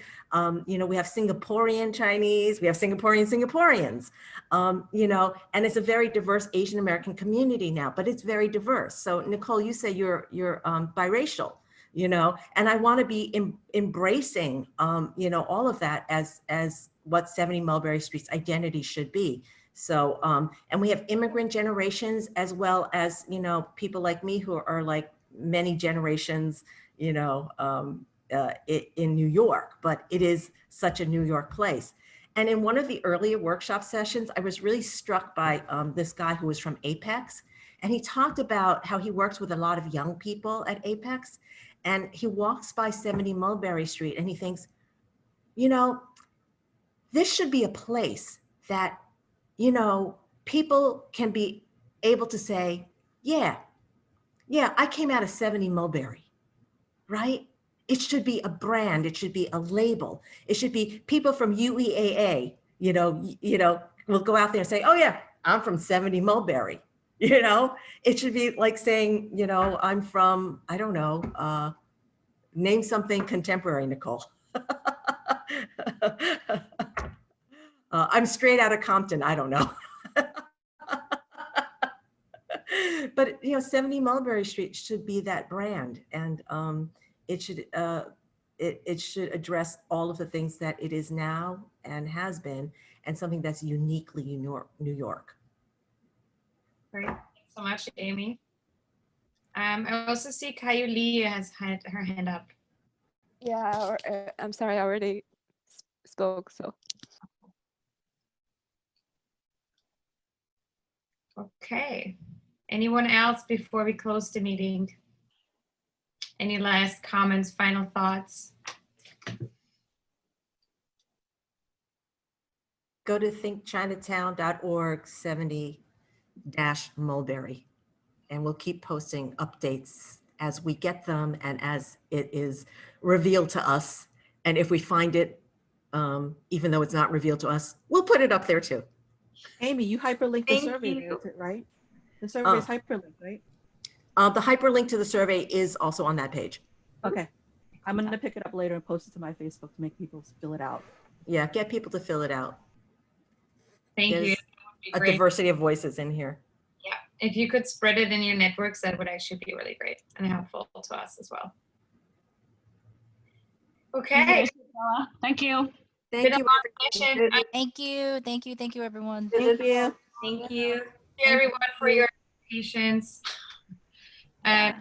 Speaker 18: you know, we have Singaporean Chinese, we have Singaporeans, you know, and it's a very diverse Asian American community now, but it's very diverse. So Nicole, you say you're biracial, you know, and I want to be embracing, you know, all of that as what 70 Mulberry Street's identity should be. So, and we have immigrant generations as well as, you know, people like me who are like many generations, you know, in New York, but it is such a New York place. And in one of the earlier workshop sessions, I was really struck by this guy who was from Apex. And he talked about how he works with a lot of young people at Apex. And he walks by 70 Mulberry Street and he thinks, you know, this should be a place that, you know, people can be able to say, yeah, I came out of 70 Mulberry, right? It should be a brand. It should be a label. It should be people from UEAA, you know, will go out there and say, oh yeah, I'm from 70 Mulberry, you know? It should be like saying, you know, I'm from, I don't know, name something contemporary, Nicole. I'm straight out of Compton, I don't know. But, you know, 70 Mulberry Street should be that brand, and it should address all of the things that it is now and has been, and something that's uniquely New York.
Speaker 3: Great, thanks so much, Amy. I also see Kayu Lee has had her hand up.
Speaker 19: Yeah, I'm sorry, I already spoke, so.
Speaker 3: Okay. Anyone else before we close the meeting? Any last comments, final thoughts?
Speaker 18: Go to thinkchinatown.org 70-Mulberry, and we'll keep posting updates as we get them and as it is revealed to us. And if we find it, even though it's not revealed to us, we'll put it up there too.
Speaker 20: Amy, you hyperlinked the survey, right? The survey is hyperlinked, right?
Speaker 18: The hyperlink to the survey is also on that page.
Speaker 20: Okay. I'm going to pick it up later and post it to my Facebook to make people fill it out.
Speaker 18: Yeah, get people to fill it out.
Speaker 3: Thank you.
Speaker 18: A diversity of voices in here.
Speaker 3: Yeah, if you could spread it in your networks, that would actually be really great and helpful to us as well. Okay.
Speaker 21: Thank you.
Speaker 18: Thank you.
Speaker 21: Thank you. Thank you. Thank you, everyone.
Speaker 18: Thank you.
Speaker 3: Thank you. Thank you, everyone, for your patience. And